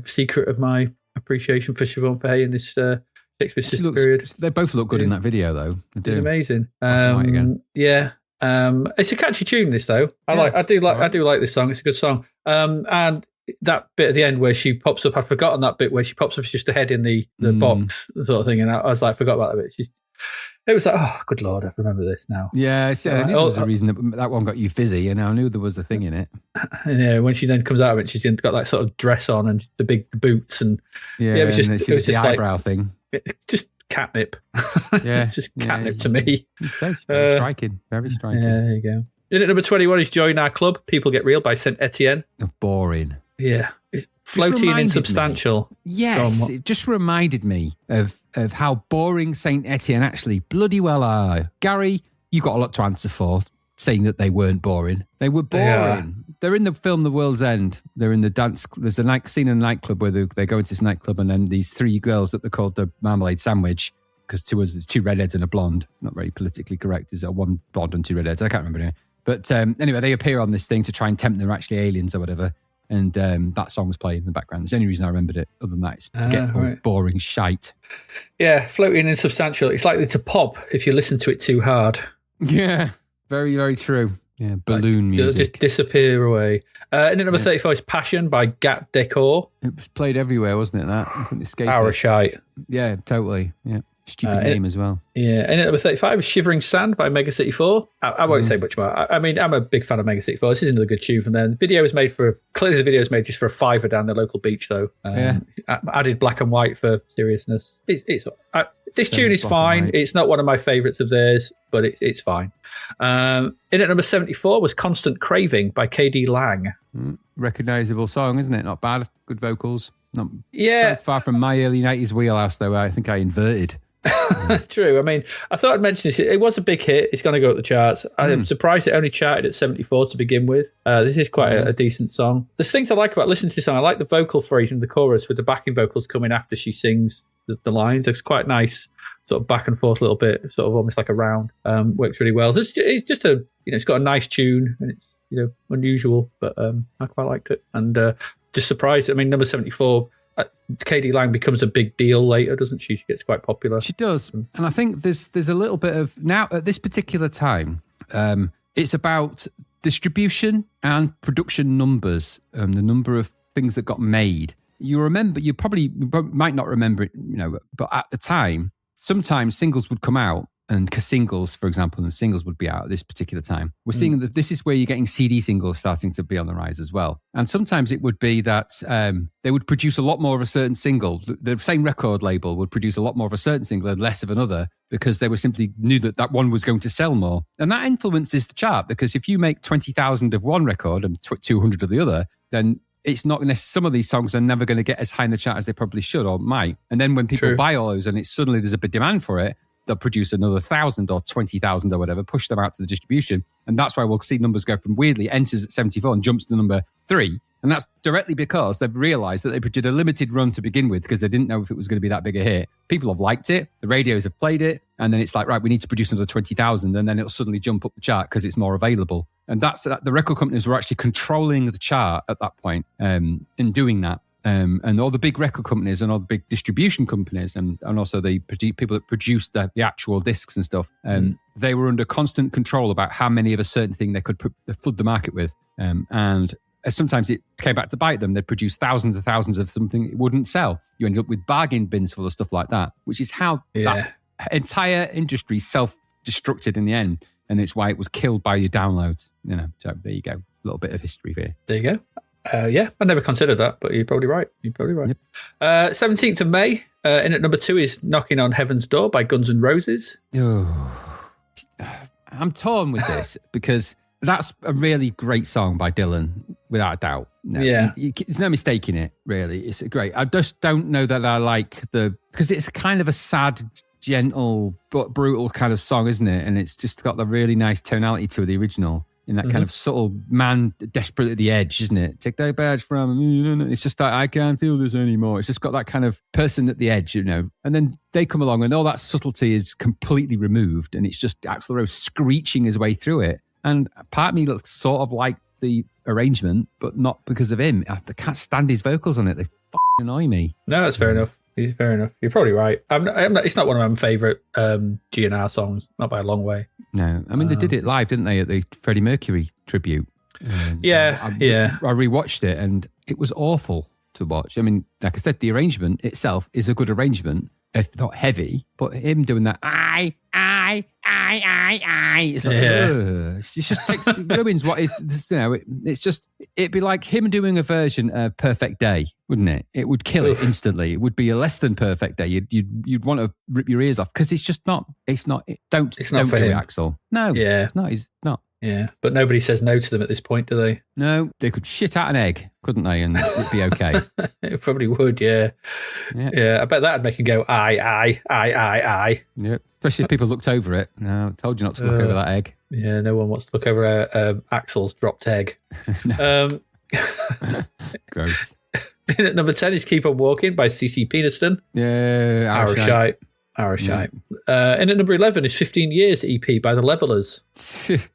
secret of my appreciation for Siobhan Fahey in this Shakespeare's Sister period. They both look good in that video, though. It's amazing. Yeah. It's a catchy tune, this though. I do like this song. It's a good song. And that bit at the end where she pops up, I'd forgotten that bit where she pops up, it's just a head in the box sort of thing, and I was like, forgot about that bit. It was like, oh, good Lord, I remember this now. Yeah, I knew there was a reason that one got you fizzy, and I knew there was a thing in it. Yeah, when she then comes out of it, she's got that sort of dress on and the big boots, and it was just the eyebrow thing. Just catnip. Yeah, just catnip to me. So very striking. Very striking. Yeah, there you go. In at number 21 is Join Our Club, People Get Real by Saint Etienne. Boring. Yeah. It's floaty and insubstantial. Yes, it just reminded me of how boring Saint Etienne actually bloody well are. Gary, you got a lot to answer for saying that they weren't boring. They were boring. They're in the film The World's End. They're in the dance. There's a scene in a nightclub where they go into this nightclub, and then these three girls that they're called the Marmalade Sandwich, because there's two redheads and a blonde. Not very politically correct. Is one blonde and two redheads? I can't remember anyway. But anyway, they appear on this thing to try and tempt them. They're actually aliens or whatever. And that song's playing in the background. It's the only reason I remembered it. Other than that, it's boring shite. Yeah, floating and insubstantial. It's likely to pop if you listen to it too hard. Yeah, very, very true. Yeah, balloon music. Just disappear away. And at number 34 is Passion by Gat Decor. It was played everywhere, wasn't it? That I couldn't escape Hour it. Shite. Yeah, totally. Yeah. Stupid name as well. Yeah, and at number 35 is Shivering Sand by Mega City 4. I won't say much more. I mean, I'm a big fan of Mega City 4. This is another good tune from them. Clearly the video is made just for a $5 down the local beach, though. Added black and white for seriousness. This tune is fine. It's not one of my favourites of theirs, but it's fine. In at number 74 was Constant Craving by KD Lang. Recognisable song, isn't it? Not bad. Good vocals. Not so far from my early 90s wheelhouse, though. I think I inverted. True. I mean, I thought I'd mention this. It was a big hit. It's going to go up the charts. I'm surprised it only charted at 74 to begin with. This is quite a decent song. There's things I like about listening to this song. I like the vocal phrase in the chorus with the backing vocals coming after she sings the lines. It's quite nice, sort of back and forth a little bit, sort of almost like a round. Works really well. It's just it's got a nice tune, and it's unusual, but I quite liked it. And just surprised. I mean, number 74. KD Lang becomes a big deal later, doesn't she? She gets quite popular. She does. And I think there's a little bit of, now at this particular time, it's about distribution and production numbers, the number of things that got made. You probably might not remember it, but at the time, sometimes singles would come out, and singles, for example, and singles would be out at this particular time. We're seeing that this is where you're getting CD singles starting to be on the rise as well. And sometimes it would be that they would produce a lot more of a certain single. The same record label would produce a lot more of a certain single and less of another, because they were simply knew that one was going to sell more. And that influences the chart, because if you make 20,000 of one record and 200 of the other, then it's not necessarily, some of these songs are never going to get as high in the chart as they probably should or might. And then when people buy all those and it's suddenly there's a big demand for it, they'll produce another 1,000 or 20,000 or whatever, push them out to the distribution. And that's why we'll see numbers go from weirdly enters at 74 and jumps to number 3. And that's directly because they've realised that they did a limited run to begin with because they didn't know if it was going to be that big a hit. People have liked it. The radios have played it. And then it's like, right, we need to produce another 20,000. And then it'll suddenly jump up the chart because it's more available. And that's the record companies were actually controlling the chart at that point in doing that. And all the big record companies and all the big distribution companies and also the people that produce the actual discs and stuff, they were under constant control about how many of a certain thing they could flood the market with. And sometimes it came back to bite them. They'd produce thousands and thousands of something it wouldn't sell. You ended up with bargain bins full of stuff like that, which is how that entire industry self-destructed in the end. And it's why it was killed by your downloads. So there you go. A little bit of history there. There you go. I never considered that, but you're probably right. Yep. 17th of May, in at number 2 is Knocking on Heaven's Door by Guns N' Roses. Oh, I'm torn with this because that's a really great song by Dylan, without a doubt. There's no mistaking it, really. It's great. I just don't know that I like because it's kind of a sad, gentle, but brutal kind of song, isn't it? And it's just got the really nice tonality to the original. In that kind of subtle man desperate at the edge, isn't it? Take that badge from me. It's just like, I can't feel this anymore. It's just got that kind of person at the edge, And then they come along and all that subtlety is completely removed. And it's just Axl Rose screeching his way through it. And part of me looks sort of like the arrangement, but not because of him. I can't stand his vocals on it. They annoy me. No, that's fair enough. Fair enough. You're probably right. I'm not, it's not one of my favourite GNR songs, not by a long way. No, I mean, they did it live, didn't they, at the Freddie Mercury tribute? I rewatched it, and it was awful to watch. I mean, like I said, the arrangement itself is a good arrangement, if not heavy, but him doing that, it's like, it just it ruins what is, it's just, it'd be like him doing a version of Perfect Day, wouldn't it? It would kill it instantly. It would be a less than perfect day. You'd want to rip your ears off, because it's just not, don't do it, Axel. No, it's not, he's not. Yeah, but nobody says no to them at this point, do they? No, they could shit out an egg, couldn't they? And it'd be okay. It probably would, yeah. I bet that'd make him go, aye. Yeah, especially if people looked over it. No, I told you not to look over that egg. Yeah, no one wants to look over Axel's dropped egg. Gross. At number 10 is Keep On Walking by CC Peniston. Yeah, Arrowshite. And at number 11 is 15 Years EP by The Levelers.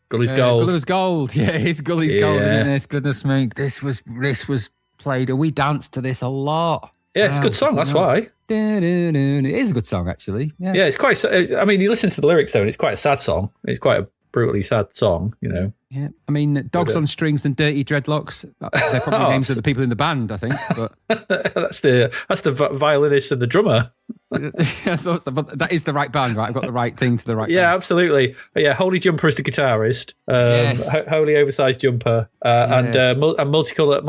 Gully's Gold. Gully's Gold. Yeah, it's Gully's Gold. Goodness me, this was played. We danced to this a lot. Yeah, it's a good song. That's why. It is a good song, actually. Yeah, it's quite. I mean, you listen to the lyrics though, and it's quite a sad song. It's quite a brutally sad song, Yeah, I mean, Dogs on Strings and Dirty Dreadlocks, they're probably names of the people in the band, I think. But that's the violinist and the drummer. That is the right band, right? I've got the right thing to the right. Yeah, band. Absolutely. Yeah, Holy Jumper is the guitarist. Holy Oversized Jumper, and multicolored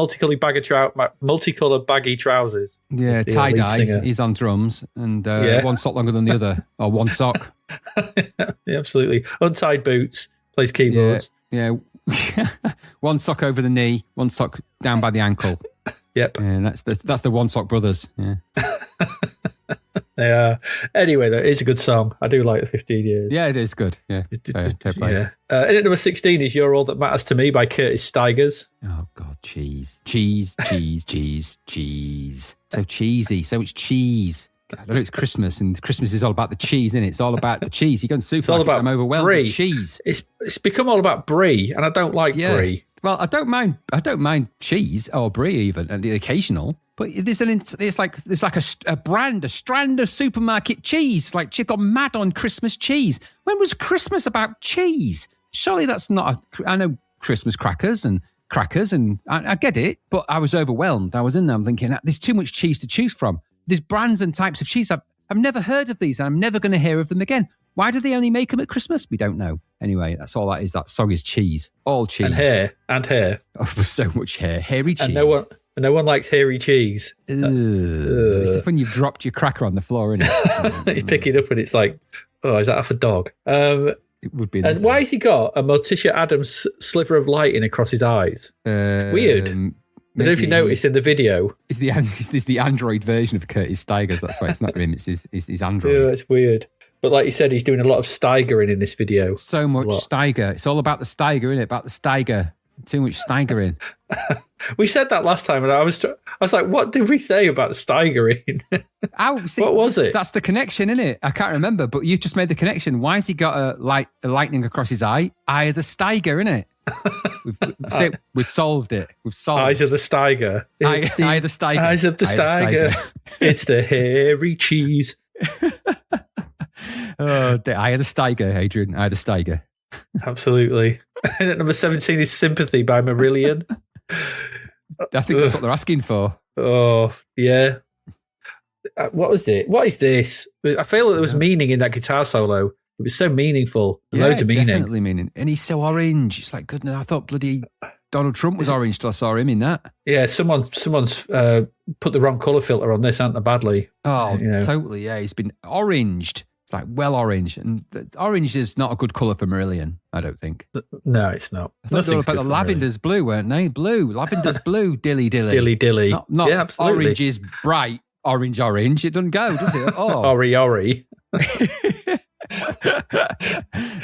baggy trousers. Yeah, Tie Dye. He's on drums, and one sock longer than the other, or one sock. Yeah, absolutely. Untied Boots plays keyboards. Yeah. One sock over the knee, one sock down by the ankle. Yep. And that's the One Sock Brothers. Yeah. Yeah. Anyway, though, it's a good song. I do like the 15 Years. Yeah, it is good. Yeah. Fair play. Yeah. And at number 16 is You're All That Matters to Me by Curtis Stigers. Oh, God, cheese. So cheesy. So much cheese. I know it's Christmas, and Christmas is all about the cheese, isn't it? It's all about the cheese. You go to supermarkets, I'm overwhelmed with cheese. It's become all about brie, and I don't like brie. Well, I don't mind cheese or brie even, and the occasional. But there's like a brand, a strand of supermarket cheese. Like she got mad on Christmas cheese. When was Christmas about cheese? Surely that's not. I know Christmas crackers, and I get it, but I was overwhelmed. I was in there, I'm thinking, there's too much cheese to choose from. There's brands and types of cheese. I've never heard of these, and I'm never going to hear of them again. Why do they only make them at Christmas? We don't know. Anyway, that's all that is. That song is cheese. All cheese. And hair. Oh, so much hair. Hairy cheese. And no one likes hairy cheese. This is when you've dropped your cracker on the floor, isn't it? You pick it up and it's like, oh, is that off a dog? It would be. And why has he got a Morticia Addams sliver of lighting across his eyes? It's weird. I don't know if you noticed in the video. It's the Android version of Curtis Stigers. That's why it's not him. It's his Android. Yeah, it's weird. But like you said, he's doing a lot of Steigering in this video. So much Steiger. It's all about the Steiger, isn't it? About the Steiger. Too much Steigering. We said that last time, and I was like, what did we say about Steigering? What was it? That's the connection, isn't it? I can't remember, but you've just made the connection. Why has he got a lightning across his eye? Eye of the Steiger, isn't it? We've solved it. Eyes of the Steiger. Eye of the Steiger. Eyes of the Steiger. It's the hairy cheese. The Eye of the Steiger, Adrian. Eye of the Steiger. Absolutely. And at number 17 is Sympathy by Marillion. I think that's what they're asking for. Oh, yeah. What was it? What is this? I feel like there was meaning in that guitar solo. It was so meanul. Loads of meaning. Definitely meaning. And he's so orange. It's like, goodness, I thought bloody Donald Trump was orange till I saw him in that. Yeah, someone's put the wrong colour filter on this, haven't they, badly? Oh, totally, yeah. He's been oranged. It's like well orange. And orange is not a good colour for Marillion, I don't think. No, it's not. I thought they were about the lavender's blue, weren't they? Blue. Lavender's blue, dilly. Dilly. Not yeah, absolutely. Orange is bright. Orange. It doesn't go, does it? Oh. Ori.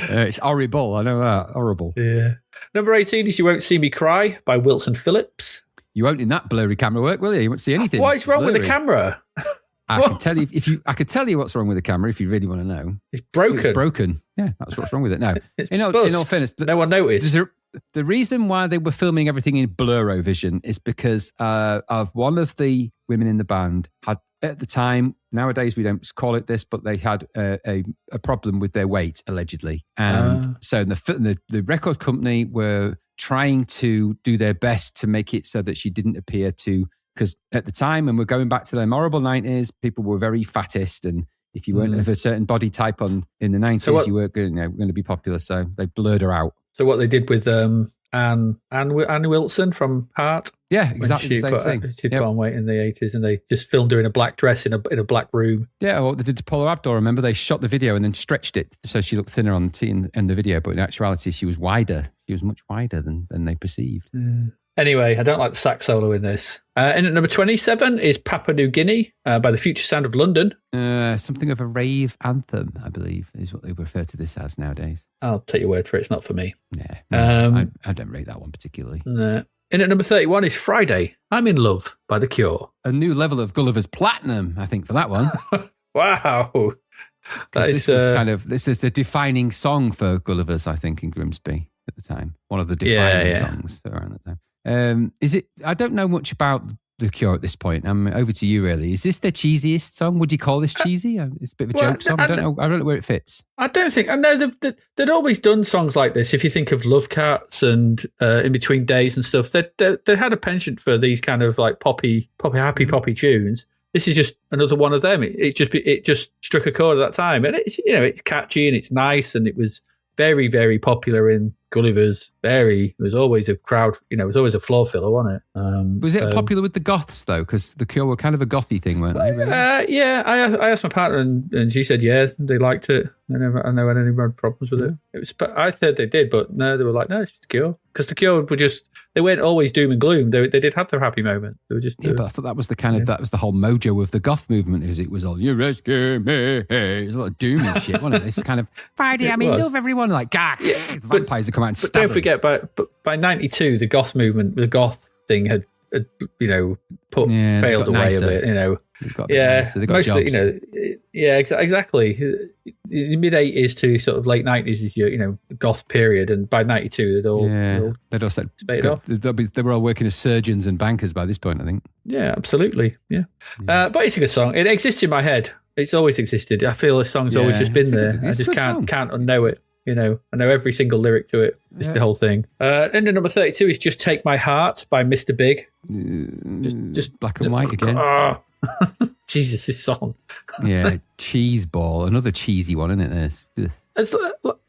It's horrible. I know that. Horrible. Yeah. Number 18 is You Won't See Me Cry by Wilson Phillips. You won't in that blurry camera work, will you? You won't see anything. What is wrong with the camera? I can tell you I could tell you what's wrong with the camera if you really want to know. It's broken. It's broken. Yeah, that's what's wrong with it. No, in all fairness, no one noticed. The reason why they were filming everything in Blurrovision is because of one of the women in the band had at the time, nowadays we don't call it this, but they had a problem with their weight, allegedly. And so the record company were trying to do their best to make it so that she didn't appear to, because at the time, and we're going back to the memorable 90s, people were very fattest, and if you weren't of a certain body type in the 90s, you weren't going to be popular. So they blurred her out. So what they did with Anne Wilson from Heart. Yeah, exactly the same thing. She'd put on weight in the 80s, and they just filmed her in a black dress in a black room. Yeah, well, they did to Paula Abdul. Remember, they shot the video and then stretched it so she looked thinner on in the video, but in actuality, she was wider. She was much wider than they perceived. Anyway, I don't like the sax solo in this. In at number 27 is Papua New Guinea by the Future Sound of London. Something of a rave anthem, I believe, is what they refer to this as nowadays. I'll take your word for it. It's not for me. Yeah, I don't rate that one particularly. In at number 31 is Friday, I'm in Love by The Cure. A new level of Gulliver's Platinum, I think, for that one. Wow. This is the defining song for Gulliver's, I think, in Grimsby at the time. One of the defining songs around that time. Is it? I don't know much about The Cure at this point. I'm over to you, really. Is this their cheesiest song? Would you call this cheesy? It's a bit of a joke song. I don't know where it fits. I don't think. I know they'd always done songs like this. If you think of Love Cats and In Between Days and stuff, they had a penchant for these kind of like happy poppy tunes. This is just another one of them. It just struck a chord at that time, and it's catchy and it's nice, and it was very, very popular in Gulliver's. It was always a crowd, it was always a floor filler, wasn't it? Was it popular with the goths, though? Because The Cure were kind of a gothy thing, weren't they? Really? Yeah, I asked my partner and she said, yeah, they liked it. I never had any problems with it. I said they did, but no, they were like, no, it's just The Cure. Because The Cure were they weren't always doom and gloom. They did have their happy moments. They were just... but I thought that was that was the whole mojo of the goth movement, it was all, you rescue me. It was a lot of doom and shit, wasn't it? This kind of, Friday, I'm in love, everyone, like, gah, vampires would come out and stab But don't forget, by 92, the goth movement, the goth thing had failed away a bit, They got mostly, jobs. exactly. The mid 80s to sort of late 90s is your goth period, and by 92 they'd all said off. They were all working as surgeons and bankers by this point, I think. Yeah, absolutely. Yeah. But it's a good song. It exists in my head. It's always existed. I feel this song's always just been there. I just can't unknow it. I know every single lyric to it. Just the whole thing. And number 32 is Just Take My Heart by Mr. Big. Just black and white again. Jesus, this song. Yeah, Cheese Ball. Another cheesy one, isn't it? It's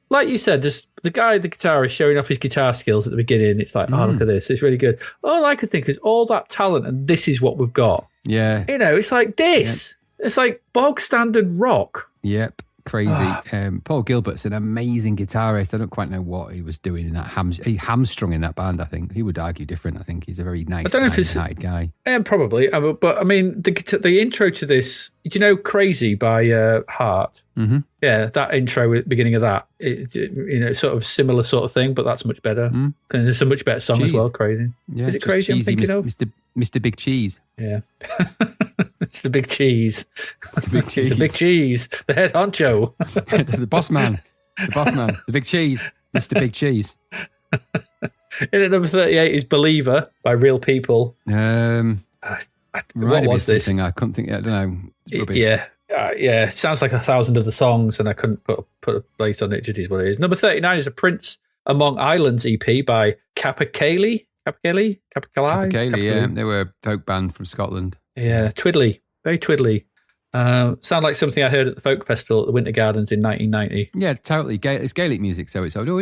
like you said, the guitarist showing off his guitar skills at the beginning. It's like, look at this. It's really good. All I could think is all that talent, and this is what we've got. Yeah. It's like this. Yep. It's like bog standard rock. Yep. Crazy. Paul Gilbert's an amazing guitarist. I don't quite know what he was doing in that he hamstrung in that band. I think he would argue different. I think he's a very nice, kind-hearted guy. Probably, but I mean, the intro to this. Do you know "Crazy" by Heart? Mm-hmm. Yeah, that intro at the beginning of that. Sort of similar sort of thing, but that's much better. And there's a much better song as well. Crazy. Yeah, is it Crazy? I'm thinking of Mr. Big Cheese. Yeah. It's the Big Cheese. It's the Big Cheese. It's the Big Cheese. The head honcho. The boss man. The Big Cheese. Mr. Big Cheese. In at number 38 is Believer by Real People. What was this? I couldn't think. I don't know. Yeah. It sounds like 1,000 of the songs, and I couldn't put a place on it. It just is what it is. Number 39 is a Prince Among Islands EP by Capercaillie. Capercaillie, yeah. They were a folk band from Scotland. Yeah, twiddly. Very twiddly. Sound like something I heard at the Folk Festival at the Winter Gardens in 1990. Yeah, totally. It's Gaelic music, so it's reels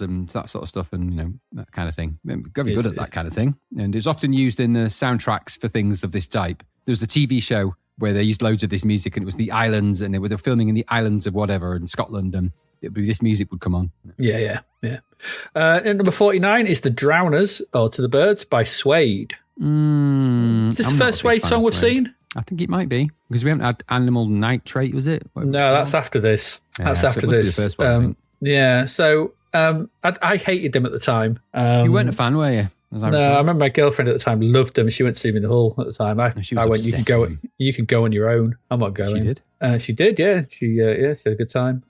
and that sort of stuff, and that kind of thing. Very good at that kind of thing, and it's often used in the soundtracks for things of this type. There was a TV show where they used loads of this music, and it was the islands, and they were filming in the islands of whatever in Scotland, and this music would come on. Yeah. Number 49 is The Drowners, or To the Birds by Suede. Is this the first Suede song we've seen? I think it might be, because we haven't had Animal Nitrate, was it? No, that's after this. That's after this. The first one, I think. Yeah, so I hated them at the time. You weren't a fan, were you? No, I remember my girlfriend at the time loved them. She went to see me in the hall at the time. I went, you can go on your own. I'm not going. She did? She did, yeah. She had a good time.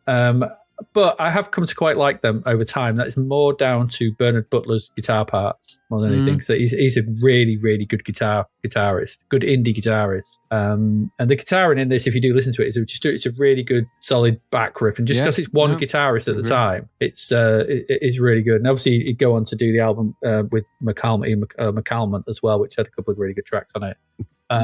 But I have come to quite like them over time. That is more down to Bernard Butler's guitar parts more than anything. So he's a really, really good guitarist, good indie guitarist. And the guitaring in this, if you do listen to it, it's a really good, solid back riff. And just because it's one guitarist at the time, it is really good. And obviously, he'd go on to do the album with McCalmont as well, which had a couple of really good tracks on it.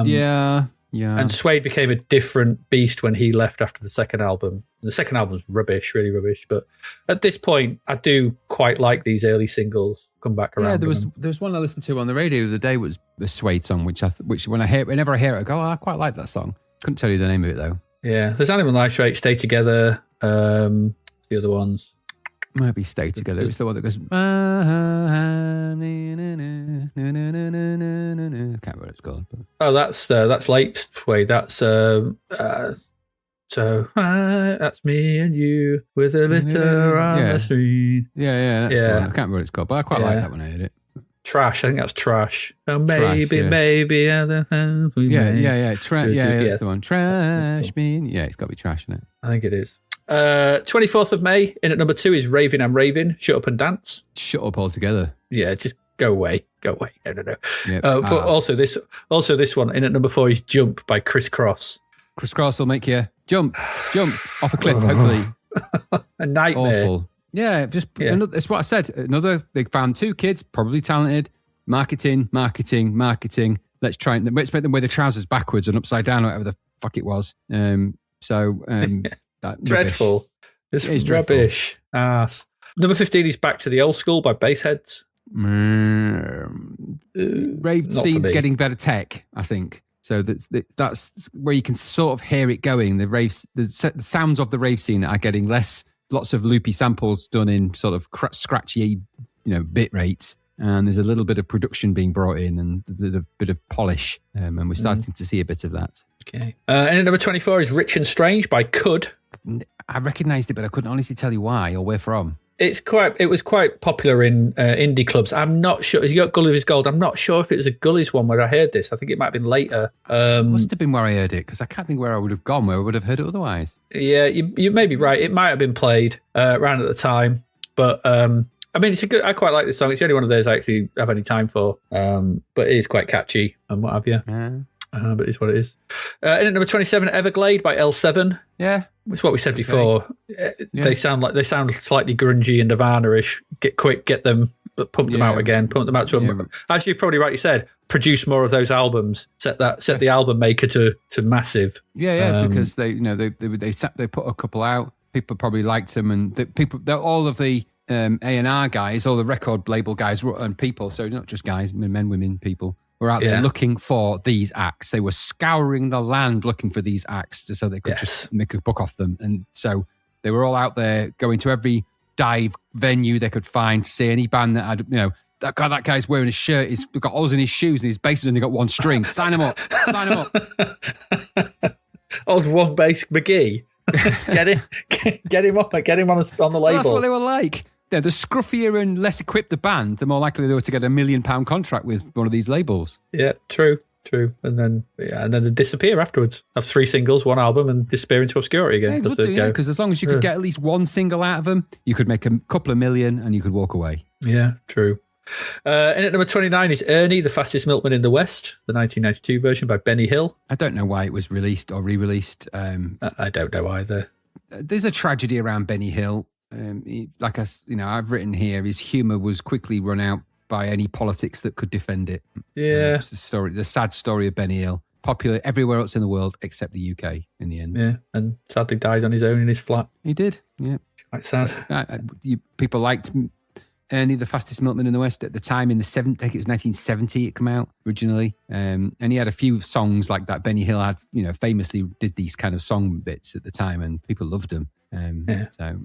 Yeah. And Suede became a different beast when he left after the second album. The second album's rubbish, really rubbish. But at this point, I do quite like these early singles. Come back around. Yeah, there was one I listened to on the radio the other day was the Suede song, which whenever I hear it, I go, I quite like that song. Couldn't tell you the name of it though. Yeah, there's Animal Nitrate, Stay Together. The other ones. Might be Stay Together. It's the one that goes. I can't remember what it's called. But. Oh, that's Late Suede. That's that's me and you with a litter on the street. Yeah, that's the one. I can't remember what it's called, but I quite like that when I heard it. Trash. I think that's Trash. Oh, maybe other hands we made. That's the one. Trash mean. Yeah, it's got to be Trash in it. I think it is. 24th of May, in at number 2 is Raving I'm Raving, Shut Up and Dance. Shut up altogether. Yeah, just go away. No. Yep. But also this one, in at number 4 is Jump by Criss Cross. Criss Cross will make you jump off a cliff, hopefully. A nightmare. Awful. Yeah, that's what I said. They found 2 kids, probably talented. Marketing. Let's make them wear the trousers backwards and upside down or whatever the fuck it was. Dreadful. This is rubbish. Ass. Number 15 is Back to the Old School by Bassheads. Rave scene's getting better tech, I think. So that's where you can sort of hear it going. The sounds of the rave scene are getting lots of loopy samples done in sort of scratchy, bit rates. And there's a little bit of production being brought in and a bit of polish. And we're starting to see a bit of that. Okay. And at number 24 is Rich and Strange by KITT. I recognised it, but I couldn't honestly tell you why or where from. It was quite popular in indie clubs. I'm not sure. You got Gulliver's Gold. I'm not sure if it was a Gully's one where I heard this. I think it might have been later. Must have been where I heard it because I can't think where I would have gone where I would have heard it otherwise. Yeah, you may be right. It might have been played around at the time, but I mean, it's a good. I quite like this song. It's the only one of those I actually have any time for. But it is quite catchy and what have you. But it's what it is. In at number 27, Everglade by L7. Yeah. Which is what we said before. They sound slightly grungy and Nirvana-ish. Get them, pump them out again, pump them out to them. As you probably rightly said, produce more of those albums. Set the album maker to massive. Because they put a couple out. People probably liked them, and all of the A&R guys, all the record label guys and people. So not just guys, men, women, people. Were out there looking for these acts. They were scouring the land looking for these acts so they could just make a book off them. And so they were all out there going to every dive venue they could find to see any band that had, that guy's wearing a shirt, he's got holes in his shoes and his bass has only got one string. Sign him up. Old one bass McGee. Get him on the label. Well, that's what they were like. The scruffier and less equipped the band, the more likely they were to get a $1 million contract with one of these labels. Yeah, true. And then they disappear afterwards. Have 3 singles, 1 album, and disappear into obscurity again. Because as long as you could get at least 1 single out of them, you could make a couple of million and you could walk away. Yeah, true. And at number 29 is Ernie, the Fastest Milkman in the West, the 1992 version by Benny Hill. I don't know why it was released or re-released. I don't know either. There's a tragedy around Benny Hill. I've written here, his humour was quickly run out by any politics that could defend it. Yeah. It's the sad story of Benny Hill. Popular everywhere else in the world except the UK in the end. Yeah, and sadly died on his own in his flat. He did, yeah. Quite sad. People liked Ernie, the Fastest Milkman in the West at the time in the 70s. I think it was 1970 it came out originally. And he had a few songs like that. Benny Hill had, famously did these kind of song bits at the time and people loved them. So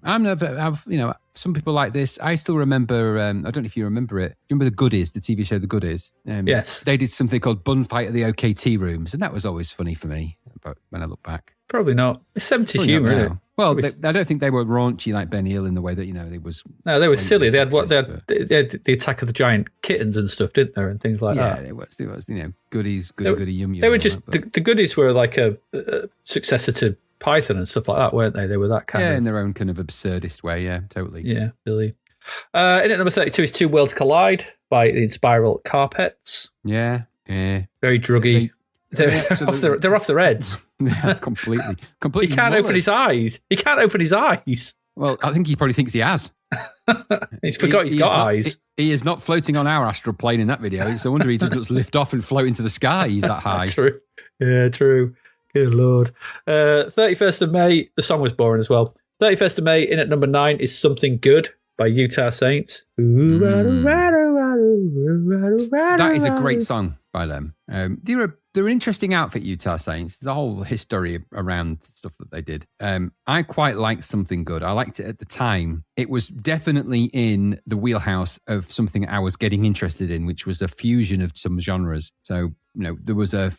some people like this. I still remember, I don't know if you remember it. Do you remember The Goodies, the TV show The Goodies? Yes. They did something called Bun Fight at the OK Tea Rooms, and that was always funny for me when I look back. Probably not. It's 70s humour, isn't it? Well, I don't think they were raunchy like Benny Hill in the way that, they was... No, they were silly. They had the Attack of the Giant Kittens and stuff, didn't they? And things like that. Yeah, it was, goodies, goody, yum. They were just, the Goodies were like a successor to Python and stuff like that, weren't they? They were that kind of... in their own kind of absurdist way, yeah, totally. Yeah, silly. In at number 32 is Two Worlds Collide by the Inspiral Carpets. Yeah. Very druggy. They're off their heads. Yeah, completely. He can't open his eyes. Well, I think he probably thinks he has. He's forgot he's got eyes. He is not floating on our astral plane in that video. It's a wonder he just does lift off and float into the sky. He's that high. True. Yeah, true. Good Lord. 31st of May, the song was boring as well. 31st of May, in at number 9 is Something Good by Utah Saints. That is a great song by them. They're an interesting outfit, Utah Saints. There's a whole history around stuff that they did. I quite liked Something Good. I liked it at the time. It was definitely in the wheelhouse of something I was getting interested in, which was a fusion of some genres. So, there was a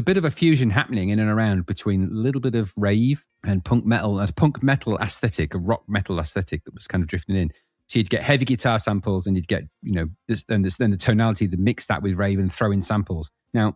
bit of a fusion happening in and around between a little bit of rave and punk metal, a punk metal aesthetic, a rock metal aesthetic that was kind of drifting in. So you'd get heavy guitar samples, and you'd get then the tonality that mix that with rave and throw in samples. Now,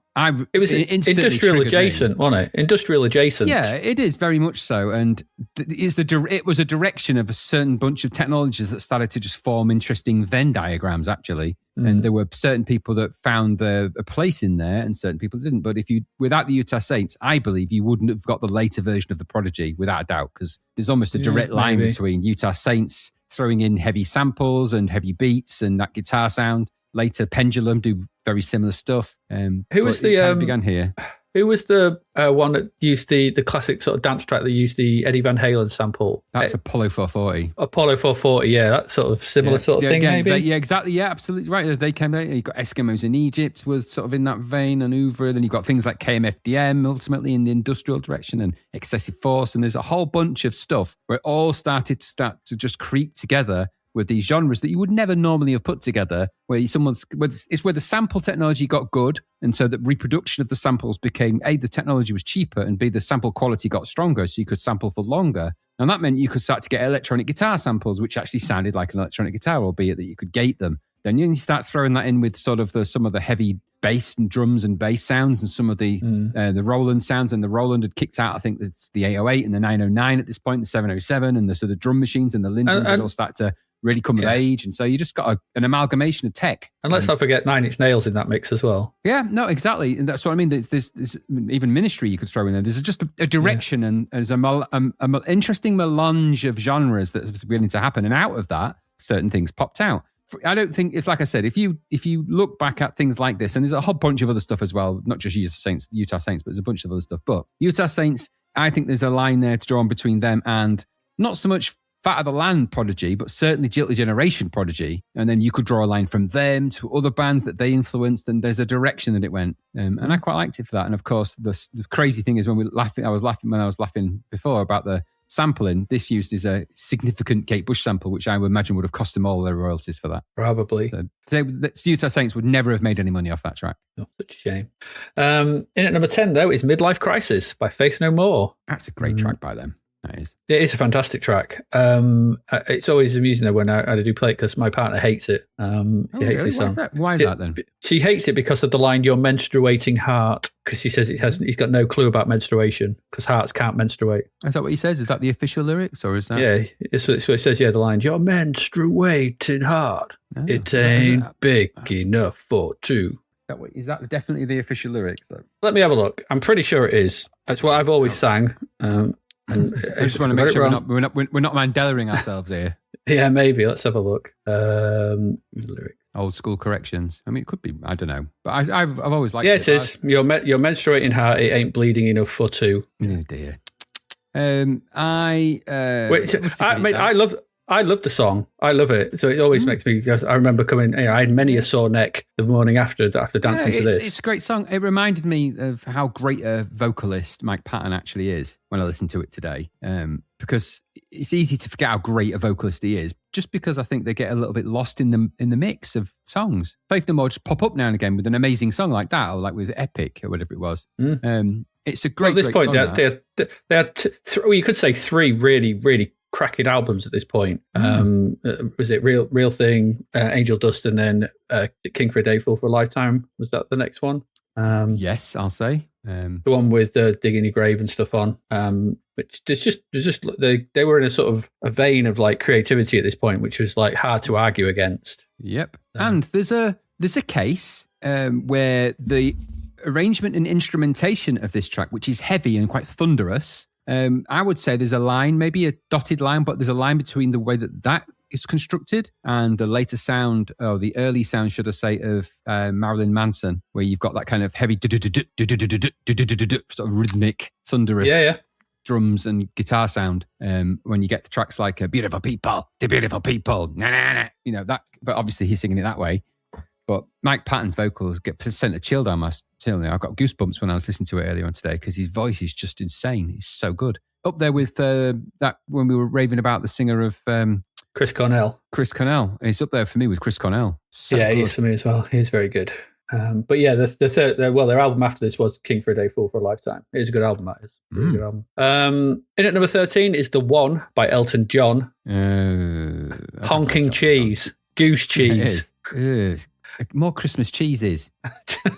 it was industrial adjacent, wasn't it? Industrial adjacent. Yeah, it is very much so, and it was a direction of a certain bunch of technologies that started to just form interesting Venn diagrams, actually. And there were certain people that found a place in there, and certain people didn't. But without the Utah Saints, I believe you wouldn't have got the later version of the Prodigy, without a doubt, because there's almost a direct line between Utah Saints throwing in heavy samples and heavy beats and that guitar sound. Later, Pendulum do very similar stuff. Who was began here? Who was the one that used the classic sort of dance track that used the Eddie Van Halen sample? That's Apollo 440. Apollo 440, yeah, that sort of similar sort of thing, maybe? Yeah, exactly. Yeah, absolutely right. They came out. You got Eskimos in Egypt was sort of in that vein, and Oeuvre. Then you got things like KMFDM, ultimately in the industrial direction, and Excessive Force. And there's a whole bunch of stuff where it all started to just creep together with these genres that you would never normally have put together, where it's where the sample technology got good, and so the reproduction of the samples became, A, the technology was cheaper, and B, the sample quality got stronger, so you could sample for longer. And that meant you could start to get electronic guitar samples, which actually sounded like an electronic guitar, albeit that you could gate them. Then you start throwing that in with sort of some of the heavy bass and drums and bass sounds, and some of the Roland sounds. And the Roland had kicked out, I think it's the 808 and the 909 at this point, the 707, and the drum machines and the Lindrums had all start to really come of age. And so you just got an amalgamation of tech. And let's not forget Nine Inch Nails in that mix as well. Yeah, no, exactly. And that's what I mean. There's even Ministry you could throw in there. There's just a direction and there's an interesting melange of genres that was beginning to happen. And out of that, certain things popped out. I don't think it's like I said, if you look back at things like this, and there's a whole bunch of other stuff as well, not just Utah Saints, but there's a bunch of other stuff. But Utah Saints, I think there's a line there to draw on between them and not so much Fat of the Land Prodigy, but certainly Jilted Generation Prodigy. And then you could draw a line from them to other bands that they influenced, and there's a direction that it went. And I quite liked it for that. And of course, the crazy thing is when I was laughing before about the sampling, this used is a significant Kate Bush sample, which I would imagine would have cost them all their royalties for that. Probably. So Utah Saints would never have made any money off that track. Oh, such a shame. In at number 10, though, is Midlife Crisis by Faith No More. That's a great track by them. That is. It is a fantastic track. It's always amusing though when I do play it because my partner hates it. She hates this song. Why is that then? She hates it because of the line "Your menstruating heart," because she says he's got no clue about menstruation because hearts can't menstruate. Is that what he says? Is that the official lyrics, or is that? Yeah, it's what it says. Yeah, the line "Your menstruating heart, it ain't big enough for two." Is that definitely the official lyrics though? Let me have a look. I'm pretty sure it is. That's what I've always sang. And I just want to make sure we're not Mandela-ing ourselves here. Yeah, maybe. Let's have a look. Lyric. Old school corrections. I mean, it could be. I don't know, but I've always liked. Yeah, it is. Your menstruating heart. It ain't bleeding enough for two. Oh dear. I love the song. I love it. So it always makes me, because I remember coming, I had many a sore neck the morning after dancing to this. It's a great song. It reminded me of how great a vocalist Mike Patton actually is when I listened to it today. Because it's easy to forget how great a vocalist he is, just because I think they get a little bit lost in the mix of songs. Faith No More just pop up now and again with an amazing song like that, or like with Epic or whatever it was. It's a great. At this point, they had you could say three really, really cracking albums at this point. Was it Real Thing, Angel Dust, and then King for a Day, Fool for a Lifetime? Was that the next one? Yes, I'll say. The one with digging your grave and stuff on. Which there's just they were in a sort of a vein of like creativity at this point, which was like hard to argue against. Yep. And there's a case where the arrangement and instrumentation of this track, which is heavy and quite thunderous, I would say there's a line, maybe a dotted line, but there's a line between the way that is constructed and the later sound, or the early sound, should I say, of Marilyn Manson, where you've got that kind of heavy sort of rhythmic, thunderous drums and guitar sound. When you get the tracks like "Beautiful People," "The Beautiful People," na na na, you know that. But obviously he's singing it that way. But Mike Patton's vocals sent a chill down my tail. I got goosebumps when I was listening to it earlier on today because his voice is just insane. He's so good. Up there with that when we were raving about the singer of Chris Cornell. Chris Cornell. He's up there for me with Chris Cornell. So yeah, good. he is for me as well. He is very good. But yeah, the third, their album after this was King for a Day, Fool for a Lifetime. It is a good album, that is. Really good album. In at number 13 is The One by Elton John. Honking cheese. Goose cheese. More Christmas cheeses.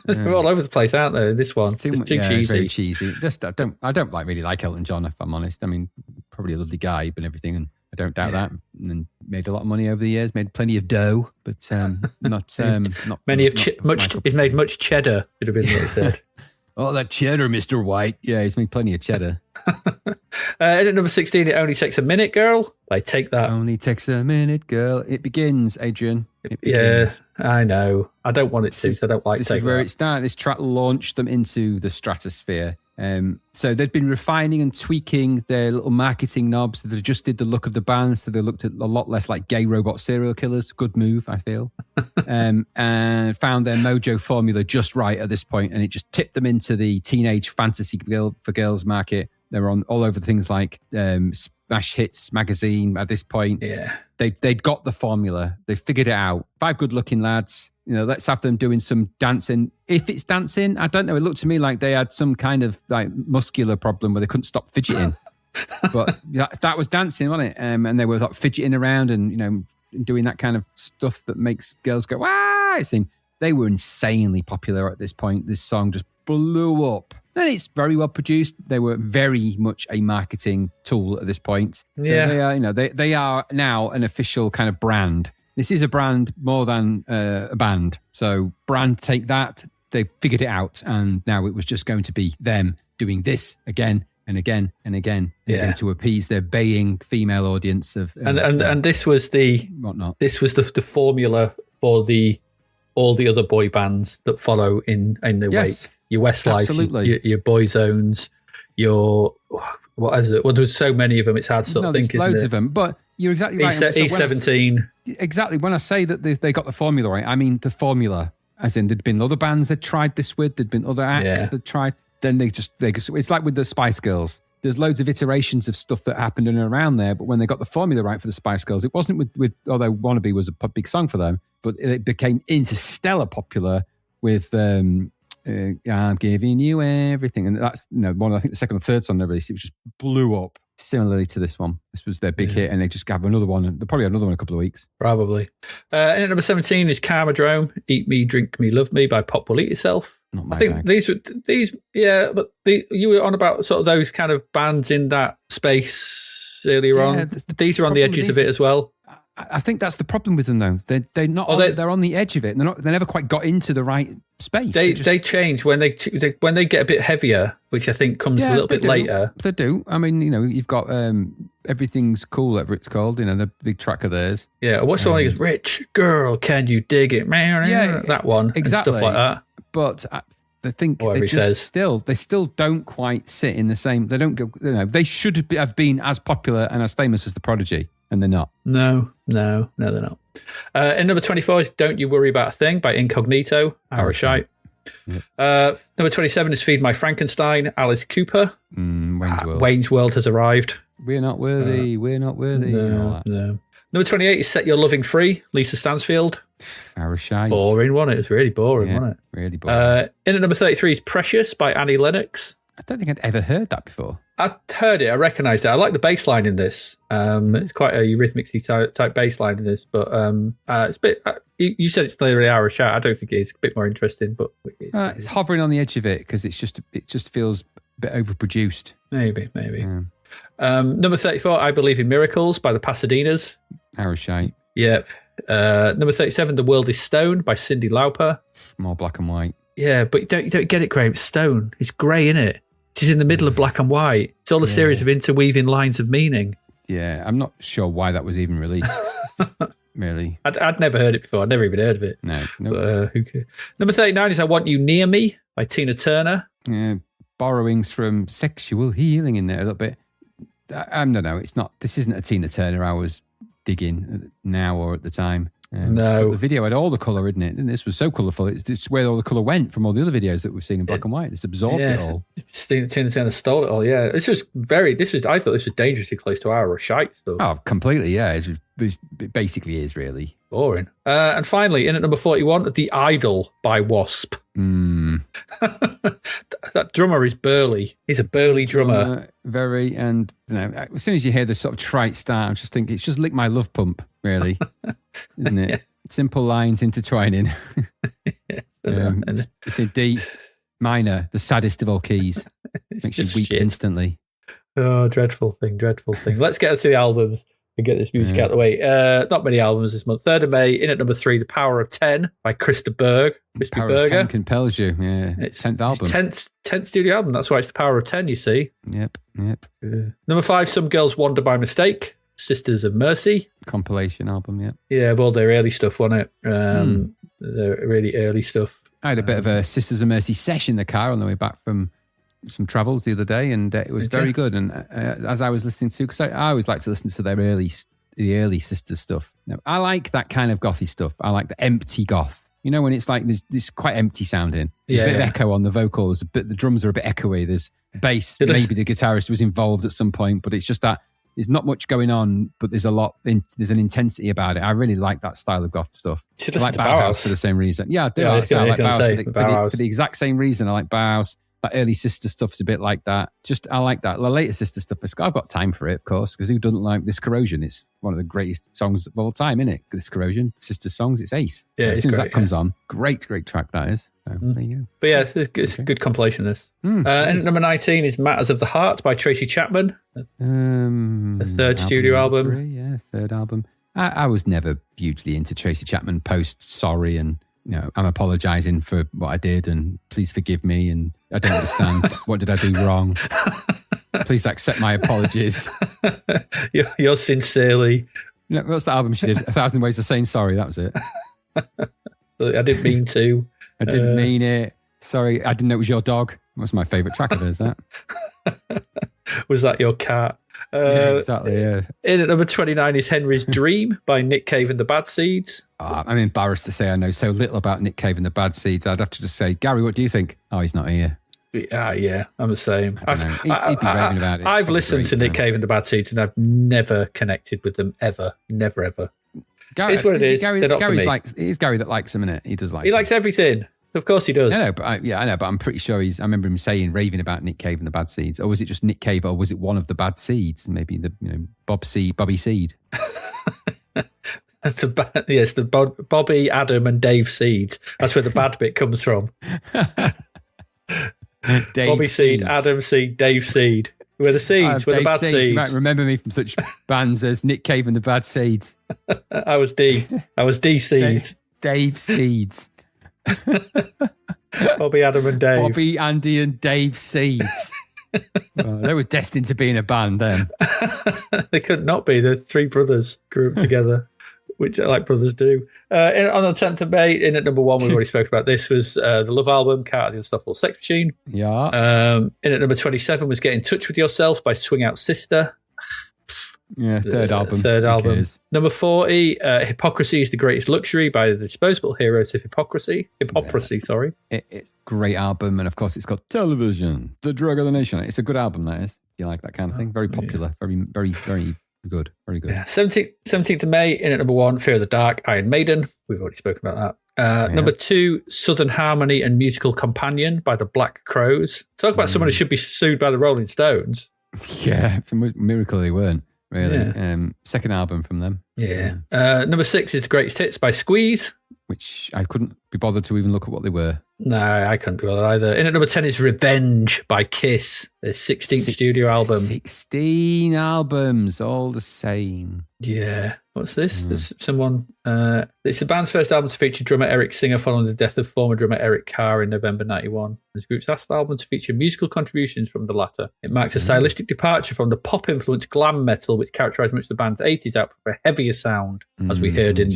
They're all over the place, aren't they? This one. It's too cheesy. Very cheesy. Just I don't really like Elton John, if I'm honest. I mean, probably a lovely guy and everything, and I don't doubt that. And made a lot of money over the years, made plenty of dough, but not many of much. He's made much cheddar. Would have been what he said. Oh, that cheddar, Mr. White. Yeah, he's made plenty of cheddar. At number 16, It Only Takes a Minute, Girl. I Take That. Only takes a minute, girl. It begins, Adrian. It begins. Yeah, I know. I don't want it to, so I don't like Take That. This is where it started. This track launched them into the stratosphere. So they'd been refining and tweaking their little marketing knobs. They adjusted the look of the band, so they looked a lot less like gay robot serial killers. Good move, I feel. And found their mojo formula just right at this point, and it just tipped them into the teenage fantasy for girls market. They were on all over things like Smash Hits magazine at this point. Yeah, they'd got the formula. They figured it out. 5 good-looking lads. You know, let's have them doing some dancing. If it's dancing, I don't know. It looked to me like they had some kind of like muscular problem where they couldn't stop fidgeting. But that was dancing, wasn't it? And they were like fidgeting around and, you know, doing that kind of stuff that makes girls go, "Ah!" It seemed they were insanely popular at this point. This song just blew up. And it's very well produced. They were very much a marketing tool at this point. So they are, you know, they are now an official kind of brand. This is a brand more than a band. So brand, take that. They figured it out, and now it was just going to be them doing this again and again and again, to appease their baying female audience of and this was the whatnot. This was the formula for all the other boy bands that follow in the wake. Your Westlifes, your Boyzones, your what is it? Well, there's so many of them. It's hard to sort of think. There's loads of them, but you're exactly right. E17. Exactly. When I say that they got the formula right, I mean the formula. As in, there'd been other bands that tried this with. There'd been other acts that tried. Then they just it's like with the Spice Girls. There's loads of iterations of stuff that happened in and around there, but when they got the formula right for the Spice Girls, it wasn't with although Wannabe was a big song for them, but it became interstellar popular with. I'm giving you everything, and that's one. I think the second or third song they released, it just blew up. Similarly to this one, this was their big hit, and they just have another one. And they'll probably have another one in a couple of weeks. Probably. In at number 17 is Karmadrome, "Eat Me, Drink Me, Love Me" by Pop Will Eat Yourself. Not my I think bag. but you were on about sort of those kind of bands in that space earlier on. These are on the edges of it as well. I think that's the problem with them, though. They're not. They're on the edge of it. They never quite got into the right space. They change when they get a bit heavier, which I think comes a little bit later. They do. I mean, you've got Everything's Cool, whatever it's called. The big track of theirs. Yeah. What's the one that goes, "Rich Girl, Can You Dig It?" Yeah, that one. Exactly. And stuff like that. But I think they still don't quite sit in the same. They don't go. They should have been as popular and as famous as the Prodigy. And they're not. No, they're not. In number 24 is "Don't You Worry About a Thing" by Incognito, Arashite. Yep. Number 27 is "Feed My Frankenstein," Alice Cooper. Wayne's World has arrived. We're not worthy. We're not worthy. No. Number 28 is "Set Your Loving Free," Lisa Stansfield. Arashite. Boring, wasn't it? It was really boring, wasn't it? Really boring. In at number 33 is "Precious" by Annie Lennox. I don't think I'd ever heard that before. I heard it. I recognised it. I like the bass line in this. It's quite a Eurythmics type bass line in this, but it's a bit. You said it's nearly an hour chat. I don't think it is. A bit more interesting, but it's hovering on the edge of it because it just feels a bit overproduced. Maybe. Yeah. Number 34, I Believe in Miracles by the Pasadenas. Arrow shite. Yep. Number 37, The World is Stone by Cyndi Lauper. More black and white. Yeah, but you don't get it, Graham. It's stone. It's grey, innit? She's in the middle of black and white. It's all a series of interweaving lines of meaning. Yeah, I'm not sure why that was even released. Really. I'd never heard it before. I'd never even heard of it. No. But, who cares? Number 39 is I Want You Near Me by Tina Turner. Yeah, borrowings from Sexual Healing in there a little bit. No, it's not. This isn't a Tina Turner I was digging now or at the time. No. The video had all the colour, isn't it? And this was so colourful. It's where all the colour went from all the other videos that we've seen in black and white. It's absorbed it all. Tina Turner stole it all, yeah. I thought this was dangerously close to our shite stuff. Oh, completely, yeah. It basically is, really. Boring. And finally, in at number 41, The Idol by Wasp. That drummer is burly. He's a burly drummer. Very, and as soon as you hear this sort of trite start, I'm just thinking, it's just Lick My Love Pump, really. Isn't it? Simple lines intertwining. It's in D minor, the saddest of all keys. Makes you weep instantly. Oh, dreadful thing. Let's get to the albums and get this music out of the way. Not many albums this month. 3rd of May, in at number 3, The Power of 10 by Krista Berg. Power of 10 compels you, yeah. It's 10th album. 10th studio album. That's why it's The Power of 10, you see. Yep. Number 5, Some Girls Wander by Mistake. Sisters of Mercy. Compilation album, yeah. Yeah, of all their early stuff, wasn't it? The really early stuff. I had a bit of a Sisters of Mercy sesh in the car on the way back from some travels the other day, and it was very good. And as I was listening to, because I always like to listen to their the early Sisters stuff. Now, I like that kind of gothy stuff. I like the empty goth. You know, when it's like there's quite empty sounding. There's a bit of echo on the vocals, but the drums are a bit echoey. There's bass. Maybe the guitarist was involved at some point, but it's just that there's not much going on, but there's there's an intensity about it. I really like that style of goth stuff. I like Bauhaus for the same reason. Yeah, I do. I like Bauhaus for the exact same reason. I like Bauhaus. That early Sister stuff's a bit like that. I like that. The later Sister stuff, I've got time for it, of course, because who doesn't like This Corrosion? It's one of the greatest songs of all time, isn't it? This Corrosion, Sister songs, it's ace. Yeah, as soon as that comes on, great track that is. So, there you go. But yeah, it's a good compilation, this. And at number 19 is Matters of the Heart by Tracy Chapman. The third studio album. Third album. I was never hugely into Tracy Chapman post Sorry and I'm apologising for what I did and please forgive me and I don't understand. What did I do wrong? Please accept my apologies. You're sincerely. What's the album she did? 1,000 Ways of Saying Sorry. That was it. I didn't mean to. I didn't mean it. Sorry, I didn't know it was your dog. That's my favourite track of hers, that. Was that your cat? Exactly, yeah. In at number 29 is Henry's Dream by Nick Cave and the Bad Seeds. I'm embarrassed to say I know so little about Nick Cave and the Bad Seeds. I'd have to just say, Gary, what do you think? Oh, he's not here. Yeah, I'm the same. He'd be raving about it. I've listened to Nick Cave and the Bad Seeds and I've never connected with them ever. Never, ever. It's what it is. They're not for me. It is Gary that likes them, isn't it? He does like He likes everything. Of course he does. I know, but I'm pretty sure I remember him raving about Nick Cave and the Bad Seeds. Or was it just Nick Cave, or was it one of the Bad Seeds? Maybe Bobby Seed. Yes, the Bobby, Adam, and Dave Seeds. That's where the bad bit comes from. Bobby Seed, Adam Seed, Dave Seed. We're the Seeds. We're the Bad Seeds. You might remember me from such bands as Nick Cave and the Bad Seeds. I was D Seeds. Dave Seeds. Bobby, Adam, and Dave. Bobby, Andy, and Dave Seeds. They were destined to be in a band then. They could not be. They're three brothers grouped together, which like brothers do. On the 10th of May, in at number 1, we've already spoke about this, was the Love album, Cat of the Unstoppable Sex Machine. Yeah. In at number 27 was Get in Touch with Yourself by Swing Out Sister. Yeah, third album. Number 40, Hypocrisy is the Greatest Luxury by the Disposable Heroes of Hypocrisy. Sorry. It's a great album, and of course it's got Television, the Drug of the Nation. It's a good album, that is. You like that kind of thing. Very popular. Very, very, very good. Very good. Yeah. 17th of May, in at number 1, Fear of the Dark, Iron Maiden. We've already spoken about that. Number 2, Southern Harmony and Musical Companion by the Black Crows. Talk about someone who should be sued by the Rolling Stones. Yeah, it's a miracle they weren't, really. Yeah. Second album from them. Yeah. Number 6 is The Greatest Hits by Squeeze. Which I couldn't be bothered to even look at what they were. No, I couldn't be bothered either. In at number 10 is Revenge by Kiss, their 16th studio album. 16 albums, all the same. Yeah. What's this? There's someone... it's the band's first album to feature drummer Eric Singer following the death of former drummer Eric Carr in November 91. The group's last album to feature musical contributions from the latter. It marks a stylistic departure from the pop-influenced glam metal which characterised much of the band's 80s output for a heavier sound, as we heard in...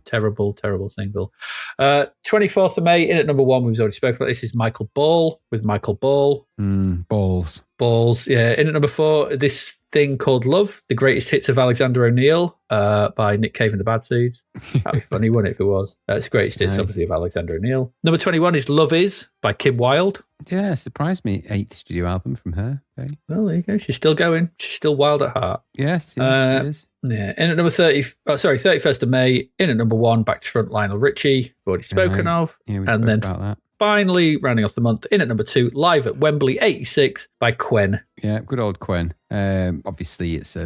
Terrible, terrible single. 24th of May, in at number 1, we've already spoken about this, is Michael Ball with Michael Ball. Balls, yeah. In at number 4, this thing called Love, the greatest hits of Alexander O'Neill by Nick Cave and the Bad Seeds. That'd be funny, wouldn't it, if it was? It's greatest hits, obviously, of Alexander O'Neill. Number 21 is Love Is by Kim Wilde. Yeah, surprised me. 8th studio album from her. Okay. Well, there you go. She's still going. She's still wild at heart. Yes, she is. Yeah. In at number 31st of May, in at number 1, Back to Front, Lionel Richie. We've already spoken of. Yeah, we spoke about that. Finally, rounding off the month, in at number 2, Live at Wembley 86 by Quen. Yeah, good old Quen. Obviously, it's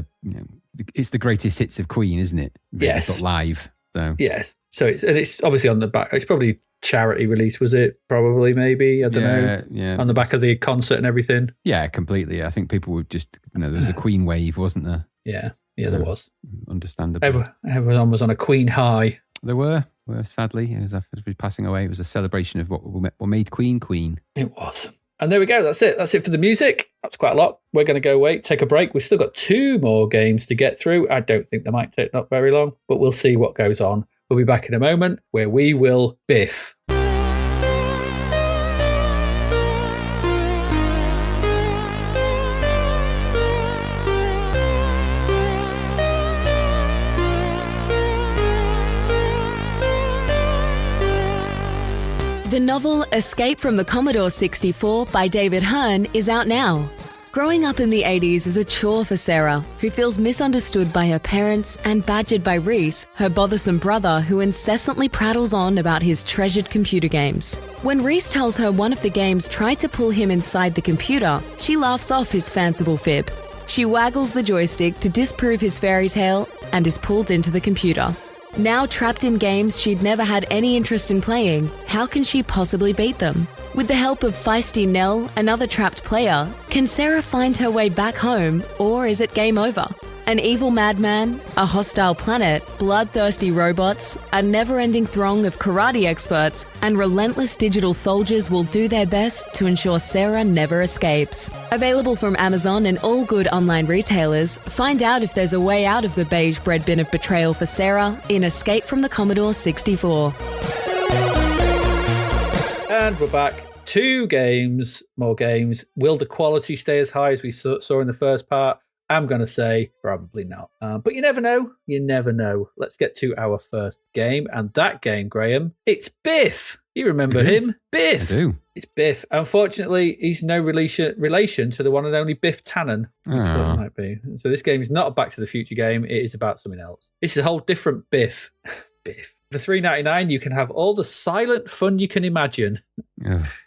it's the greatest hits of Queen, isn't it? Yes. It's live. So. Yes. So it's obviously on the back. It's probably charity release, was it? Probably, maybe. I don't know. Yeah. On the back of the concert and everything. Yeah, completely. I think people would just, there was a Queen wave, wasn't there? Yeah, there was. Understandable. Everyone was on a Queen high. They were sadly. It was after passing away. It was a celebration of what made Queen. It was. And there we go. That's it. That's it for the music. That's quite a lot. We're going to go take a break. We've still got 2 more games to get through. I don't think they might take not very long, but we'll see what goes on. We'll be back in a moment where we will biff. The novel Escape from the Commodore 64 by David Hearn is out now. Growing up in the 80s is a chore for Sarah, who feels misunderstood by her parents and badgered by Reese, her bothersome brother who incessantly prattles on about his treasured computer games. When Reese tells her one of the games tried to pull him inside the computer, she laughs off his fanciful fib. She waggles the joystick to disprove his fairy tale and is pulled into the computer. Now trapped in games she'd never had any interest in playing, how can she possibly beat them? With the help of feisty Nell, another trapped player, can Sarah find her way back home, or is it game over? An evil madman, a hostile planet, bloodthirsty robots, a never-ending throng of karate experts, and relentless digital soldiers will do their best to ensure Sarah never escapes. Available from Amazon and all good online retailers, find out if there's a way out of the beige bread bin of betrayal for Sarah in Escape from the Commodore 64. And we're back. 2 games, more games. Will the quality stay as high as we saw in the first part? I'm going to say probably not. But you never know. You never know. Let's get to our first game. And that game, Graham, it's Biff. You remember him? Biff. I do. It's Biff. Unfortunately, he's no relation to the one and only Biff Tannen. Which one might be. So this game is not a Back to the Future game. It is about something else. This is a whole different Biff. Biff. For $3.99, you can have all the silent fun you can imagine.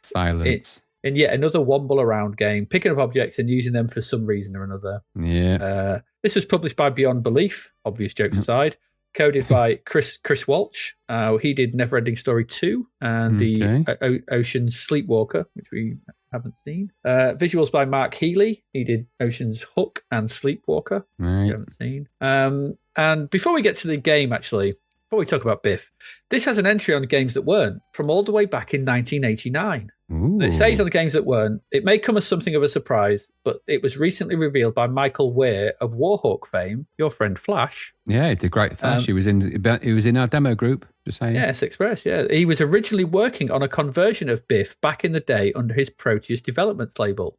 Silence. In yet another womble around game, picking up objects and using them for some reason or another. Yeah. This was published by Beyond Belief, obvious jokes aside, coded by Chris Walsh. He did Neverending Story 2 and the Ocean's Sleepwalker, which we haven't seen. Visuals by Mark Healy. He did Ocean's Hook and Sleepwalker, which we haven't seen. And before we get to the game, actually, before we talk about Biff, this has an entry on Games That Weren't from all the way back in 1989. It says on the Games That Weren't, it may come as something of a surprise, but it was recently revealed by Michael Weir of Warhawk fame, your friend Flash. Yeah, he did great Flash. He was in our demo group, just saying. Yeah, Express, yeah. He was originally working on a conversion of Biff back in the day under his Proteus Developments label.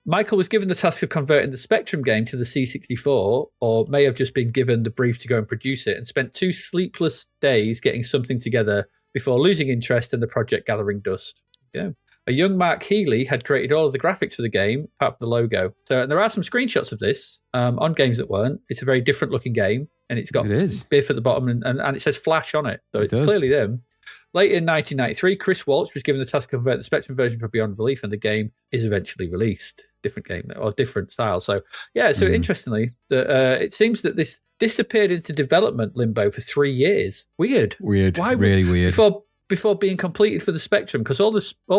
Michael was given the task of converting the Spectrum game to the C64, or may have just been given the brief to go and produce it, and spent 2 sleepless days getting something together before losing interest and the project gathering dust. Yeah. A young Mark Healy had created all of the graphics for the game, apart from the logo. So, and there are some screenshots of this on Games That Weren't. It's a very different looking game. and it's got It is. Biff at the bottom, and it says Flash on it. So it's does. clearly them. Late in 1993, Chris Waltz was given the task to convert the Spectrum version for Beyond Belief, and the game is eventually released. Different game, or different style. So, yeah, interestingly, it seems that this disappeared into development limbo for 3 years. Weird. Why really weird. Before being completed for the Spectrum, because all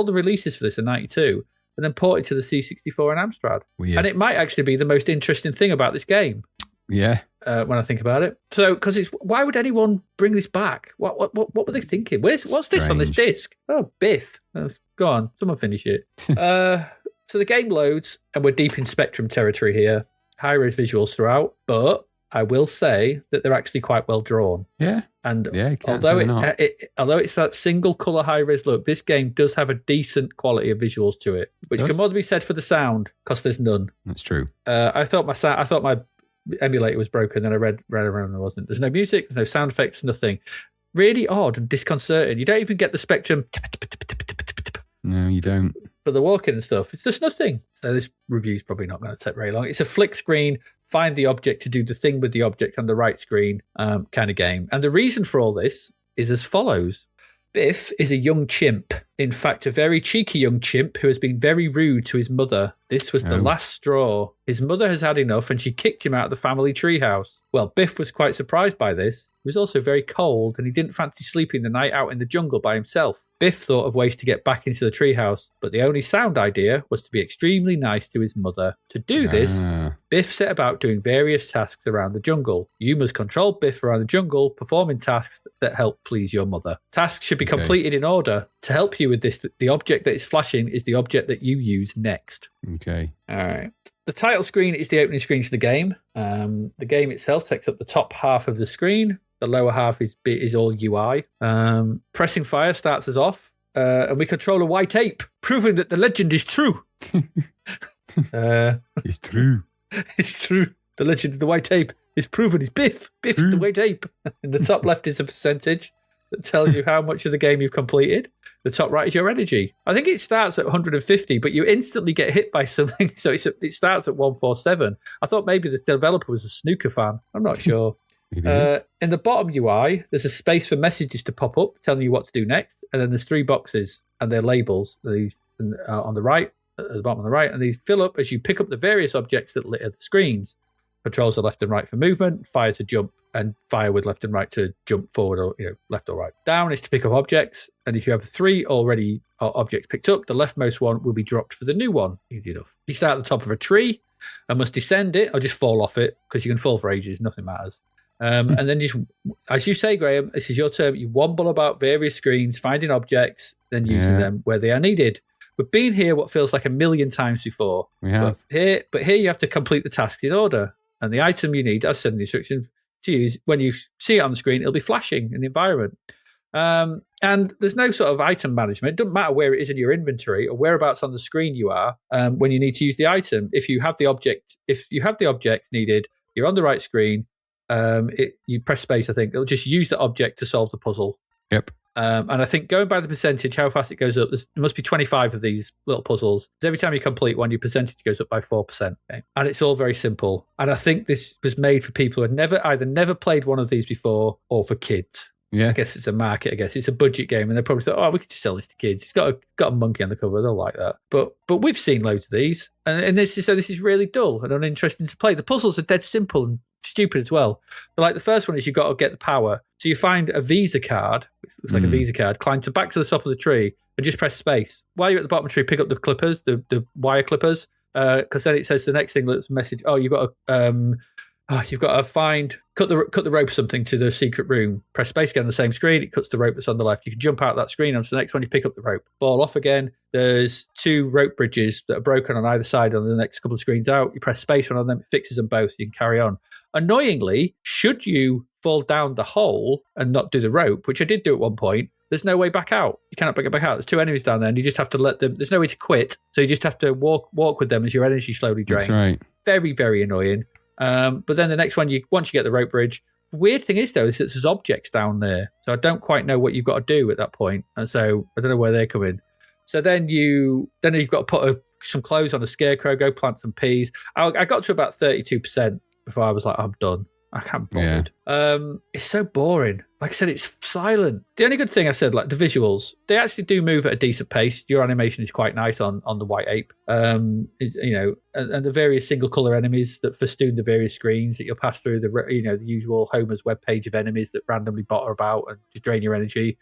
the releases for this are 92, and then ported to the C64 and Amstrad. Weird. And it might actually be the most interesting thing about this game. Yeah. When I think about it. So, because why would anyone bring this back? What were they thinking? What's this on this disc? Oh, Biff. Go on, someone finish it. So the game loads, and we're deep in Spectrum territory here. High-res visuals throughout, but I will say that they're actually quite well drawn. Yeah. And although it's that single color high-res look, this game does have a decent quality of visuals to it, which can more be said for the sound, because there's none. That's true. I thought my emulator was broken, then I read around, there wasn't. There's no music, there's no sound effects, nothing. Really odd and disconcerting. You don't even get the Spectrum. No, you don't. For the walking and stuff. It's just nothing. So this review's probably not going to take very long. It's a flick screen, find the object to do the thing with the object on the right screen kind of game. And the reason for all this is as follows. Biff is a young chimp. In fact, a very cheeky young chimp who has been very rude to his mother. This was the last straw. His mother has had enough and she kicked him out of the family treehouse. Well, Biff was quite surprised by this. He was also very cold and he didn't fancy sleeping the night out in the jungle by himself. Biff thought of ways to get back into the treehouse, but the only sound idea was to be extremely nice to his mother. To do this, Biff set about doing various tasks around the jungle. You must control Biff around the jungle, performing tasks that help please your mother. Tasks should be completed in order. To help you with this, the object that is flashing is the object that you use next. Okay. All right. The title screen is the opening screen to the game. The game itself takes up the top half of the screen. The lower half is all UI. Pressing fire starts us off, and we control a white ape, proving that the legend is true. It's true. It's true. The legend of the white ape is proven. It's Biff. Biff the white ape. In the top left is a percentage that tells you how much of the game you've completed. The top right is your energy. I think it starts at 150, but you instantly get hit by something. So it starts at 147. I thought maybe the developer was a snooker fan. I'm not sure. In the bottom UI, there's a space for messages to pop up telling you what to do next. And then there's 3 boxes and they're labels on the right, at the bottom on the right. And these fill up as you pick up the various objects that litter the screens. Controls are left and right for movement, fire to jump, and fire with left and right to jump forward or left or right. Down is to pick up objects. And if you have 3 already objects picked up, the leftmost one will be dropped for the new one. Easy enough. You start at the top of a tree and must descend it or just fall off it, because you can fall for ages. Nothing matters. And then just, as you say, Graham, this is your term. You womble about various screens, finding objects, then using them where they are needed. We've been here what feels like 1,000,000 times before. But here you have to complete the tasks in order. And the item you need, as said in the instructions, to use, when you see it on the screen, it'll be flashing in the environment. And there's no sort of item management. It doesn't matter where it is in your inventory or whereabouts on the screen you are when you need to use the item. If you have the object needed, you're on the right screen. You press space, I think. It'll just use the object to solve the puzzle. Yep. And I think going by the percentage, how fast it goes up, there must be 25 of these little puzzles. Every time you complete one, your percentage goes up by 4%. Okay? And it's all very simple. And I think this was made for people who had either never played one of these before or for kids. Yeah. I guess it's a market. I guess it's a budget game, and they probably thought, we could just sell this to kids. It's got a monkey on the cover. They'll like that. But we've seen loads of these, and this is really dull and uninteresting to play. The puzzles are dead simple and stupid as well. But like the first one is you've got to get the power. So you find a Visa card, which looks like a Visa card, climb back to the top of the tree and just press space. While you're at the bottom of the tree, pick up the clippers, the wire clippers, because then it says the next thing that's a message. You've got to cut the rope or something to the secret room. Press space again on the same screen. It cuts the rope that's on the left. You can jump out of that screen onto the next one. You pick up the rope, fall off again. There's 2 rope bridges that are broken on either side on the next couple of screens out. You press space on them. It fixes them both. You can carry on. Annoyingly, should you fall down the hole and not do the rope, which I did do at one point, there's no way back out. You cannot get back out. There's 2 enemies down there, and you just have to let them. There's no way to quit, so you just have to walk with them as your energy slowly drains. That's right. Very, very annoying. But then the next one, once you get the rope bridge, the weird thing is, though, is that there's objects down there. So I don't quite know what you've got to do at that point. And so I don't know where they come in. So then you've got to put some clothes on a scarecrow, go plant some peas. I got to about 32% before I was like, I'm done. I can't be bothered. It's so boring. Like I said, it's silent. The only good thing I said, like the visuals, they actually do move at a decent pace. Your animation is quite nice on the white ape. And the various single color enemies that festoon the various screens that you'll pass through, the usual Homer's webpage of enemies that randomly botter about and just drain your energy.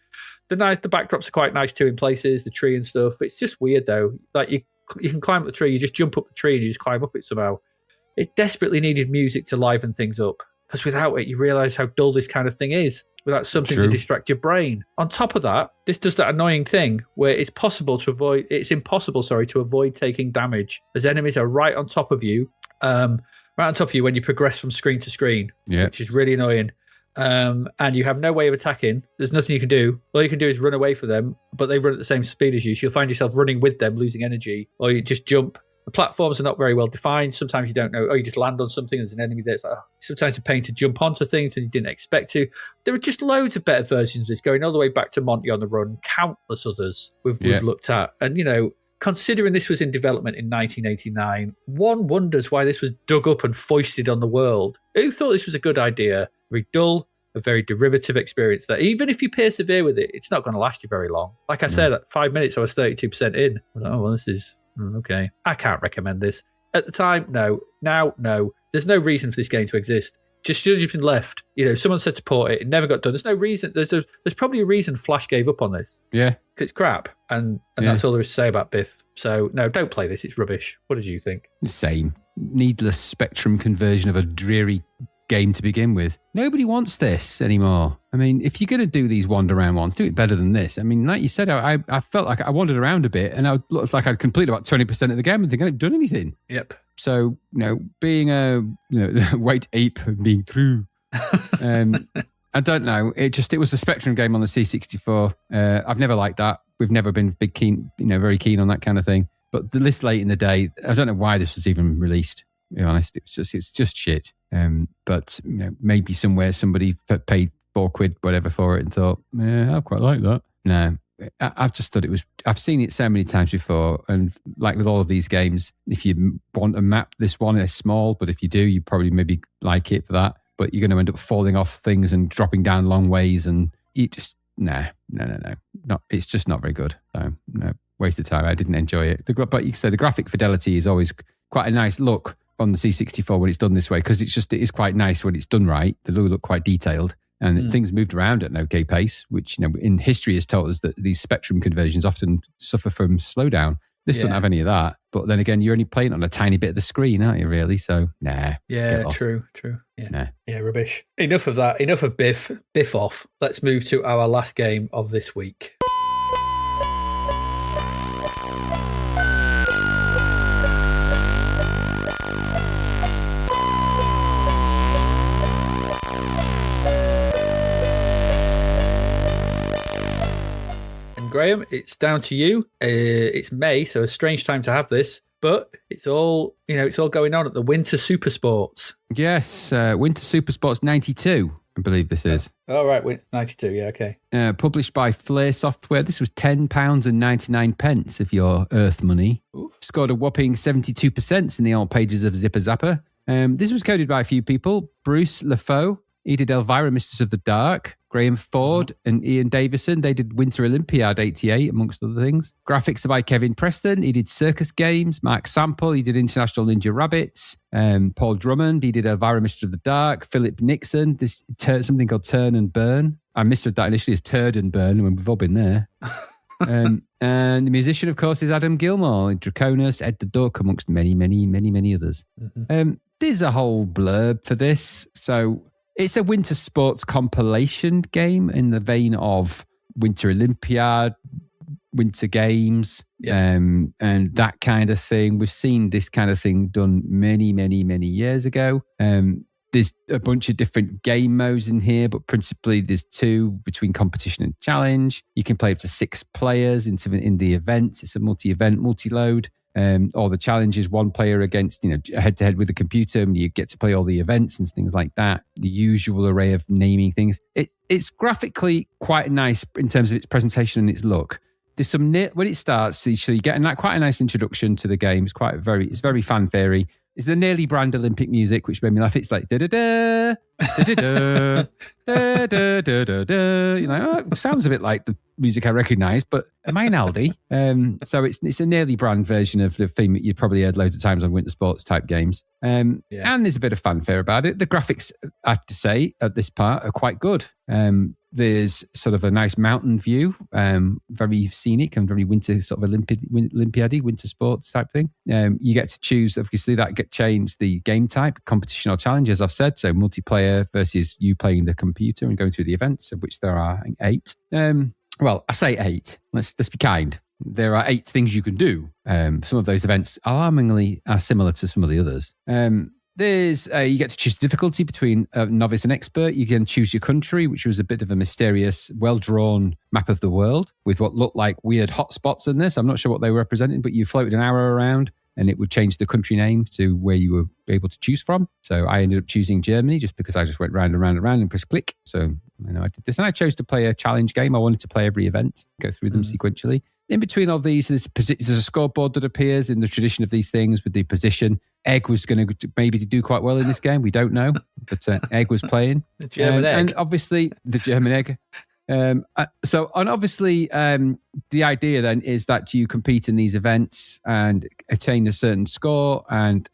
The backdrops are quite nice too in places, the tree and stuff. It's just weird though. Like you can climb up the tree, you just jump up the tree and you just climb up it somehow. It desperately needed music to liven things up, because without it, you realise how dull this kind of thing is, without something to distract your brain. On top of that, this does that annoying thing where it's impossible to avoid taking damage, as enemies are right on top of you when you progress from screen to screen, which is really annoying. And you have no way of attacking. There's nothing you can do. All you can do is run away from them, but they run at the same speed as you, so you'll find yourself running with them, losing energy, or you just jump. The platforms are not very well defined. Sometimes you don't know. You just land on something. There's an enemy there. It's like, sometimes a pain to jump onto things and you didn't expect to. There are just loads of better versions of this, going all the way back to Monty on the Run, countless others we've looked at. And, considering this was in development in 1989, one wonders why this was dug up and foisted on the world. Who thought this was a good idea? Very dull, a very derivative experience that even if you persevere with it, it's not going to last you very long. Like I said, at 5 minutes, I was 32% in. I was like, oh, well, this is... okay, I can't recommend this. At the time, no. Now, no. There's no reason for this game to exist. Just should have been left. Someone said to port it. It never got done. There's no reason. There's probably a reason Flash gave up on this. Yeah. Because it's crap. And that's all there is to say about Biff. So, no, don't play this. It's rubbish. What did you think? Same. Needless spectrum conversion of a dreary game to begin with. Nobody wants this anymore. I mean, if you're going to do these wander around ones, do it better than this. I mean, like you said, I felt like I wandered around a bit and I looked like I'd completed about 20% of the game and think I hadn't done anything. Yep. So, being a white ape and being true, I don't know. It was a Spectrum game on the C64. I've never liked that. We've never been very keen on that kind of thing. But this late in the day, I don't know why this was even released. To be honest, it's just shit. But maybe somewhere somebody paid £4, whatever, for it and thought, I quite like that. No, I've just thought it was. I've seen it so many times before, and like with all of these games, if you want a map, this one is small, but if you do, you probably maybe like it for that. But you're going to end up falling off things and dropping down long ways, and you just no. It's just not very good. So no, waste of time. I didn't enjoy it. But you say the graphic fidelity is always quite a nice look on the C64 when it's done this way, because it is quite nice when it's done right. They look quite detailed, and things moved around at an okay pace, which in history has taught us that these Spectrum conversions often suffer from slowdown. This doesn't have any of that, but then again, you're only playing on a tiny bit of the screen, aren't you, really? So, nah. Yeah, true. Yeah. Nah. Yeah, rubbish. Enough of that. Enough of Biff. Biff off. Let's move to our last game of this week. Graham, it's down to you. It's May, so a strange time to have this, but it's all going on at the Winter Supersports. Yes, Winter Supersports 92, I believe this is. Oh, right, 92, yeah, okay. Published by Flare Software. This was £10.99 of your Earth money. Ooh. Scored a whopping 72% in the old pages of Zipper Zapper. This was coded by a few people. Bruce LaFaux, he did Elvira, Mistress of the Dark. Graham Ford and Ian Davison, they did Winter Olympiad 88, amongst other things. Graphics are by Kevin Preston. He did Circus Games. Mark Sample, he did International Ninja Rabbits. Paul Drummond, he did Elvira, Mistress of the Dark. Philip Nixon, something called Turn and Burn. I misread that initially as Turd and Burn, when we've all been there. And the musician, of course, is Adam Gilmore. Draconis, Ed the Duck, amongst many, many, many, many others. Mm-hmm. There's a whole blurb for this. So it's a winter sports compilation game in the vein of Winter Olympiad, Winter Games, and that kind of thing. We've seen this kind of thing done many, many, many years ago. There's a bunch of different game modes in here, but principally there's two between competition and challenge. You can play up to 6 players in the events. It's a multi-event, multi-load. Or the challenge is one player against, head-to-head with a computer, and you get to play all the events and things like that. The usual array of naming things. It's graphically quite nice in terms of its presentation and its look. There's some when it starts, you're getting quite a nice introduction to the game. It's very fanfare-y. It's the nearly brand Olympic music, which made me laugh. It's like da da da Da-da-da, da-da-da-da-da. You know, it sounds a bit like the music I recognise, but am I an Aldi? So it's a nearly brand version of the theme that you've probably heard loads of times on winter sports type games. And there's a bit of fanfare about it. The graphics, I have to say, at this part are quite good. There's sort of a nice mountain view, very scenic and very winter, sort of Olympiad-y, winter sports type thing. You get to choose, obviously, change the game type, competition or challenge, as I've said. So multiplayer versus you playing the computer and going through the events, of which there are 8. Well, I say 8. Let's be kind. There are 8 things you can do. Some of those events alarmingly are similar to some of the others. There's you get to choose difficulty between novice and expert. You can choose your country, which was a bit of a mysterious, well-drawn map of the world with what looked like weird hotspots in this. I'm not sure what they were representing, but you floated an arrow around and it would change the country name to where you were able to choose from. So I ended up choosing Germany just because I just went round and round and round and pressed click. So I did this, and I chose to play a challenge game. I wanted to play every event, go through them sequentially. In between all these, there's a scoreboard that appears in the tradition of these things with the position. Egg was going to maybe do quite well in this game. We don't know, but Egg was playing. The German egg. And obviously, the German egg. The idea then is that you compete in these events and attain a certain score, and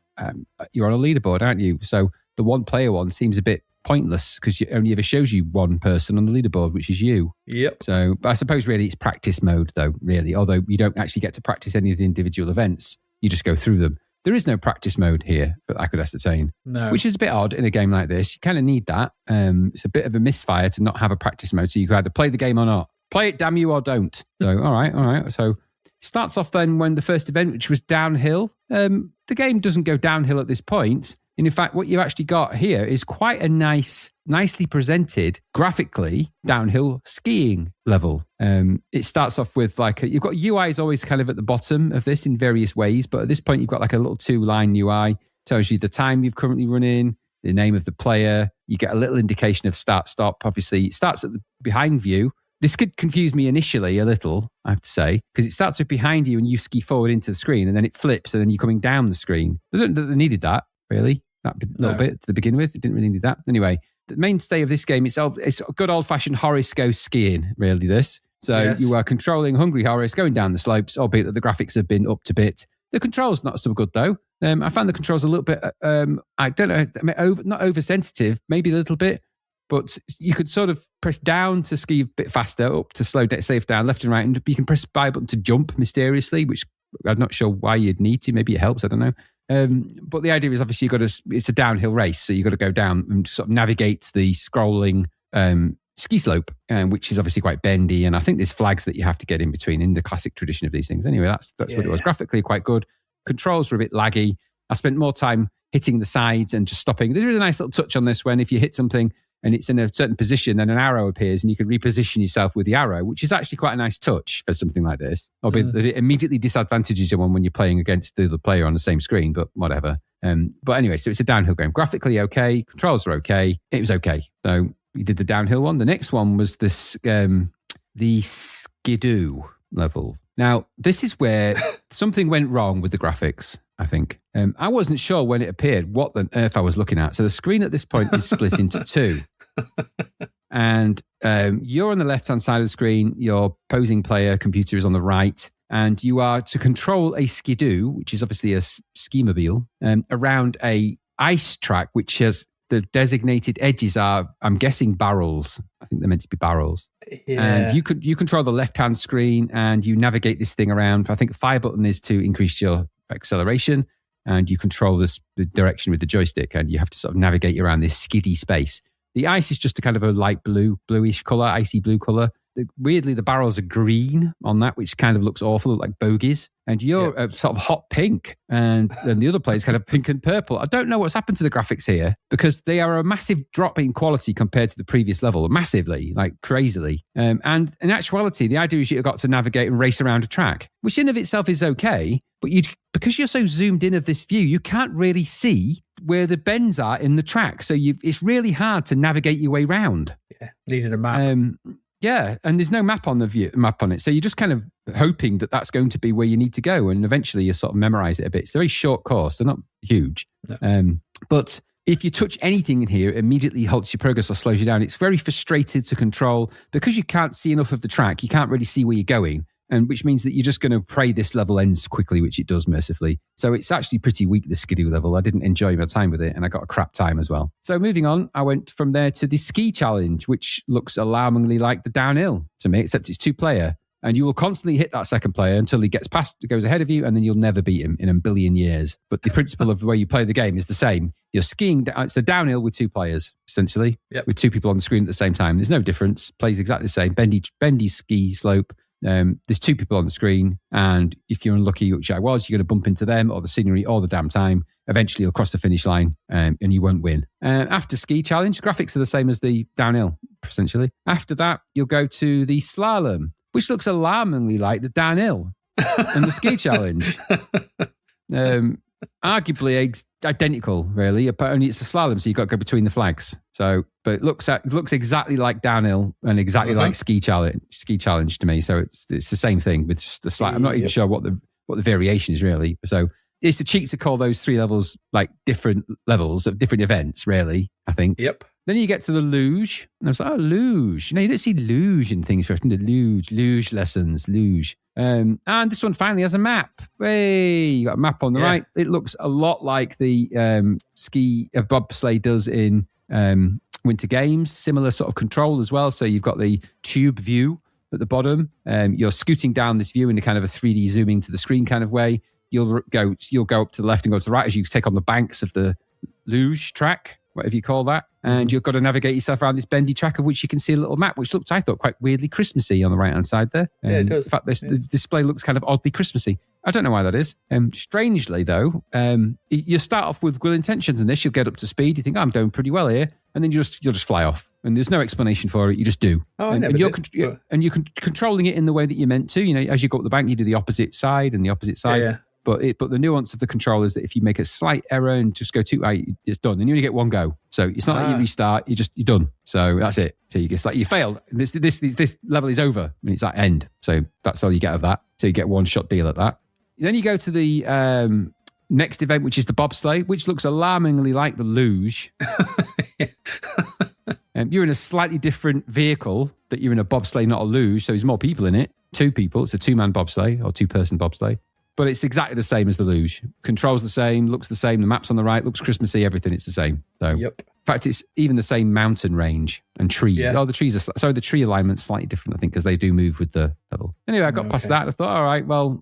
you're on a leaderboard, aren't you? So the one-player one seems a bit pointless because it only ever shows you one person on the leaderboard, which is you. Yep. So, but I suppose really it's practice mode though, really, although you don't actually get to practice any of the individual events. You just go through them. There is no practice mode here, but I could ascertain. No. Which is a bit odd in a game like this. You kind of need that. It's a bit of a misfire to not have a practice mode, so you can either play the game or not. Play it, damn you, or don't. So, all right. So it starts off then when the first event, which was downhill. The game doesn't go downhill at this point. And in fact, what you actually got here is quite a nicely presented, graphically, downhill skiing level. It starts off with you've got UI is always kind of at the bottom of this in various ways, but at this point, you've got like a little 2-line UI, tells you the time you've currently run in, the name of the player. You get a little indication of start, stop. Obviously, it starts at the behind view. This could confuse me initially a little, I have to say, because it starts with behind you and you ski forward into the screen, and then it flips, and then you're coming down the screen. They needed that, really. That little bit to begin with. It didn't really need that. Anyway, the mainstay of this game itself, it's good old-fashioned Horace goes skiing, really, this. So you are controlling hungry Horace going down the slopes, albeit that the graphics have been up to bit. The controls not so good, though. I found the controls a little bit, I don't know, not oversensitive, maybe a little bit, but you could sort of press down to ski a bit faster, up to slow safe down, left and right, and you can press buy button to jump mysteriously, which I'm not sure why you'd need to. Maybe it helps, I don't know. But the idea is obviously it's a downhill race, so you've got to go down and sort of navigate the scrolling ski slope, which is obviously quite bendy, and I think there's flags that you have to get in between in the classic tradition of these things. Anyway, that's what it was. Graphically quite good. Controls were a bit laggy. I spent more time hitting the sides and just stopping. There's a nice little touch on this when if you hit something and it's in a certain position, then an arrow appears and you can reposition yourself with the arrow, which is actually quite a nice touch for something like this. Albeit that it immediately disadvantages you when you're playing against the other player on the same screen, but whatever. But anyway, so it's a downhill game. Graphically okay, controls are okay. It was okay. So we did the downhill one. The next one was this the skidoo level. Now, this is where something went wrong with the graphics, I think. I wasn't sure when it appeared what on earth I was looking at. So the screen at this point is split into 2. And you're on the left-hand side of the screen. Your posing player computer is on the right. And you are to control a skidoo, which is obviously a ski-mobile, around a ice track, which has the designated edges are, I'm guessing, barrels. I think they're meant to be barrels. Yeah. And you control the left-hand screen and you navigate this thing around. I think the fire button is to increase your acceleration, and you control the direction with the joystick, and you have to sort of navigate around this skiddy space. The ice is just a kind of a light bluish colour, icy blue colour. Weirdly, the barrels are green on that, which kind of looks awful, look like bogies. And you're sort of hot pink, and the other player's kind of pink and purple. I don't know what's happened to the graphics here, because they are a massive drop in quality compared to the previous level, massively, like crazily. And in actuality, the idea is you've got to navigate and race around a track, which in of itself is okay, but because you're so zoomed in of this view, you can't really see where the bends are in the track. So it's really hard to navigate your way round. Yeah, needed a map. Yeah, and there's no map on it. So you're just kind of hoping that that's going to be where you need to go, and eventually you sort of memorize it a bit. It's a very short course. They're not huge. No. But if you touch anything in here, it immediately halts your progress or slows you down. It's very frustrated to control because you can't see enough of the track. You can't really see where you're going, and which means that you're just going to pray this level ends quickly, which it does mercifully. So it's actually pretty weak, the skidoo level. I didn't enjoy my time with it, and I got a crap time as well. So moving on, I went from there to the ski challenge, which looks alarmingly like the downhill to me, except it's 2-player. And you will constantly hit that second player until he gets past, goes ahead of you, and then you'll never beat him in a billion years. But the principle of the way you play the game is the same. You're skiing, it's the downhill with 2 players, essentially, with 2 people on the screen at the same time. There's no difference. Plays exactly the same. Bendy ski slope. There's 2 people on the screen, and if you're unlucky, which I was, you're going to bump into them or the scenery all the damn time. Eventually, you'll cross the finish line, and you won't win. After ski challenge, graphics are the same as the downhill, essentially. After that, you'll go to the slalom, which looks alarmingly like the downhill and the ski challenge. Arguably identical, really. But only it's a slalom, so you've got to go between the flags. So, but it looks exactly like downhill and exactly like ski challenge to me. So it's the same thing with just a slight. I'm not even sure what the variation is really. So it's a cheat to call those 3 levels like different levels of different events, really, I think. Yep. Then you get to the luge. And I was like, oh, luge. You don't see luge in things first. Luge lessons, luge. And this one finally has a map. Hey, you got a map on the right. It looks a lot like the bobsleigh does in Winter Games. Similar sort of control as well. So you've got the tube view at the bottom. You're scooting down this view in a kind of a 3D zooming to the screen kind of way. You'll go up to the left and go to the right as you take on the banks of the luge track, whatever you call that. And you've got to navigate yourself around this bendy track of which you can see a little map, which looks, I thought, quite weirdly Christmassy on the right-hand side there. Yeah, it does. In fact, the display looks kind of oddly Christmassy. I don't know why that is. Strangely, though, you start off with good intentions in this. You'll get up to speed. You think, I'm doing pretty well here. And then you'll just fly off. And there's no explanation for it. You just do. Oh, and you're controlling it in the way that you're meant to. You know, as you go up the bank, you do the opposite side and the opposite side. Yeah. But the nuance of the control is that if you make a slight error and just go too high, it's done. And you only get 1 go. So it's not like you restart, you're done. So that's it. So it's like you failed. This level is over. And it's like end. So that's all you get of that. So you get 1-shot deal at that. Then you go to the next event, which is the bobsleigh, which looks alarmingly like the luge. You're in a slightly different vehicle, that you're in a bobsleigh, not a luge. So there's more people in it. 2 people. It's a 2-man bobsleigh or 2-person bobsleigh. But it's exactly the same as the luge. Controls the same, looks the same. The map's on the right, looks Christmassy, everything. It's the same. So, in fact, it's even the same mountain range and trees. Yeah. Oh, the trees are the tree alignment's slightly different, I think, because they do move with the level. Anyway, I got past that. I thought, all right, well,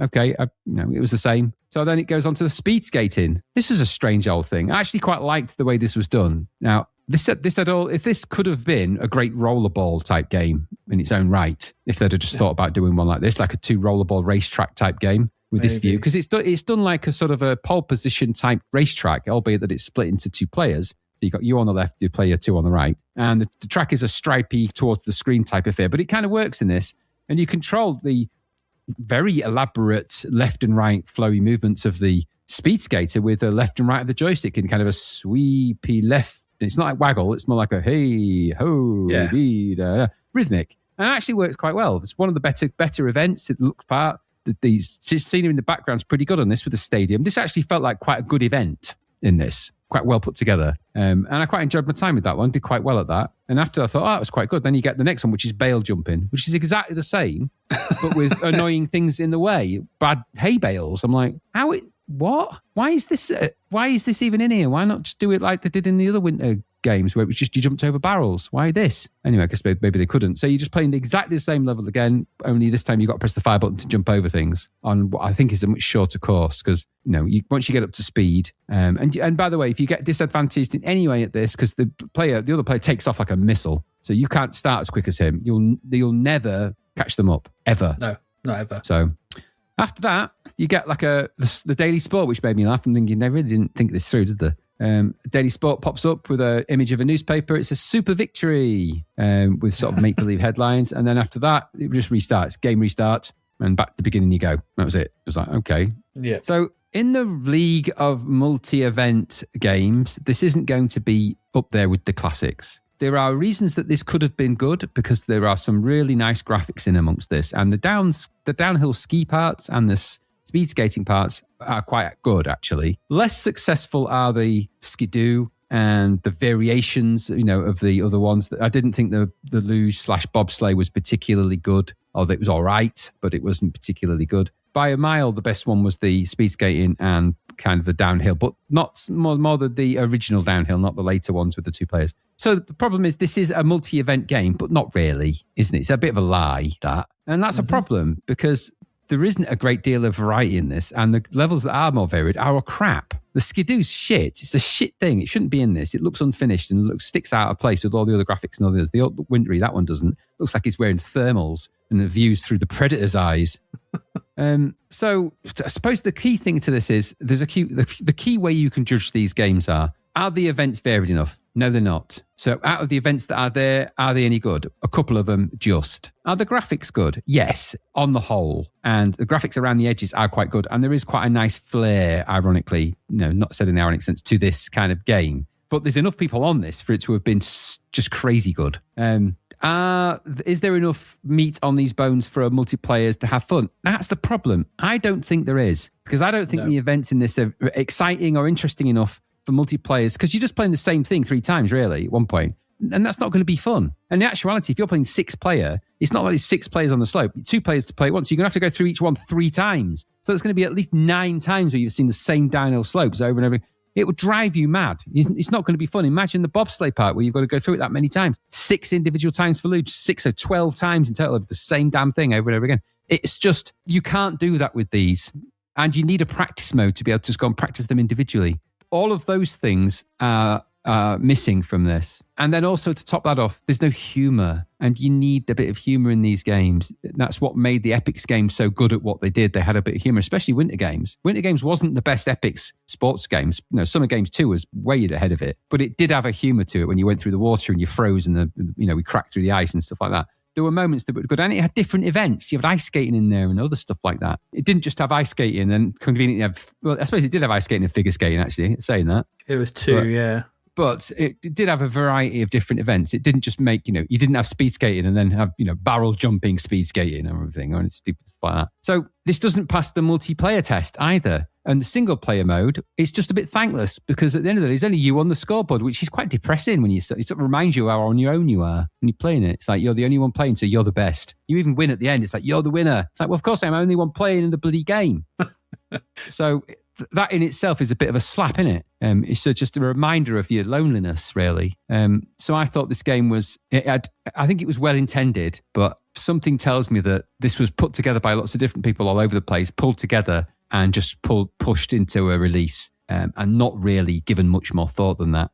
okay. It was the same. So then it goes on to the speed skating. This was a strange old thing. I actually quite liked the way this was done. Now, this had all. If this could have been a great rollerball type game in its own right, if they'd have just thought about doing one like this, like a 2 rollerball racetrack type game with this view, because it's done like a sort of a pole position type racetrack, albeit that it's split into 2 players. So you've got you on the left, you player 2 on the right, and the track is a stripy towards the screen type affair, but it kind of works in this, and you control the very elaborate left and right flowy movements of the speed skater with the left and right of the joystick in kind of a sweepy left. It's not like waggle, it's more like a hey, ho, rhythmic. And it actually works quite well. It's one of the better events. It looks part. The scenery in the background's pretty good on this with the stadium. This actually felt like quite a good event in this. Quite well put together. And I quite enjoyed my time with that one. Did quite well at that. And after I thought, that was quite good. Then you get the next one, which is bale jumping, which is exactly the same, but with annoying things in the way. Bad hay bales. I'm like, what? Why is this even in here? Why not just do it like they did in the other winter games where it was just you jumped over barrels? Why this? Anyway, I guess maybe they couldn't. So you're just playing exactly the same level again, only this time you've got to press the fire button to jump over things on what I think is a much shorter course, because once you get up to speed, and by the way, if you get disadvantaged in any way at this, because the other player takes off like a missile, so you can't start as quick as him, you'll never catch them up, ever. No, not ever. So after that, you get like the Daily Sport, which made me laugh. I'm thinking they really didn't think this through, did they? Daily Sport pops up with an image of a newspaper. It's a super victory with sort of make-believe headlines. And then after that, it just restarts. Game restarts, and back to the beginning you go. That was it. It was like, okay. Yeah. So in the league of multi-event games, this isn't going to be up there with the classics. There are reasons that this could have been good, because there are some really nice graphics in amongst this. And the downhill ski parts and the speed skating parts are quite good, actually. Less successful are the skidoo and the variations, of the other ones. I didn't think the luge/bobsleigh was particularly good. Although it was all right, but it wasn't particularly good. By a mile, the best one was the speed skating and kind of the downhill, but not more the original downhill, not the later ones with the 2 players. So the problem is this is a multi-event game, but not really, isn't it? It's a bit of a lie, that. And that's a problem because there isn't a great deal of variety in this, and the levels that are more varied are crap. The skidoo's shit. It's a shit thing. It shouldn't be in this. It looks unfinished and sticks out of place with all the other graphics and all the others. The wintry, that one doesn't. Looks like it's wearing thermals and the views through the Predator's eyes. So I suppose the key thing to this is the key way you can judge these games are the events varied enough? No, they're not. So out of the events that are there, are they any good? A couple of them just. Are the graphics good? Yes, on the whole. And the graphics around the edges are quite good. And there is quite a nice flair, ironically, not said in the ironic sense, to this kind of game. But there's enough people on this for it to have been just crazy good. Is there enough meat on these bones for multiplayers to have fun? That's the problem. I don't think there is, because I don't think the events in this are exciting or interesting enough for multiplayers, because you're just playing the same thing 3 times, really, at one point. And that's not going to be fun. And in actuality, if you're playing 6-player, it's not like there's 6 players on the slope. 2 players to play it once. You're going to have to go through each one 3 times. So it's going to be at least 9 times where you've seen the same downhill slopes over and over. It would drive you mad. It's not going to be fun. Imagine the bobsleigh part where you've got to go through it that many times. 6 individual times for luge, 6 or 12 times in total of the same damn thing over and over again. It's just, you can't do that with these. And you need a practice mode to be able to just go and practice them individually. All of those things are missing from this. And then also to top that off, there's no humour. And you need a bit of humour in these games. That's what made the Epix games so good at what they did. They had a bit of humour, especially Winter Games. Winter Games wasn't the best Epix sports games. Summer Games 2 was way ahead of it. But it did have a humour to it when you went through the water and you froze and we cracked through the ice and stuff like that. There were moments that were good, and it had different events. You had ice skating in there and other stuff like that. It didn't just have ice skating and conveniently I suppose it did have ice skating and figure skating, actually, saying that. It was 2, yeah. But it did have a variety of different events. It didn't just make, you didn't have speed skating and then have, barrel jumping speed skating and everything or stupid stuff like that. So this doesn't pass the multiplayer test either. And the single player mode, it's just a bit thankless because at the end of the day, it's only you on the scoreboard, which is quite depressing when it sort of reminds you how on your own you are when you're playing it. It's like you're the only one playing, so you're the best. You even win at the end. It's like, you're the winner. It's like, well, of course I'm only one playing in the bloody game. So that in itself is a bit of a slap, isn't it? It's just a reminder of your loneliness, really. So I thought this game I think it was well intended, but something tells me that this was put together by lots of different people all over the place, pulled together and just pushed into a release and not really given much more thought than that.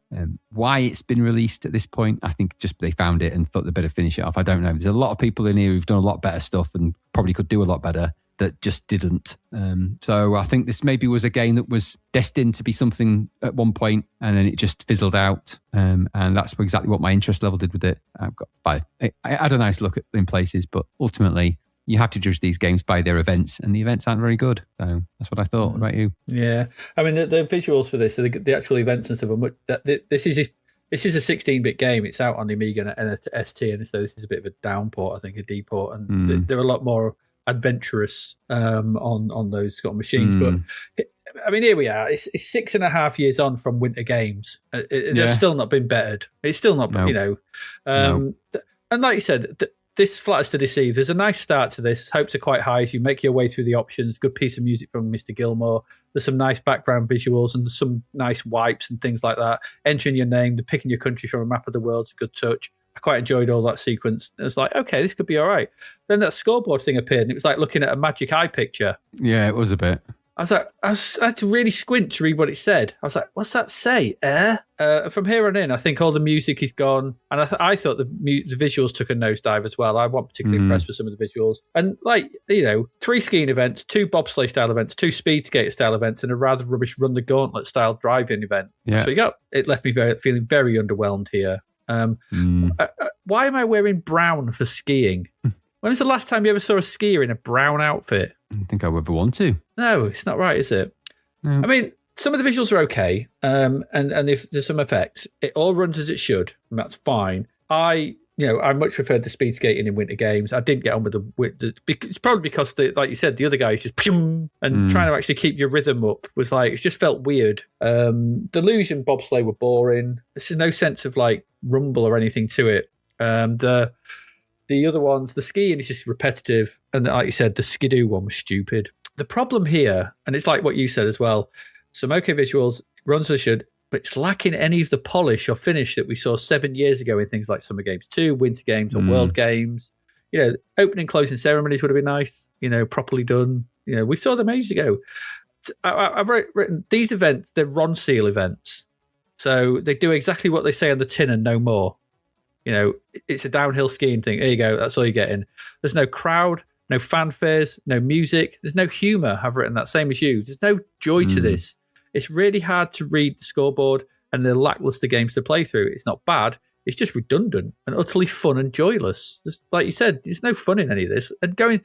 Why it's been released at this point, I think just they found it and thought they better finish it off. I don't know. There's a lot of people in here who've done a lot better stuff and probably could do a lot better that just didn't. So I think this maybe was a game that was destined to be something at one point and then it just fizzled out. And that's exactly what my interest level did with it. I've got 5. I had a nice look at in places, but ultimately you have to judge these games by their events, and the events aren't very good. So that's what I thought. What about you? Yeah, I mean the visuals for this, the actual events and stuff are much. This is a 16-bit game. It's out on the Amiga and ST, and so this is a bit of a downport, I think, a deport, and they're a lot more adventurous on those sort of machines. But I mean, here we are. It's 6.5 years on from Winter Games. It's still not been bettered. It's still not, And like you said. This flatters to deceive. There's a nice start to this. Hopes are quite high as you make your way through the options. Good piece of music from Mr. Gilmore. There's some nice background visuals and some nice wipes and things like that. Entering your name, the picking your country from a map of the world's a good touch. I quite enjoyed all that sequence. It was like, okay, this could be all right. Then that scoreboard thing appeared and it was like looking at a magic eye picture. Yeah, it was a bit. I was like, I had to really squint to read what it said. I was like, what's that say? From here on in, I think all the music is gone. And I thought the visuals took a nosedive as well. I wasn't particularly impressed with some of the visuals. And 3 skiing events, 2 bobsleigh style events, 2 speed skater style events, and a rather rubbish run the gauntlet style driving event. Yeah. So it left me feeling very underwhelmed here. Why am I wearing brown for skiing? When was the last time you ever saw a skier in a brown outfit? I don't think I would ever want to. No, it's not right, is it? No. I mean, some of the visuals are okay, and if there's some effects, it all runs as it should, and that's fine. I I much preferred the speed skating in winter games. I didn't get on with it's probably because, like you said, the other guy is just trying to actually keep your rhythm up was like, it just felt weird. Deluge and bobsleigh were boring. There's no sense of like rumble or anything to it. The other ones, the skiing is just repetitive. And like you said, the skidoo one was stupid. The problem here, and it's like what you said as well, some okay visuals, runs as should, but it's lacking any of the polish or finish that we saw 7 years ago in things like Summer Games 2, Winter Games, or World Games. Opening and closing ceremonies would have been nice, properly done. We saw them ages ago. I've written these events, they're Ron Seal events. So they do exactly what they say on the tin and no more. It's a downhill skiing thing. There you go. That's all you're getting. There's no crowd, no fanfares, no music. There's no humour. I've written that, same as you. There's no joy to this. It's really hard to read the scoreboard and the lackluster games to play through. It's not bad. It's just redundant and utterly fun and joyless. Just, like you said, there's no fun in any of this. And going,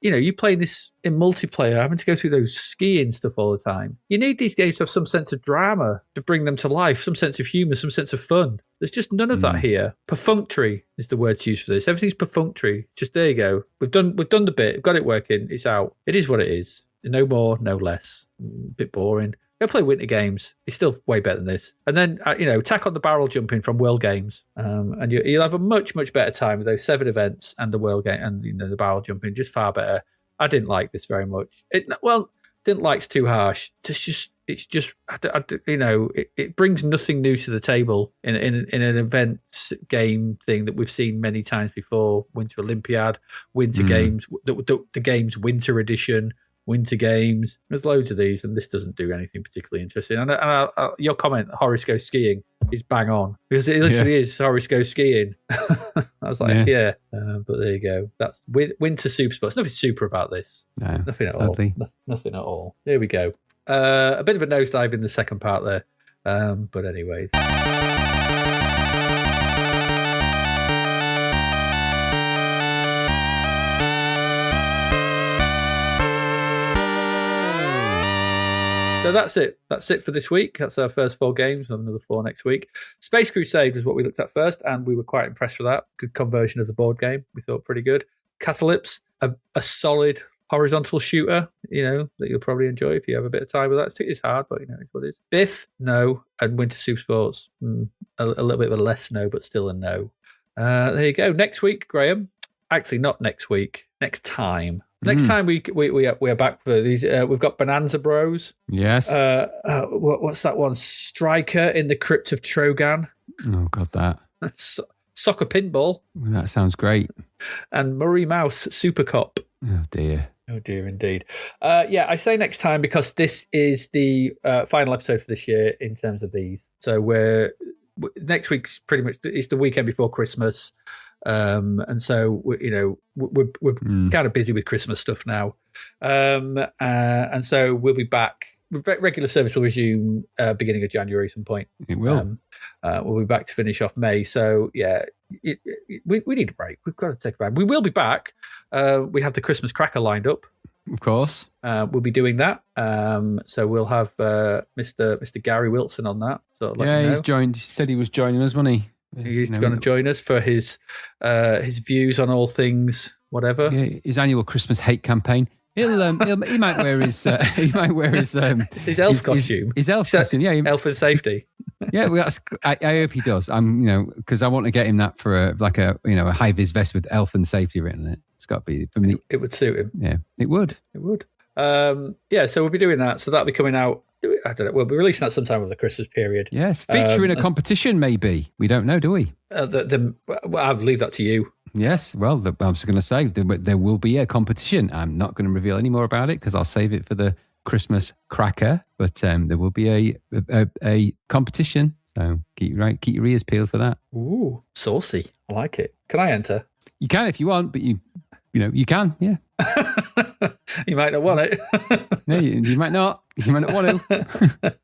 you playing this in multiplayer, having to go through those skiing stuff all the time. You need these games to have some sense of drama to bring them to life, some sense of humour, some sense of fun. There's just none of that here. Perfunctory is the word to use for this. Everything's perfunctory. Just there you go. We've done the bit. We've got it working. It's out. It is what it is. No more, no less. A bit boring. Go play winter games. It's still way better than this. And then, tack on the barrel jumping from World Games. And you'll have a much, much better time with those 7 events and the World Game and, the barrel jumping, just far better. I didn't like this very much. Didn't like's too harsh. It brings nothing new to the table in an event game thing that we've seen many times before. Winter Olympiad, Winter Games, the game's Winter Edition, Winter Games. There's loads of these, and this doesn't do anything particularly interesting. And your comment, Horace goes skiing, is bang on, because it literally is Horace goes skiing. I was like, but there you go. That's Winter Supersports. Nothing super about this. No, nothing at sadly. all. Nothing at all. There we go. A bit of a nosedive in the second part there. But anyways. So that's it. That's it for this week. That's our first 4 games. We'll have another 4 next week. Space Crusade was what we looked at first, and we were quite impressed with that. Good conversion of the board game. We thought pretty good. Catalypse, a solid horizontal shooter, that you'll probably enjoy if you have a bit of time with that. It's hard, but it's what it is. Biff, no. And Winter Supersports, a little bit of a less no, but still a no. There you go. Next week, Graham. Actually, not next week. Next time. Next time we are back for these. We've got Bonanza Bros. Yes. What's that one? Striker in the Crypt of Trogan. Oh God, that. Soccer Pinball. That sounds great. And Murray Mouse Super Cop. Oh dear. Oh dear, indeed. I say next time because this is the final episode for this year in terms of these. So next week's pretty much it's the weekend before Christmas. And so we're kind of busy with Christmas stuff now, and so we'll be back. Regular service will resume beginning of January at some point. It will. We'll be back to finish off May. So we need a break. We've got to take a break. We will be back. We have the Christmas cracker lined up. Of course, we'll be doing that. So we'll have Mr. Gary Wilson on that. So he's joined. He said he was joining us, wasn't he? He's going to join us for his views on all things, whatever. Yeah, his annual Christmas hate campaign. He might wear his his elf costume. His elf costume. Yeah, elf and safety. Yeah, well, I hope he does. Because I want to get him that for a high vis vest with elf and safety written in it. It's got to be from the. It would suit him. Yeah, it would. It would. So we'll be doing that. So that'll be coming out. I don't know. We'll be releasing that sometime over the Christmas period. Yes, featuring a competition, maybe. We don't know, do we? I'll leave that to you. Yes. Well, I was going to say there will be a competition. I'm not going to reveal any more about it because I'll save it for the Christmas cracker. But there will be a competition. So keep your ears peeled for that. Ooh, saucy. I like it. Can I enter? You can if you want, but you can. Yeah. You might not want it. No, you might not. You might not want to.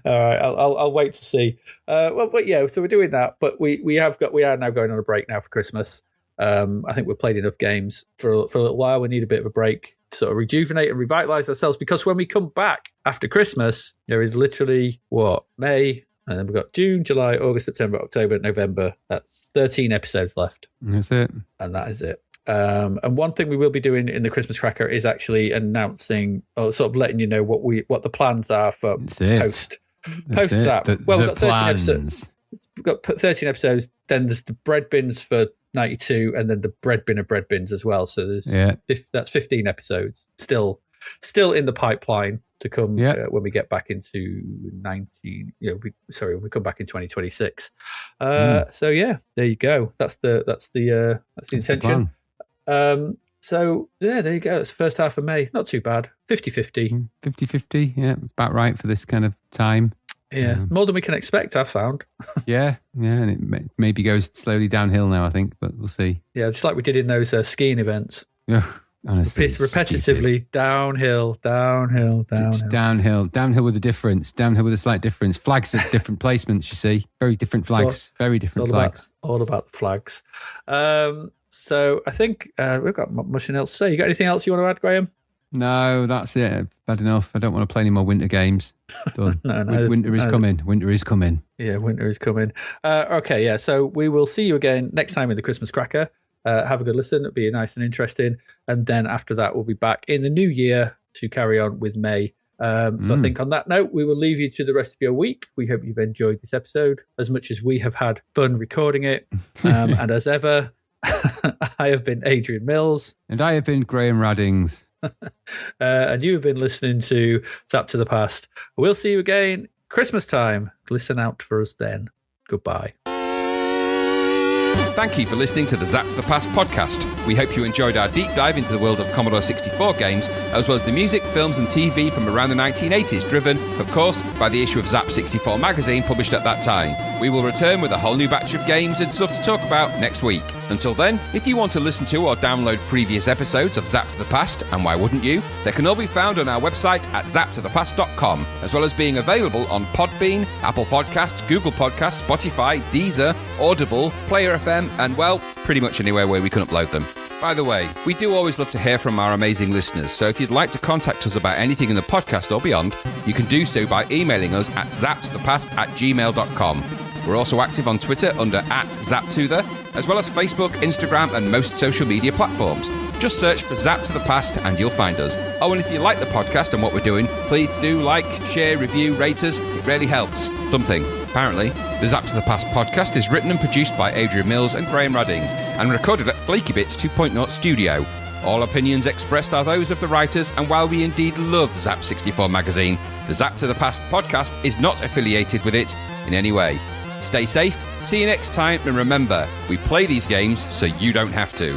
All right, I'll wait to see. So we're doing that, but we are now going on a break now for Christmas. I think we've played enough games for a little while. We need a bit of a break to sort of rejuvenate and revitalize ourselves, because when we come back after Christmas, there is literally May, and then we've got June, July, August, September, October, November. That's 13 episodes left. That's it. And that is it. And one thing we will be doing in the Christmas Cracker is actually announcing, or sort of letting you know what the plans are for post Zap. Well, we've got 13 episodes. We've got 13 episodes. Then there's the bread bins for 92, and then the bread bin of bread bins as well. So there's that's 15 episodes still in the pipeline to come when we get back into 19. When we come back in 2026. So yeah, there you go. That's the intention. So yeah, there you go. It's the first half of May. Not too bad. 50-50. 50-50. Yeah, about right for this kind of time. Yeah, more than we can expect, I've found. yeah, and it maybe goes slowly downhill now, I think, but we'll see. Yeah, just like we did in those skiing events. Yeah, honestly. Repetitively, downhill. It's downhill with a difference, downhill with a slight difference. Flags at different placements, you see. Very different flags, very different flags. All about the flags. So I think we've got much else to say. You got anything else you want to add, Graham? No, that's it. Bad enough. I don't want to play any more winter games. Done. No, winter is coming. Winter is coming. Yeah, winter is coming. Okay, yeah. So we will see you again next time in the Christmas Cracker. Have a good listen. It'll be nice and interesting. And then after that, we'll be back in the new year to carry on with May. So I think on that note, we will leave you to the rest of your week. We hope you've enjoyed this episode as much as we have had fun recording it. And as ever, I have been Adrian Mills. And I have been Graham Raddings. And you have been listening to Zapped to the Past. We'll see you again Christmas time. Listen out for us then. Goodbye. Thank you for listening to the Zapped to the Past podcast. We hope you enjoyed our deep dive into the world of Commodore 64 games, as well as the music, films and TV from around the 1980s, driven, of course, by the issue of Zap 64 magazine published at that time. We will return with a whole new batch of games and stuff to talk about next week. Until then, if you want to listen to or download previous episodes of Zapped to the Past, and why wouldn't you, they can all be found on our website at zappedtothepast.com, as well as being available on Podbean, Apple Podcasts, Google Podcasts, Spotify, Deezer, Audible, Player FM, and, well, pretty much anywhere where we can upload them. By the way, we do always love to hear from our amazing listeners, so if you'd like to contact us about anything in the podcast or beyond, you can do so by emailing us at zappedtothepast@gmail.com. We're also active on Twitter under @ZapTother, as well as Facebook, Instagram, and most social media platforms. Just search for Zapped to the Past and you'll find us. Oh, and if you like the podcast and what we're doing, please do like, share, review, rate us. It really helps. Something. Apparently, the Zapped to the Past podcast is written and produced by Adrian Mills and Graham Raddings and recorded at Flaky Bits 2.0 Studio. All opinions expressed are those of the writers, and while we indeed love Zap 64 magazine, the Zapped to the Past podcast is not affiliated with it in any way. Stay safe, see you next time, and remember, we play these games so you don't have to.